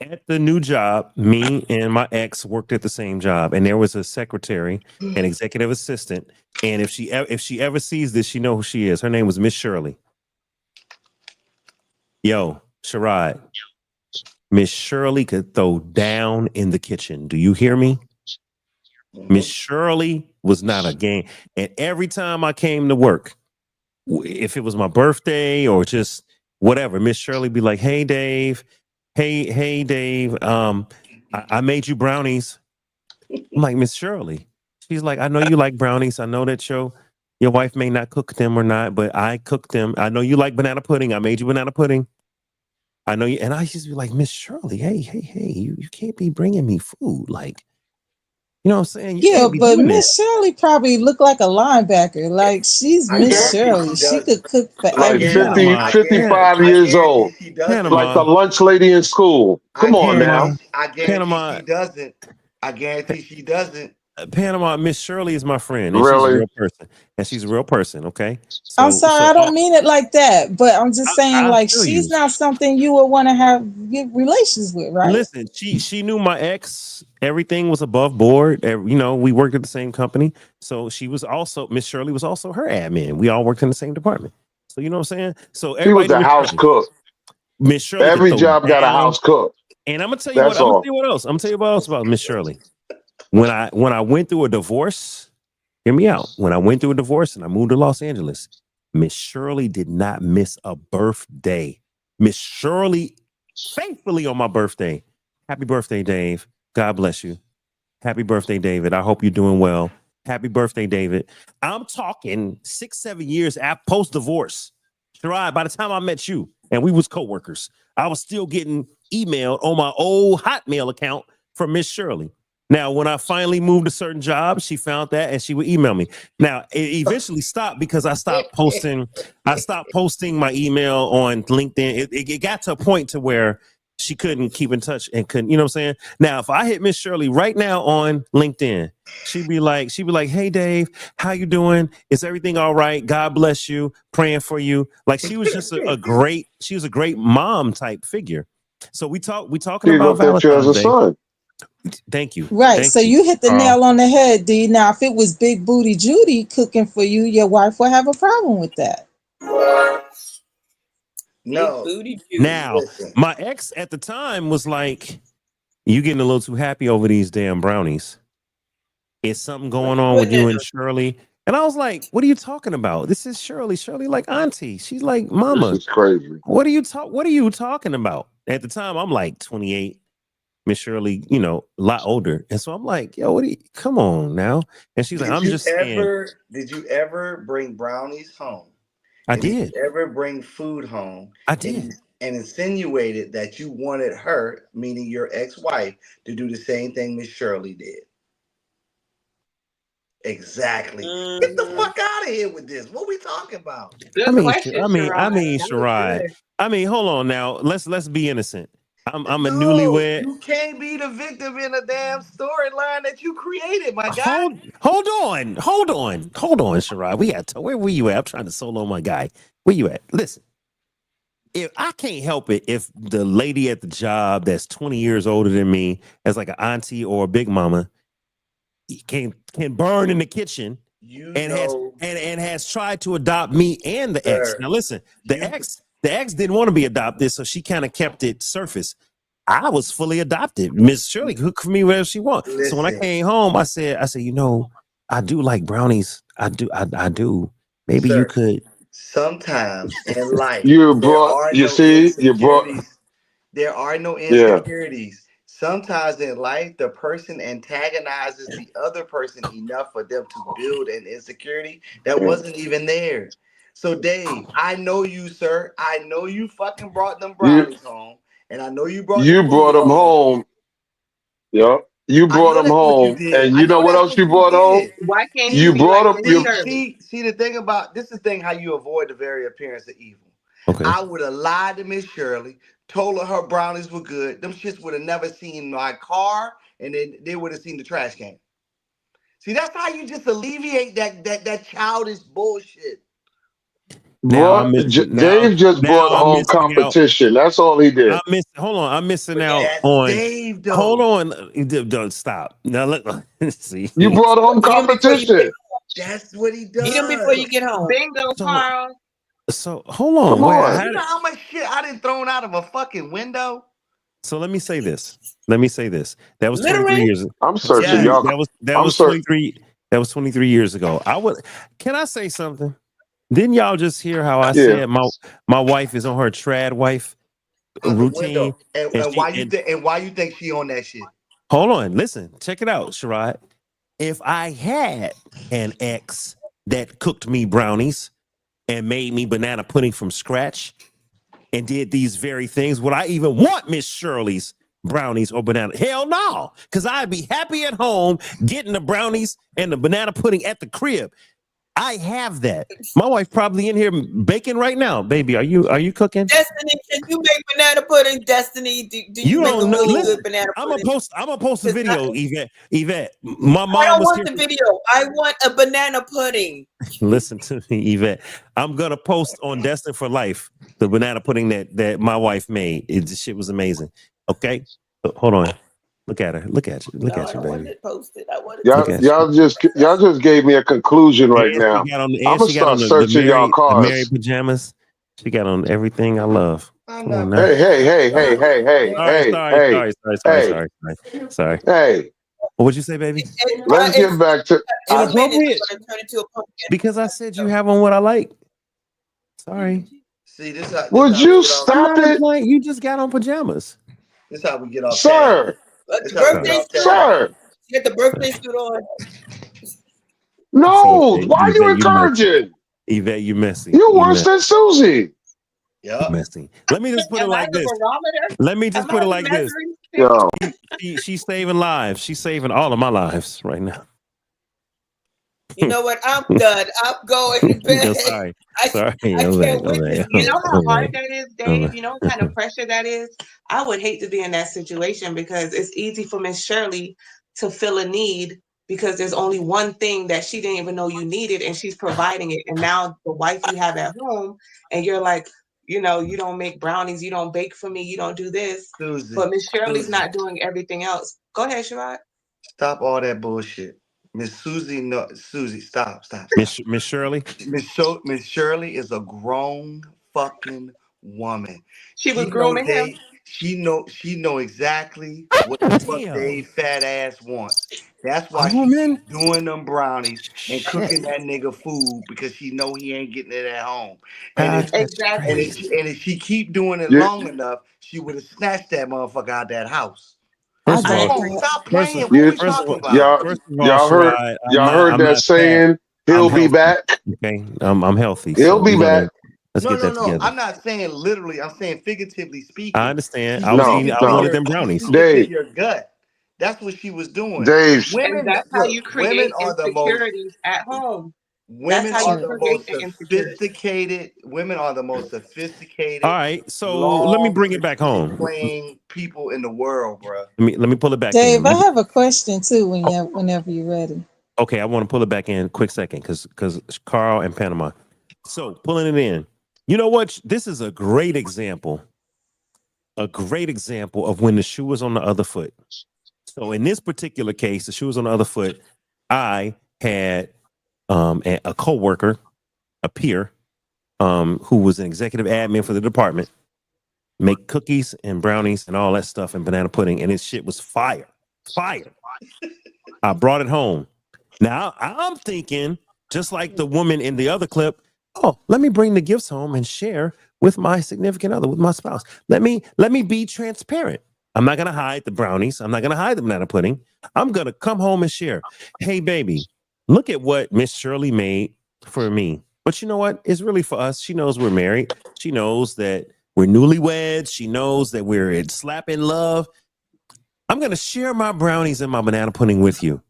at the new job, me and my ex worked at the same job, and there was a secretary, an executive assistant, and if she ever sees this, she know who she is. Her name was Miss Shirley. Yo, Sherrod, Miss Shirley could throw down in the kitchen. Do you hear me? Miss Shirley was not a game, and every time I came to work, if it was my birthday or just whatever, Miss Shirley be like, "Hey, Dave. Hey, Dave. I made you brownies." I'm like, Miss Shirley. She's like, "I know you like brownies. I know that show." Your wife may not cook them or not, but I cook them. I know you like banana pudding. I made you banana pudding. I know you, and I used to be like, Miss Shirley, hey, you can't be bringing me food. Like, you know what I'm saying? You Yeah, can't be but doing this. Miss Shirley probably looked like a linebacker. Like she's I Miss guarantee Shirley. she She doesn't. could cook for I Like guarantee. everybody. 50, Panama, I guarantee. 55 I years guarantee old, she doesn't. like Panama, the lunch lady in school. I Come on Panama, now. guarantee. I guarantee Panama, she doesn't. I guarantee she doesn't. Panama. Miss Shirley is my friend, and she's a Really? real person. And she's a real person. Okay, I'm so sorry, I don't mean it like that, but I'm just saying, I like, feel she's you. not something you would want to have good relations with, right? Listen, she knew my ex. Everything was above board. You know, we worked at the same company, so she was also Miss Shirley was also her admin. We all worked in the same department. So you know what I'm saying. So She was everybody knew the Miss house Shirley. cook. Miss Shirley could Every throw job got a down. house cook. And I'm gonna tell you what. That's I'm gonna tell all. you what else. I'm gonna tell you what else about Miss Shirley. When I went through a divorce, hear me out. When I went through a divorce and I moved to Los Angeles, Miss Shirley did not miss a birthday. Miss Shirley faithfully on my birthday. Happy birthday, Dave. God bless you. Happy birthday, David. I hope you're doing well. Happy birthday, David. I'm talking 6-7 years after post divorce. Sherrod, by the time I met you and we was co-workers, I was still getting emailed on my old Hotmail account from Miss Shirley. Now, when I finally moved to certain jobs, she found that and she would email me. Now, it eventually stopped because I stopped posting. I stopped posting my email on LinkedIn. It got to a point to where she couldn't keep in touch and couldn't, you know what I'm saying? Now, if I hit Miss Shirley right now on LinkedIn, she'd be like, hey Dave, how you doing? Is everything all right? God bless you, praying for you. Like she was just she was a great mom type figure. So we talking She about looked at you as Valentine's a Day. son. Thank you. Right. Thank So you, you hit the Carl. nail on the head, D. Now, if it was Big Booty Judy cooking for you, your wife would have a problem with that. No. Booty Judy. Now, Listen. my ex at the time was like, you getting a little too happy over these damn brownies. Is something going on with you and Shirley? And I was like, what are you talking about? This is Shirley. Shirley like auntie. She's like mama. This is crazy. What are you talking about? At the time, I'm like 28. Miss Shirley, you know, a lot older. And so I'm like, yo, come on now. And she's like, I'm just saying. Did you ever bring brownies home? I And did did. you ever bring food home? I did. And insinuated that you wanted her, meaning your ex-wife, to do the same thing Miss Shirley did. Exactly. Get the fuck out of here with this. What we talking about? Good question, Sherrod. I mean, hold on now. Let's be innocent. I'm a No, newlywed. you can't be the victim in a damn storyline that you created, my guy. Hold on, Sherrod. We got where were you at? I'm trying to solo my guy. Where you at? Listen, if I can't help it, if the lady at the job that's 20 years older than me, as like an auntie or a big mama, can burn in the kitchen has tried to adopt me and the ex. Now listen, the ex didn't want to be adopted, so she kind of kept it surface. I was fully adopted. Miss Shirley cook for me wherever she wants. So when I came home, I said, you know, I do like brownies. I do. Maybe you could. Sometimes in life, You there are no insecurities. Sometimes in life, the person antagonizes the other person enough for them to build an insecurity that wasn't even there. So, Dave, I know you, sir. I know you fucking brought them brownies home, and I know you brought the food them home. Yep. You brought them home, and you know what else you brought home? Why can't You brought them. See the thing about this is the thing how you avoid the very appearance of evil. Okay. I would have lied to Miss Shirley, told her brownies were good. Them shits would have never seen my car, and then they would have seen the trash can. See, that's how you just alleviate that childish bullshit. Dave just brought home competition. That's all he did. I'm missing out on Dave. Though. Hold on, don't stop. Now let's see. You brought home competition. That's what he does. Get him before you get home. Bingo, Carl. So hold on. You know how much shit I done thrown out of a fucking window? So let me say this. That was 23 years ago. I'm searching y'all. That was 23. That was 23 years ago. Can I say something? Didn't y'all just hear how I said my wife is on her trad wife routine? And why you think she on that shit? Hold on, listen, check it out, Sherrod. If I had an ex that cooked me brownies and made me banana pudding from scratch and did these very things, would I even want Miss Shirley's brownies or banana? Hell no, because I'd be happy at home getting the brownies and the banana pudding at the crib. I have that. My wife probably in here baking right now. Baby, are you cooking? Destiny, can you make banana pudding? Destiny, do you make a don't know. really Listen, good banana I'm pudding? gonna post a video, Yvette. My I mom don't was want here. the video. I want a banana pudding. Listen to me, Yvette. I'm gonna post on Destined for Life the banana pudding that my wife made. This shit was amazing. Okay, hold on. Look at her. Look at you. Look No, at I you, don't want baby. it posted. I want it Y'all, Look at you. y'all just gave me a conclusion right And now. she got on. I'm And gonna she got on start searching y'all the Mary cars. pajamas. She got on everything I love. Come on now. Sorry. Hey. What'd you say, baby? Let's get back to Inappropriate. Turn into a pumpkin. Because I said you have on what I like. Sorry. See, this Would how you we get stop I'm not it? implying you just got on pajamas. This how we get off Sir. This The how we birthday get off suit. Sir. Get the birthday suit on. No, See, why are you encouraging? Yvette, you messy. You worse than Susie. You messy. Let me just put it Am I like the this. barometer? Let me just Am put I it like this. measuring stick? Yo. She's saving lives. She's saving all of my lives right now. You know what? I'm done. I'm going to bed. No, sorry. I can't witness You know how hard Okay. that is, Dave? You know what kind of pressure that is? I would hate to be in that situation because it's easy for Miss Shirley to feel a need because there's only one thing that she didn't even know you needed and she's providing it. And now the wife you have at home, and you're like, you know, you don't make brownies, you don't bake for me, you don't do this. Susie, But Miss Shirley's not doing everything else. Go ahead, Sherrod. Stop all that bullshit. Miss Susie, no, Susie, stop. Miss Shirley? Miss Shirley is a grown fucking woman. She was grooming him. She know exactly what the fuck Dave fat ass wants. That's why she's doing them brownies and cooking that nigga food because she know he ain't getting it at home. And if she keep doing it long enough, she would have snatched that motherfucker out that house. First of all, Stop playing. What we talking about? Y'all heard that saying, he'll be back. Okay, I'm healthy. He'll be back. Let's get that together. I'm not saying literally. I'm saying figuratively speaking. I understand. I wanted them brownies. Dave, your gut. That's what she was doing. Dave, and that's how you create insecurities at home. Women are the most sophisticated. Women are the most sophisticated. All right, so let me bring it back home. Playing people in the world, bro. Let me pull it back. Dave, I have a question too. Whenever you're ready. Okay, I want to pull it back in quick second because Carl and Panama. So pulling it in. You know what? This is a great example. A great example of when the shoe was on the other foot. So in this particular case, the shoe was on the other foot. I had a co-worker, a peer, who was an executive admin for the department, make cookies and brownies and all that stuff and banana pudding, and his shit was fire. I brought it home. Now I'm thinking, just like the woman in the other clip, oh, let me bring the gifts home and share with my significant other, with my spouse. Let me be transparent. I'm not gonna hide the brownies. I'm not gonna hide the banana pudding. I'm gonna come home and share. Hey, baby, look at what Miss Shirley made for me. But you know what? It's really for us. She knows we're married. She knows that we're newlyweds. She knows that we're in slap in love. I'm going to share my brownies and my banana pudding with you.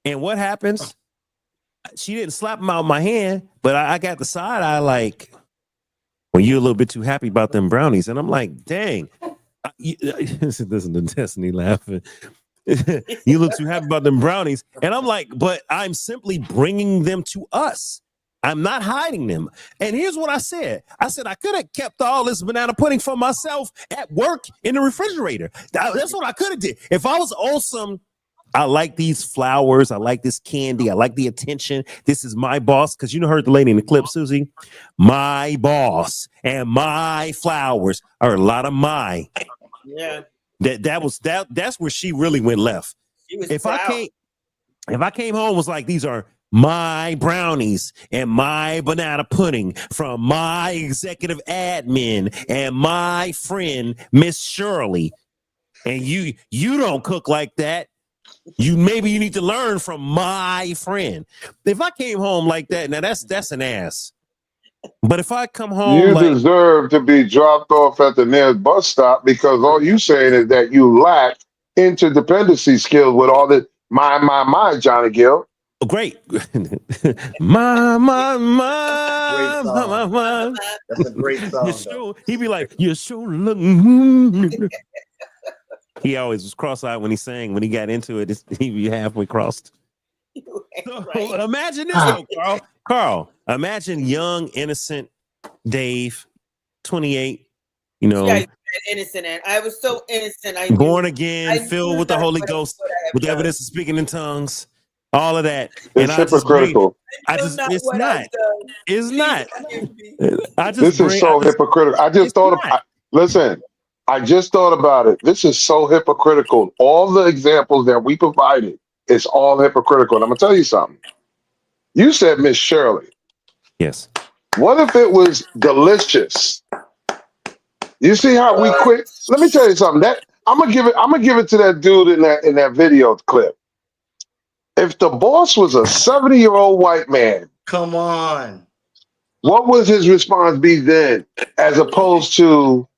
And what happens? She didn't slap them out of my hand, but I got the side eye like, well, you're a little bit too happy about them brownies. And I'm like, dang. This is the Destiny laughing. You look too happy about them brownies. And I'm like, but I'm simply bringing them to us. I'm not hiding them. And here's what I said. I said, I could have kept all this banana pudding for myself at work in the refrigerator. That's what I could have did. If I was awesome, I like these flowers. I like this candy. I like the attention. This is my boss. Because you heard the lady in the clip, Susie. My boss and my flowers are a lot of my. Yeah. That's where she really went left. She was if proud. I came home was like, these are my brownies and my banana pudding from my executive admin and my friend Miss Shirley, and you don't cook like that. You need to learn from my friend. If I came home like that, now that's an ass. But if I come home You like deserve to be dropped off at the nearest bus stop because all you saying is that you lack interdependency skills with all this my, Johnny Gill. great, Great song. That's a great song, though. he'd be like, you sure look. He always was cross-eyed when he sang. When he got into it, he'd be halfway crossed. So, Right. imagine this though, Carl. Carl, imagine young, innocent Dave, 28. You know, Yeah, innocent, and I was so innocent. I born knew, again, I filled knew with the that's Holy what Ghost, I have with the done. evidence of speaking in tongues, all of that. It's hypocritical. It's what not. I've done. It's Please not. forgive me. This is so hypocritical. Listen, I just thought about it. This is so hypocritical. All the examples that we provided, it's all hypocritical. And I'm gonna tell you something. You said Miss Shirley. Yes. What if it was delicious? You see how we quit? Let me tell you something. That I'm gonna give it to that dude in that video clip. If the boss was a 70-year-old white man, come on, what would his response be then, as opposed to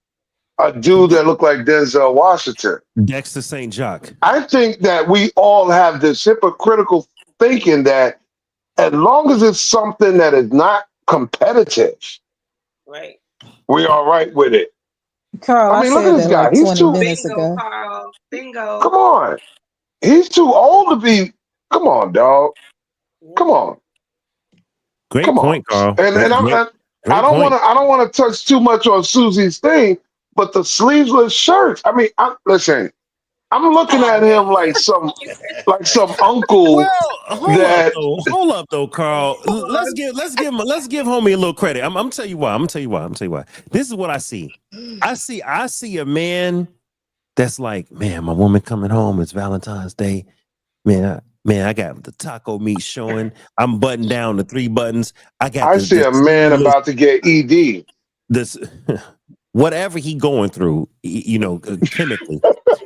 a dude that looked like Denzel Washington? Dexter St. Jacques. I think that we all have this hypocritical thinking that as long as it's something that is not competitive, right, we are right with it. Carl, I mean, look said at this that guy. like He's 20 too. minutes Bingo, ago. Carl. Bingo. Come on. He's too old to be. Come on, dog. Come on. Great Come point, on. Carl. And I don't want to touch too much on Susie's thing, but the sleeveless shirts. I mean, listen. I'm looking at him like some uncle. Well, that hold up though, Carl. Let's give homie a little credit. I'm tell you why. This is what I see. I see a man that's like, man, my woman coming home. It's Valentine's Day. Man, I got the taco meat showing. I'm buttoned down the 3 buttons. I see a man about to get ED. This whatever he going through, chemically.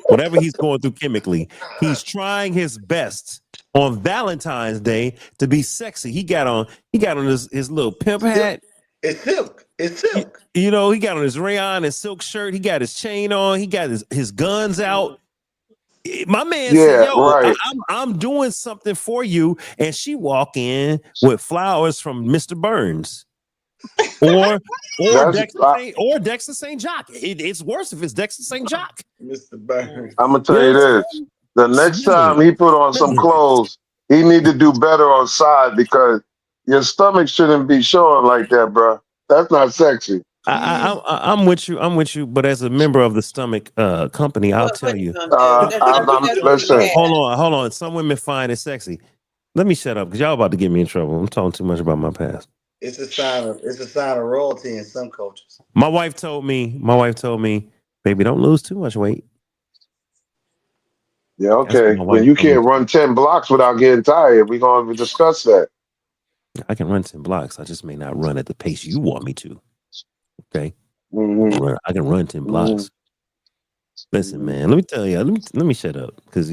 Whatever he's going through chemically, he's trying his best on Valentine's Day to be sexy. He got on his little pimp hat. It's silk. He got on his rayon and silk shirt. He got his chain on. He got his guns out. My man said, "Yo, right. I'm doing something for you," and she walk in with flowers from Mr. Burns. Or Dexter St. Jacques. It's worse if it's Dexter St. Jacques. Mr. Burns. I'm gonna tell you this: the next time he put on some clothes, he need to do better on side because your stomach shouldn't be showing like that, bro. That's not sexy. I'm with you. But as a member of the stomach company, I'll tell you. Listen. Hold on. Some women find it sexy. Let me shut up because y'all about to get me in trouble. I'm talking too much about my past. It's a sign of royalty in some cultures. My wife told me, baby, don't lose too much weight. Yeah, okay. When you can't run 10 blocks without getting tired, we're gonna discuss that. I can run 10 blocks. I just may not run at the pace you want me to. Okay. Mm-hmm. I can run 10 blocks. Listen, man, let me tell you, let me shut up. Because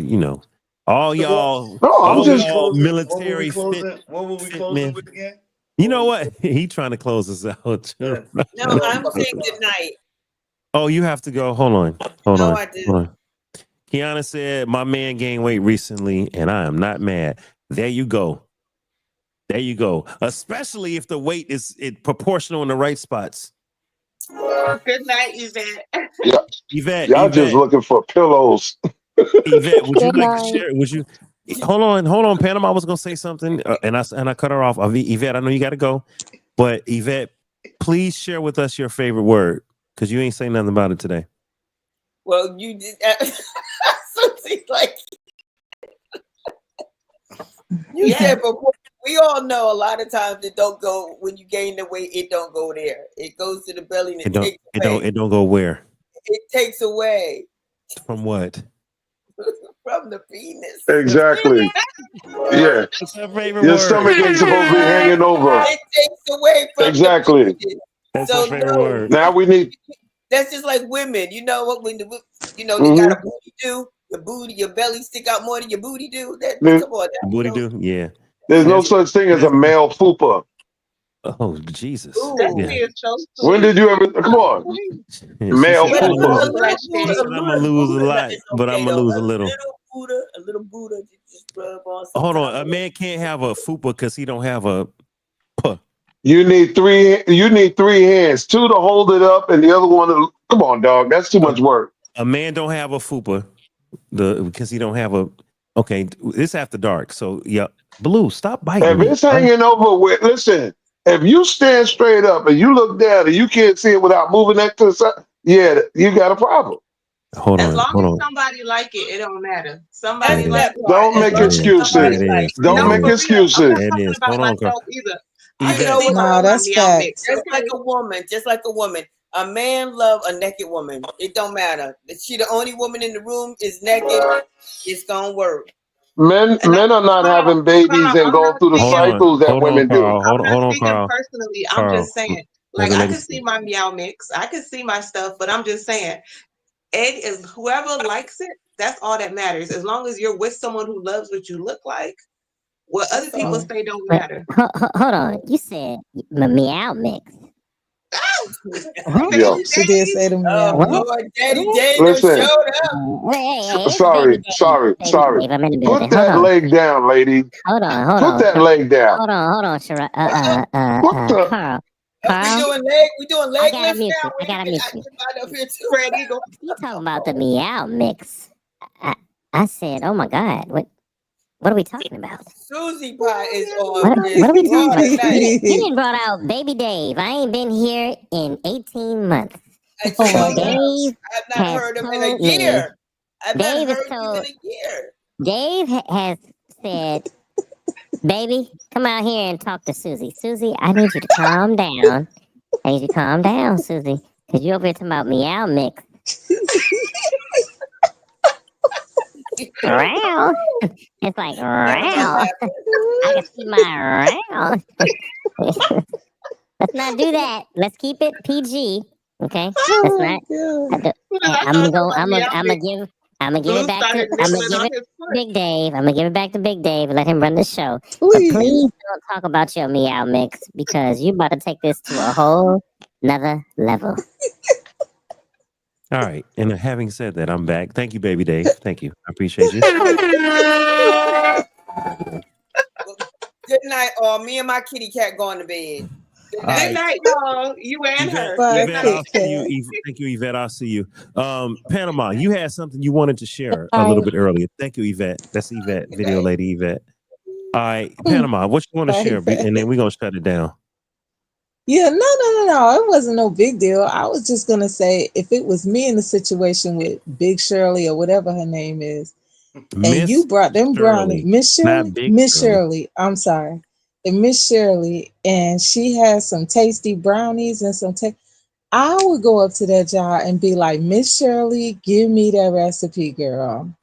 all y'all military fit. What were we closing with again? You know what? He trying to close us out. No, I'm saying good night. Oh, you have to go. Hold on. Hold I do. on. Kiana said, my man gained weight recently, and I am not mad. There you go. Especially if the weight is proportional in the right spots. Good night, Yvette. Yeah. Yvette. Y'all just looking for pillows. Yvette, would you like to share? Would you? Hold on. Panama was gonna say something, and I cut her off. Yvette, I know you got to go, but Yvette, please share with us your favorite word because you ain't saying nothing about it today. Well, you did something like you said before. We all know a lot of times it don't go when you gain the weight. It don't go there. It goes to the belly and it takes away. It don't go where? It takes away from what? From the penis. Exactly. Yeah. That's her favorite Your word. stomach ain't supposed to be hanging over. It takes away from exactly. The penis. That's her favorite word. Now we need. That's just like women. You know what? When you got a booty too. your belly stick out more than your booty do. There- Come on, Booty do? Yeah. There's no That's such thing as a that's male fupa. oh Jesus. Ooh. Yeah. Destiny is so When sweet. did you ever? Come on, Yeah, she male said But I'm a gonna lose fupa. little, it. Black She Betty. said I'm gonna lose a lot, is but I'm okay gonna though. lose a little. A little Buddha, just rub on Hold on. sometimes. A man can't have a fupa because he don't have a puh. You need three. You need three hands, two to hold it up, and the other one to. Come on, dog. That's too much work. A man don't have a fupa because he don't have a. Okay, it's after dark. So yeah, Blue, stop biting If me. it's hanging over with, listen. If you stand straight up and you look down and you can't see it without moving that to the side, yeah, you got a problem. Hold As on, long hold as on. somebody like it, it don't matter. That's Somebody There it is. like that it. part. Don't As make There long it as is. somebody excuses. There it likes is. it. Don't There No, it make for is. real. I'm not excuses. There it talking is. about Hold on, girl. myself either. I You can Yvette. know see what? myself No, in my that's meow mix. facts. Just like Okay. a woman, a man love a naked woman. It don't matter. If she the only woman in the room is naked, it's gonna work. Men, And men are not Carl, having babies and I'm going not through the Hold speaking. on. cycles that Hold on, women do. Carl. I'm not Hold on, speaking Carl. personally. I'm Carl. just saying. Let Like the I lady can speak. see my meow mix. I can see my stuff, but I'm just saying. It is whoever likes it. That's all that matters. As long as you're with someone who loves what you look like, what other That's people all. say don't Wait, matter. hold on. You said meow mix. What? Yo, Baby She did Dave. say the meow Oh What? mix. Lord, Daddy Ooh, Dave done listen. showed up. Hey, it's baby Sorry, Dave. Baby sorry. Dave, I'm in the Put building. Hold that on. leg down, lady. Hold on. Hold Put on. that leg down. Hold on, Shara. What the? Carl. We Carl, doing I leg gotta lifts mute now. you. I Wait a gotta minute, mute I you. get mine up here too. Fred Eagle. You talking about the meow mix? I said, oh my God, what are we talking about? Susie Pie is What on what is are we talking raw about? tonight. He didn't brought out baby Dave. I ain't been here in 18 months. And Oh my And showed up. gosh. Dave I have not has heard him in a told me, year. I've not Dave has heard you in told, a year. Dave has said, baby, come out here and talk to Susie. Susie, I need you to calm down. I need you to calm down, Susie. Because you over here talking about meow mix. Row. It's like Never gonna row. happen. I can see my row. Let's not do that. Let's keep it PG. Okay. Let's Oh not. my god. As soon as I I'm gonna started talking go. about meow mix, I'm gonna give it Blue back to. started I'm gonna nibbling give on it his to foot. Big Dave. I'm gonna give it back to Big Dave and let him run the show. But Please. please don't talk about your meow mix because you about to take this to a whole another level. All right. And having said that, I'm back. Thank you, baby Dave. Thank you. I appreciate you. Good night, all. Me and my kitty cat going to bed. Good All night. Good right. night, y'all. You and Yvette, her. Bye, Good Yvette, night. I'll Kit see you. Kat. Thank you, Yvette. I'll see you. Panama, you had something you wanted to share a Hi. little bit earlier. Thank you, Yvette. That's Yvette, Good video night. lady Yvette. All right, Panama, what you want to Bye, share? Yvette. And then we're gonna shut it down. Yeah, no. It wasn't no big deal. I was just gonna say if it was me in the situation with Big Shirley or whatever her name is, and you Miss brought them brownies, Shirley, Miss not Shirley, Big Miss Shirley. Shirley, I'm sorry, and Miss Shirley, and she has some tasty brownies and I would go up to that jar and be like, Miss Shirley, give me that recipe, girl.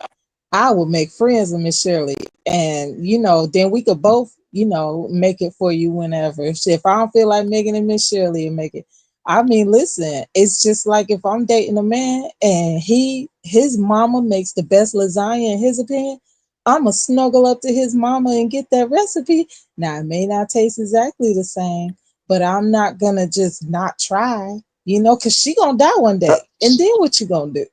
I would make friends with Miss Shirley, and then we could both, make it for you whenever. If I don't feel like making it, Miss Shirley will make it. I mean, listen, it's just like if I'm dating a man and his mama makes the best lasagna in his opinion, I'ma snuggle up to his mama and get that recipe. Now it may not taste exactly the same, but I'm not gonna just not try, because she gonna die one day, and then what you gonna do?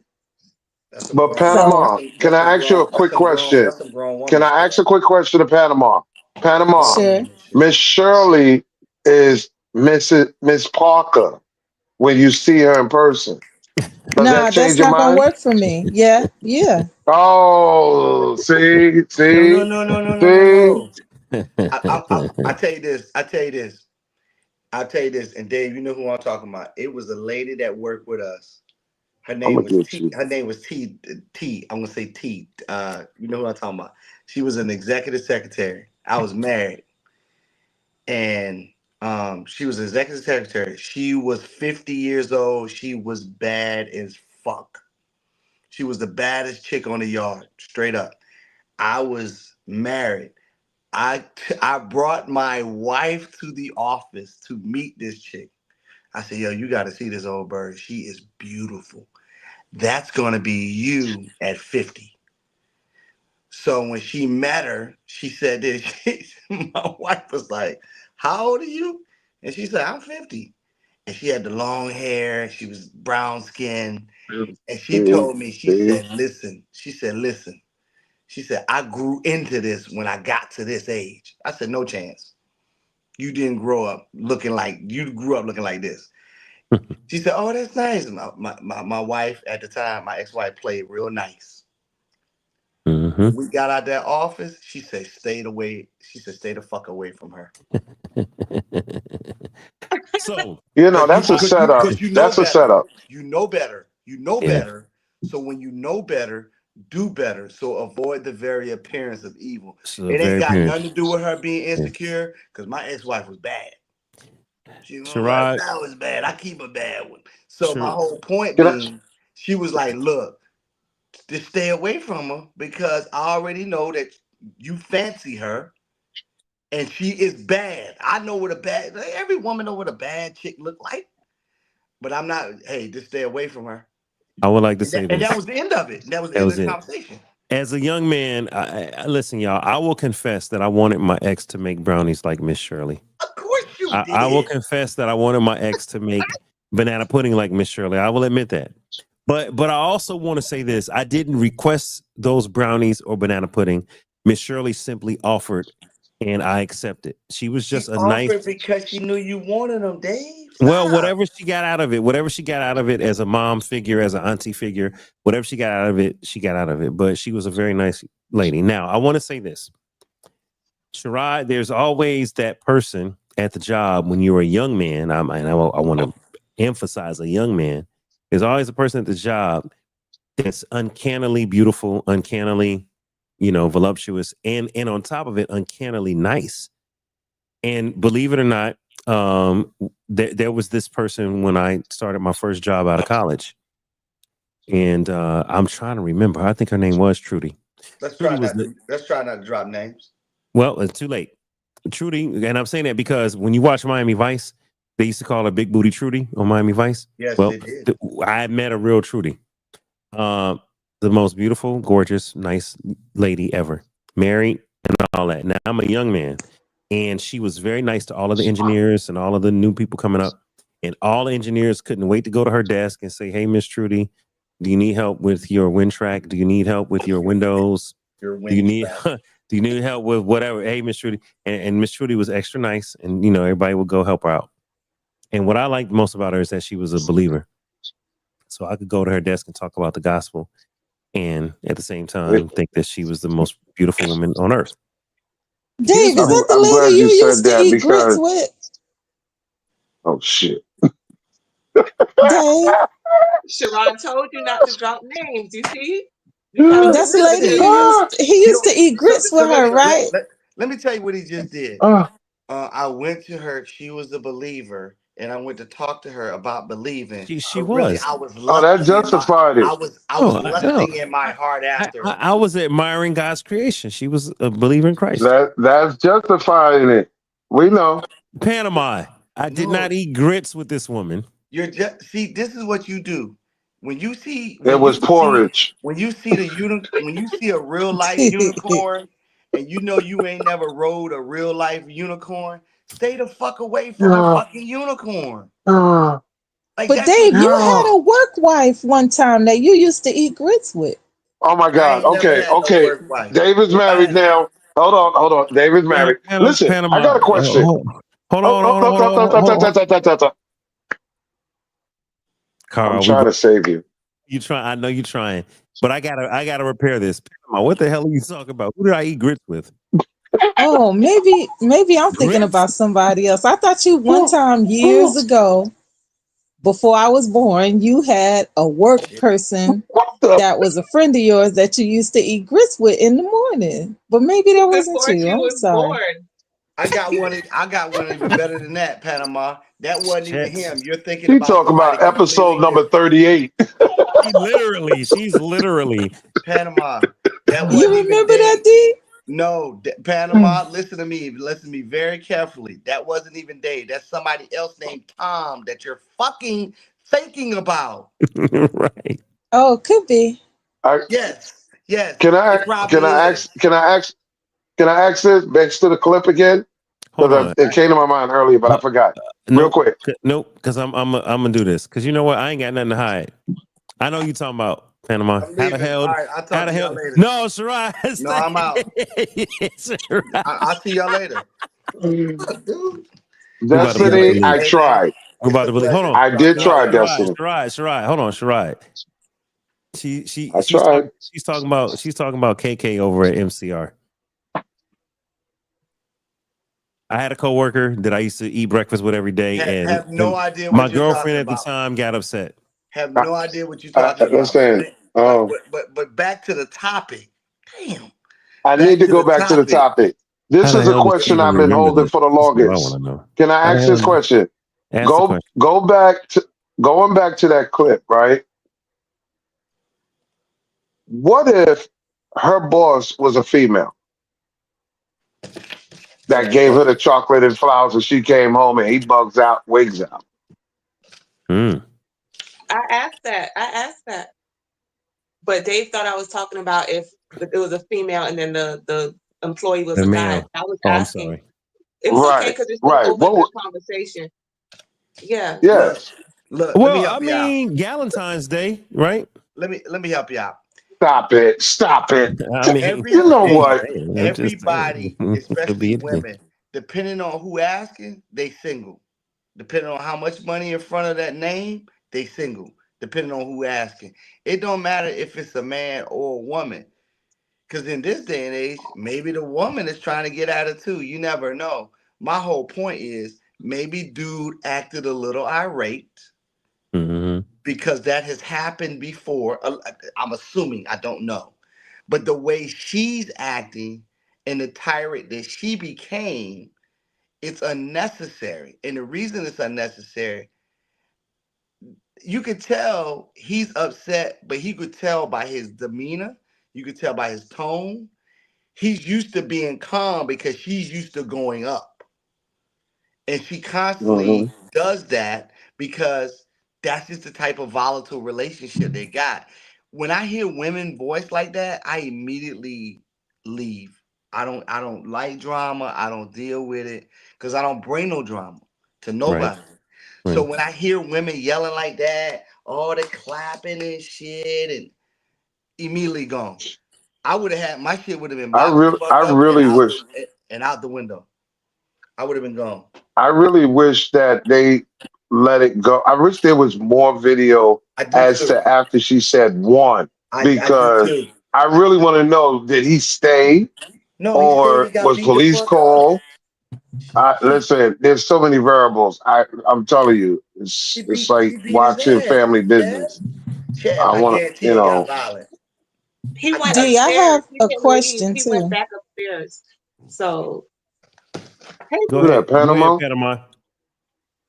That's some But grown. That's So Panama, some. can That's some I ask you a grown. That's quick some grown. question? That's some grown Can woman I ask stuff. a quick question to Panama? Panama, sure. Miss Shirley is Miss Parker when you see her in person. Does that Nah, change that's your not gonna mind? work for me. Yeah, yeah. Oh, see, No, no, see, no, no, no, no, no, see. no. I tell you this. I tell you this. I tell you this. And Dave, you know who I'm talking about. It was a lady that worked with us. Her I'm name gonna was get T. you. Her name was T. T. I'm gonna say T. You know who I'm talking about. She was an executive secretary. I was married, and she was an executive secretary. She was 50 years old. She was bad as fuck. She was the baddest chick on the yard, straight up. I was married. I brought my wife to the office to meet this chick. I said, yo, you got to see this old bird. She is beautiful. That's going to be you at 50. So when she met her, she said that my wife was like, "How old are you?" And she said, "I'm 50." And she had the long hair. She was brown skin. And she See, told me, she see, said, "Listen." She said, "Listen." She said, "I grew into this when I got to this age." I said, "No chance. You didn't grow up looking like you grew up looking like this." She said, "Oh, that's nice." My wife at the time, my ex-wife, played real nice. Mm-hmm. When we got out that office, she said, "Stay away." She said, "Stay the fuck away from her." So, that's a setup. Because you know That's a better. setup. You know better. You know yeah, better. So when you know better, do better. So avoid the very appearance of evil. so It ain't very got apparent. nothing to do with her being Yeah. insecure. Because my ex-wife was bad. She was like, Sherrod, "That was bad. I keep a bad one." So my Sher- whole point Can I, being, she was like, "Look, just stay away from her because I already know that you fancy her and she is bad. I know what a bad, every woman know what a bad chick look like, but I'm not, hey, just stay away from her." I would like to And say that this. was the end of it. That was the That end of was the it. conversation. As a young man, listen, y'all, I will confess that I wanted my ex to make brownies like Miss Shirley. Of course you I will did. confess that I wanted my ex to make banana pudding like Miss Shirley. I will admit that. But I also want to say this. I didn't request those brownies or banana pudding. Miss Shirley simply offered and I accepted. She was She just a nice, offered because she knew you wanted them, Dave. well, Stop. whatever she got out of it as a mom figure, as an auntie figure, whatever she got out of it, she got out of it. But she was a very nice lady. Now, I want to say this. Sherrod, there's always that person at the job when you're a young man. I want to emphasize a young man. There's always a person at the job that's uncannily beautiful, uncannily, voluptuous, and on top of it, uncannily nice. And believe it or not, there was this person when I started my first job out of college, and I'm trying to remember. I think her name was Trudy. Trudy was the Let's try not to drop names. well. It's too late. Trudy, and I'm saying that because when you watch Miami Vice, they used to call her Big Booty Trudy on Miami Vice. Yes, Well, they did. I met a real Trudy, uh, the most beautiful, gorgeous, nice lady ever, married and all that. Now I'm a young man, and she was very nice to all of the engineers and all of the new people coming up, and all the engineers couldn't wait to go to her desk and say, "Hey, Miss Trudy, do you need help with your wind track? Do you need help with your windows? Your Do you wind need track. do you need help with whatever?" Hey, Miss Trudy, and Miss Trudy was extra nice, and everybody would go help her out. And what I liked most about her is that she was a believer, so I could go to her desk and talk about the gospel, and at the same time think that she was the most beautiful woman on earth. Dave, is that the I'm lady glad you you used said to that eat grits because with? oh shit. Dave, Sharon told you not to drop names. You see? You gotta that's the listen lady to you him. used. He You used know, to eat grits with her, right? let me tell you what he just did. Uh, I went to her. She was a believer, and I went to talk to her about believing. She But really, was. I was oh, that lusting in my. justified it. I was Oh, no. lusting in my heart after her. I was admiring God's creation. She was a believer in Christ. That's justifying it. We know. Panama. I did not No, eat grits with this woman. you're just see. This is what you do when you see It was porridge. when you see a real life unicorn, and you know you ain't never rode a real life unicorn. Stay the fuck away from a Yeah. fucking unicorn. Uh, Like But that's Dave, just you yeah. had a work wife one time that you used to eat grits with. Oh my I God. ain't never Okay. had no Okay. work wife. David's If I married now. Hold on. Hold on. David's married. Listen, I Panama. got a question. Hold Oh, on, oh, hold on, oh, hold oh, on, oh, hold oh, on, oh, hold on. oh, oh, oh, oh. I'm Carl, trying to save you. you try. I know you're trying, but I gotta repair this. Panama, what the hell are you talking about? Who did I eat grits with? Oh, maybe I'm thinking Grits? about somebody else. I thought you one Oh, time years oh, ago, before I was born, you had a work shit. person what the? that was a friend of yours that you used to eat grits with in the morning. But maybe that wasn't Before you. she I'm was sorry. born. I got one even better than that, Panama. That wasn't even Shit. him. You're thinking You about talk somebody about episode completely number different. 38. She's literally. Panama. That You wasn't even remember that, Dave. D? No, Panama, listen to me. Listen to me very carefully. That wasn't even Dave. That's somebody else named Tom that you're fucking thinking about. Right. Oh, could be. I, Yes. Yes, Can I it probably is. can I ask this next to the clip again? Hold Because on. it came to my mind earlier, but I forgot. Real Nope. quick. Nope. Because I'm gonna do this. Because you know what? I ain't got nothing to hide. I know you talking about Panama. I'm How the leaving. hell? All right, I'll How talk the to y'all hell? later. No, Shirai. No, I'm out. Shirai. I'll see y'all later. Dude. We about to be out the Destiny, I league. Hey man, tried. We're it's about a to believe. Hold pleasure on. I did talking to all try, y'all. Destiny. Shirai. Hold on, Shirai. I tried. She's talking about KK over at MCR. I had a coworker that I used to eat breakfast with every day, Have no and idea my what you're girlfriend talking at the about. time got upset. Have no idea what you're talking about. Listen, But back to the topic. Damn. I need Back to to go the back to the topic. topic. How This the is a hell does she question even I've been remember holding this? for the That's what I want longest. to know. Can I How the ask hell? this question? Ask the question. Going back to that clip, right? What if her boss was a female that gave her the chocolate and flowers and she came home and he bugs out, wigs out? Mm. I asked that. But Dave thought I was talking about if it was a female and then the employee was The a guy. male. I was Oh, I'm asking. sorry. It's okay because it's still Right. open to conversation. Yeah. Yes. Look, let me Well, I help you out. mean, Valentine's Day, right? Let me help you out. Stop it. Stop it. I mean, You know I'm just what? saying. I'm just Everybody, saying. Could especially be anything. women, depending on who asking, they single. Depending on how much money in front of that name, they single. Depending on who asking. It don't matter if it's a man or a woman. Because in this day and age, maybe the woman is trying to get at it too. You never know. My whole point is maybe dude acted a little irate Mm-hmm. because that has happened before. I'm assuming, I don't know. But the way she's acting and the tyrant that she became, it's unnecessary. And the reason it's unnecessary, you could tell he's upset, but he could tell by his demeanor, you could tell by his tone. He's used to being calm because she's used to going up. And she constantly does that because that's just the type of volatile relationship they got. When I hear women voice like that, I immediately leave. I don't like drama. I don't deal with it because I don't bring no drama to nobody. So when I hear women yelling like that, all the clapping and shit, and immediately gone. I would have had my shit would have been boxed the I fuck up and really wish out the window. I would have been gone. I really wish that they let it go. I wish there was more video I do as too. to after she said one, I do because too. I really want to know, did he stay No, he said he or got was beat the police fuck up. called? Listen, there's so many variables. I'm telling you, She it's beat like his watching ass. family Yeah. business. Chad, I I want to, guarantee it got violent. He went D, I have upstairs. He a didn't leave. question He went too. back upstairs. So hey, Go look at ahead. that, Go ahead, Panama. Panama.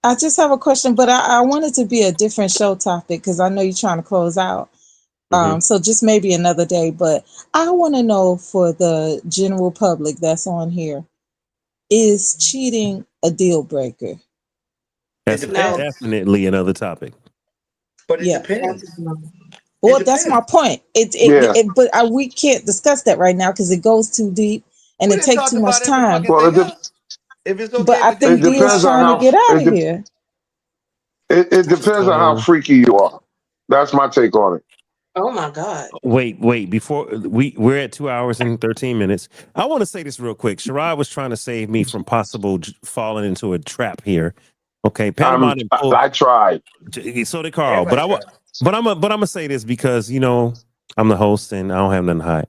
I just have a question, but I want it to be a different show topic because I know you're trying to close out. Mm-hmm. So just maybe another day. But I want to know for the general public that's on here, is cheating a deal breaker? It That's no. depends. definitely another topic. But it Yeah. depends. Well, that's my point. Yeah. But we can't discuss that right now because it goes too deep and We it didn't takes talk too much about every time. fucking Well, thing else. If it's But okay I with you, it think you D can is depends talk on trying to how get out of here. it depends on how So freaky you are. That's my take on it. Oh my God. wait. Before we're at 2 hours and 13 minutes. I want to say this real quick. Shirai was trying to save me from possible falling into a trap here. Okay, Panama didn't pull. I tried. So did Carl, but Everybody try. I'm gonna say this because I'm the host and I don't have nothing to hide.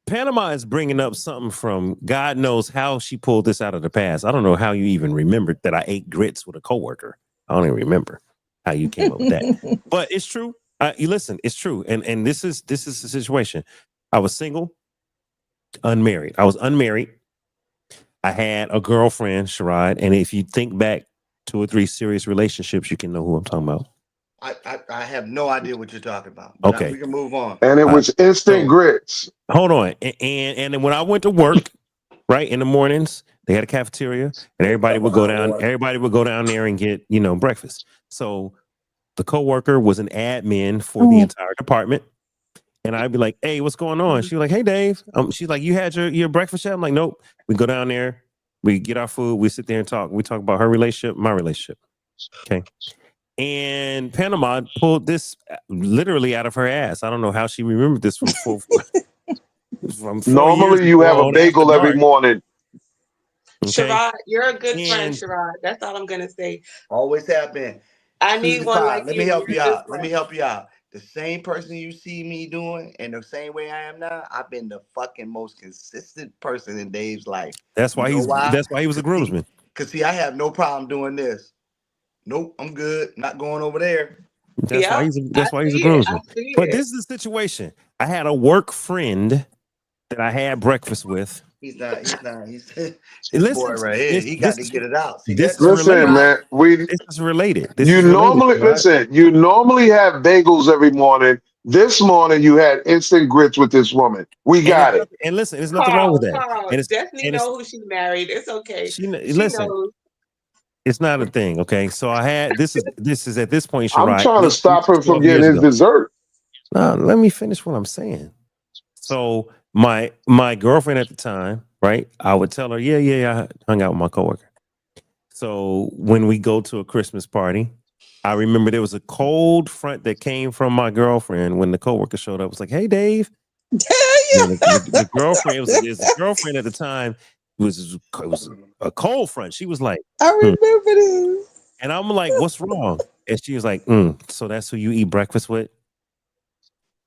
Panama is bringing up something from God knows how she pulled this out of the past. I don't know how you even remembered that I ate grits with a coworker. I don't even remember how you came up with that, but it's true. You listen, it's true, and this is the situation. I was single, unmarried. I was unmarried. I had a girlfriend, Sherrod, and if you think back 2 or 3 serious relationships, you can know who I'm talking about. I have no idea what you're talking about, but Okay, we can move on. And it was instant so grits. hold on, and then when I went to work, right in the mornings, they had a cafeteria, and everybody would go down. Everybody would go down there and get breakfast. So the coworker was an admin for the entire department, And I'd be like, hey, what's going on? She's like, hey, Dave. She's like, you had your breakfast yet? I'm like, nope. We go down there, we get our food, we sit there and talk. We talk about her relationship, my relationship. Okay. And Panama pulled this literally out of her ass. I don't know how she remembered this from 4 years Normally, you ago have a on After bagel every Dark. morning. Okay. Sherrod, you're a good friend, And Sherrod. That's all I'm gonna say. Always have been. I need Susie one Pie, like let you. me help You're you a good out. Let me friend. help you out. The same person you see me doing and the same way I am now, I've been the fucking most consistent person in Dave's life. that's You why know why? he was a groomsman. Cause see, I have no problem doing this. Nope, I'm good. Not going over there. That's why Yep, I he's a see it. I groomsman. see But it. this is the situation. I had a work friend that I had breakfast with. He's not. He's this boy Listen, right here. He got to get it out. See this that? is That's Listen, related. why. man, This is related. This you is related, normally right? you normally have bagels every morning. This morning you had instant grits with this woman. We got it. And listen, there's nothing wrong with Carl, that. And Destiny it's know who she married. It's okay. She listen, knows. it's not a thing. Okay, so I had this is at this point, I'm Shirai. trying to This stop him is from 12 getting years his ago. dessert. Now, let me finish what I'm saying. So my girlfriend at the time, right? I would tell her, yeah, I hung out with my coworker. So when we go to a Christmas party, I remember there was a cold front that came from my girlfriend when the coworker showed up. It was like, hey, Dave. The girlfriend was the girlfriend at the time it was a cold front. She was like, I remember this. and I'm like, what's wrong? And she was like, so that's who you eat breakfast with?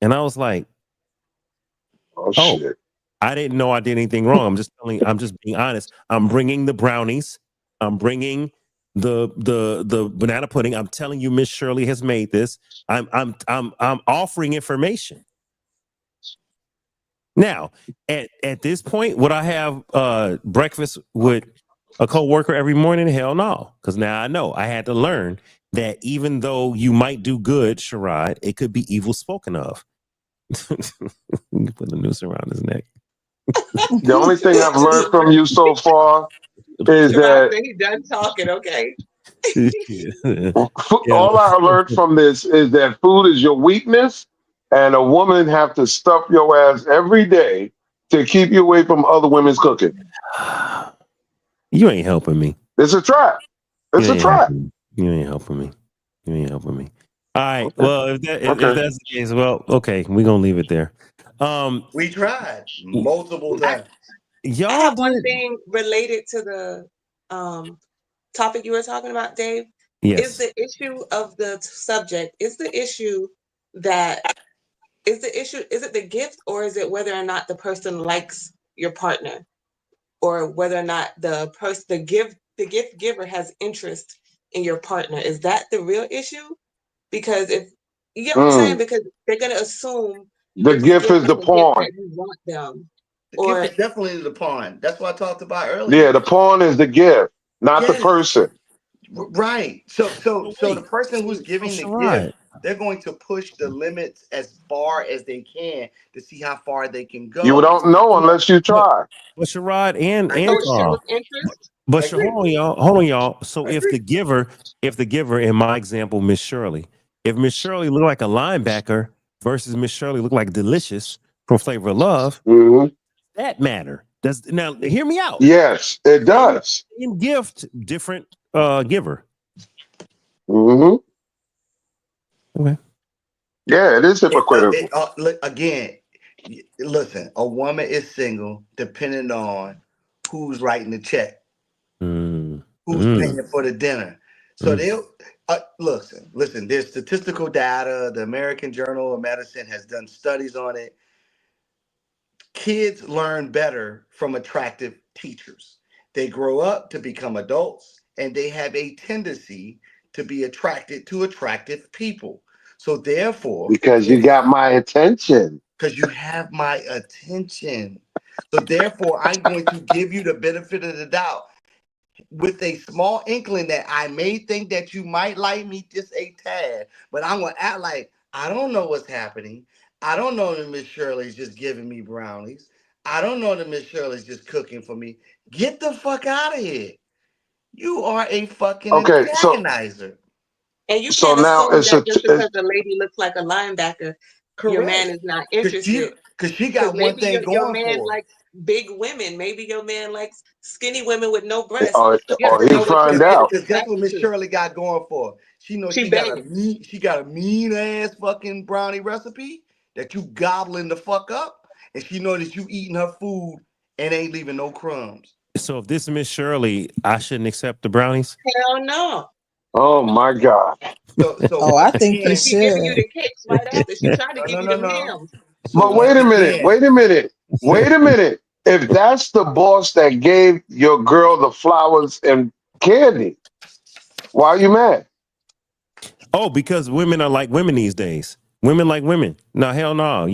And I was like, Oh oh, shit. I didn't know I did anything wrong. I'm just being honest. I'm bringing the brownies. I'm bringing the banana pudding. I'm telling you, Miss Shirley has made this. I'm offering information. Now, at this point, would I have breakfast with a coworker every morning? Hell no, because now I know I had to learn that even though you might do good, Sherrod, it could be evil spoken of. You put the noose around his neck. The only thing I've learned from you so far is Sherrod that said he done talking. Okay. all I learned from this is that food is your weakness, and a woman have to stuff your ass every day to keep you away from other women's cooking. You ain't helping me. It's a trap. It's a trap. You ain't helping me. You ain't helping me. All right. Okay. Well, if that's the case, well, okay, we're gonna leave it there. We tried multiple times. I have one thing related to the topic you were talking about, Dave. Yes. Is the issue of the subject, is the issue is it the gift, or is it whether or not the person likes your partner, or whether or not the gift giver has interest in your partner? Is that the real issue? Because if you get what I'm saying, because they're gonna assume The gift is the pawn. that you want them. The gift is definitely the pawn. That's what I talked about earlier. Yeah, the pawn is the gift, not the person. Right. So the person who's giving the gift, they're going to push the limits as far as they can to see how far they can go. You don't know unless you try. But Sherrod and show Carl. But hold on, y'all. So if the giver, in my example, Miss Shirley, if Miss Shirley looked like a linebacker versus Miss Shirley looked like Delicious from Flavor of Love, that matter. Now hear me out. Yes, it does. In gift, different giver. Mm-hmm. Okay. Yeah, it is hypocritical. Look, again, listen, a woman is single depending on who's writing the check, who's paying for the dinner. So they'll listen, there's statistical data. The American Journal of Medicine has done studies on it. Kids learn better from attractive teachers. They grow up to become adults, and they have a tendency to be attracted to attractive people. So therefore, because you got my attention. Because you have my attention. So therefore, I'm going to give you the benefit of the doubt with a small inkling that I may think that you might like me just a tad, but I'm going to act like I don't know what's happening. I don't know that Miss Shirley's just giving me brownies. I don't know that Miss Shirley's just cooking for me. Get the fuck out of here. You are a fucking antagonizer. And you can't assume that just because the lady looks like a linebacker. your man is not interested. Because she got one maybe thing your going man for her. likes big women. Maybe your man likes skinny women with no breasts. Or You have to he know what your find man out. is Because guess what attracted Miss to. Shirley got going for her? She knows She she got a banging. mean ass fucking brownie recipe that you gobbling the fuck up, and she know that you eating her food and ain't leaving no crumbs. So if this is Miss Shirley, I shouldn't accept the brownies. Hell no. Oh my God. So Oh, I once think you again, She giving you should. the cakes right after. She trying to give you them no. hams. So But once wait a minute. again, Wait a minute. Wait a minute. If that's the boss that gave your girl the flowers and candy, why are you mad? Oh, because women are like women these days. Women like women. No, hell no.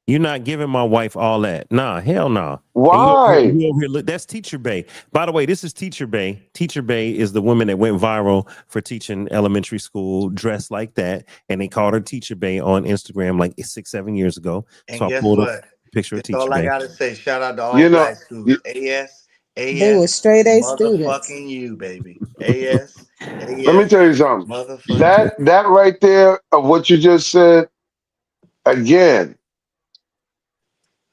You're not giving my wife all that. Nah, hell no. And Why? you over here look, that's Teacher Bay. By the way, this is Teacher Bay. Teacher Bay is the woman that went viral for teaching elementary school dressed like that. And they called her Teacher Bay on Instagram like 6-7 years ago. and So I guess pulled a what? picture of That's Teacher all I Bay. gotta say. Shout out to all You know, black schools. AS, They were AS, straight A students. motherfucking you, baby. AS, let me AS, tell you something. motherfucking you. That right there of what you just said, again,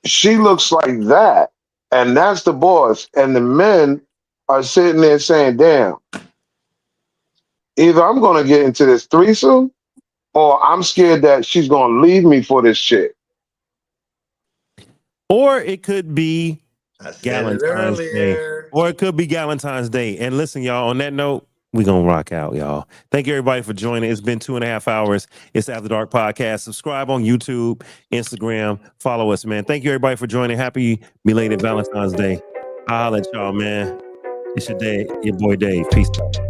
she looks like that. And that's the boss. And the men are sitting there saying, damn, either I'm gonna get into this threesome or I'm scared that she's gonna leave me for this shit. Or it could be I said it Valentine's Day. earlier. Or it could be Valentine's Day. And listen, y'all, on that note, we're going to rock out, y'all. Thank you, everybody, for joining. It's been 2.5 hours. It's After Dark Podcast. Subscribe on YouTube, Instagram. Follow us, man. Thank you, everybody, for joining. Happy belated Valentine's Day. I'll holler at y'all, man. It's your day, your boy Dave. Peace out.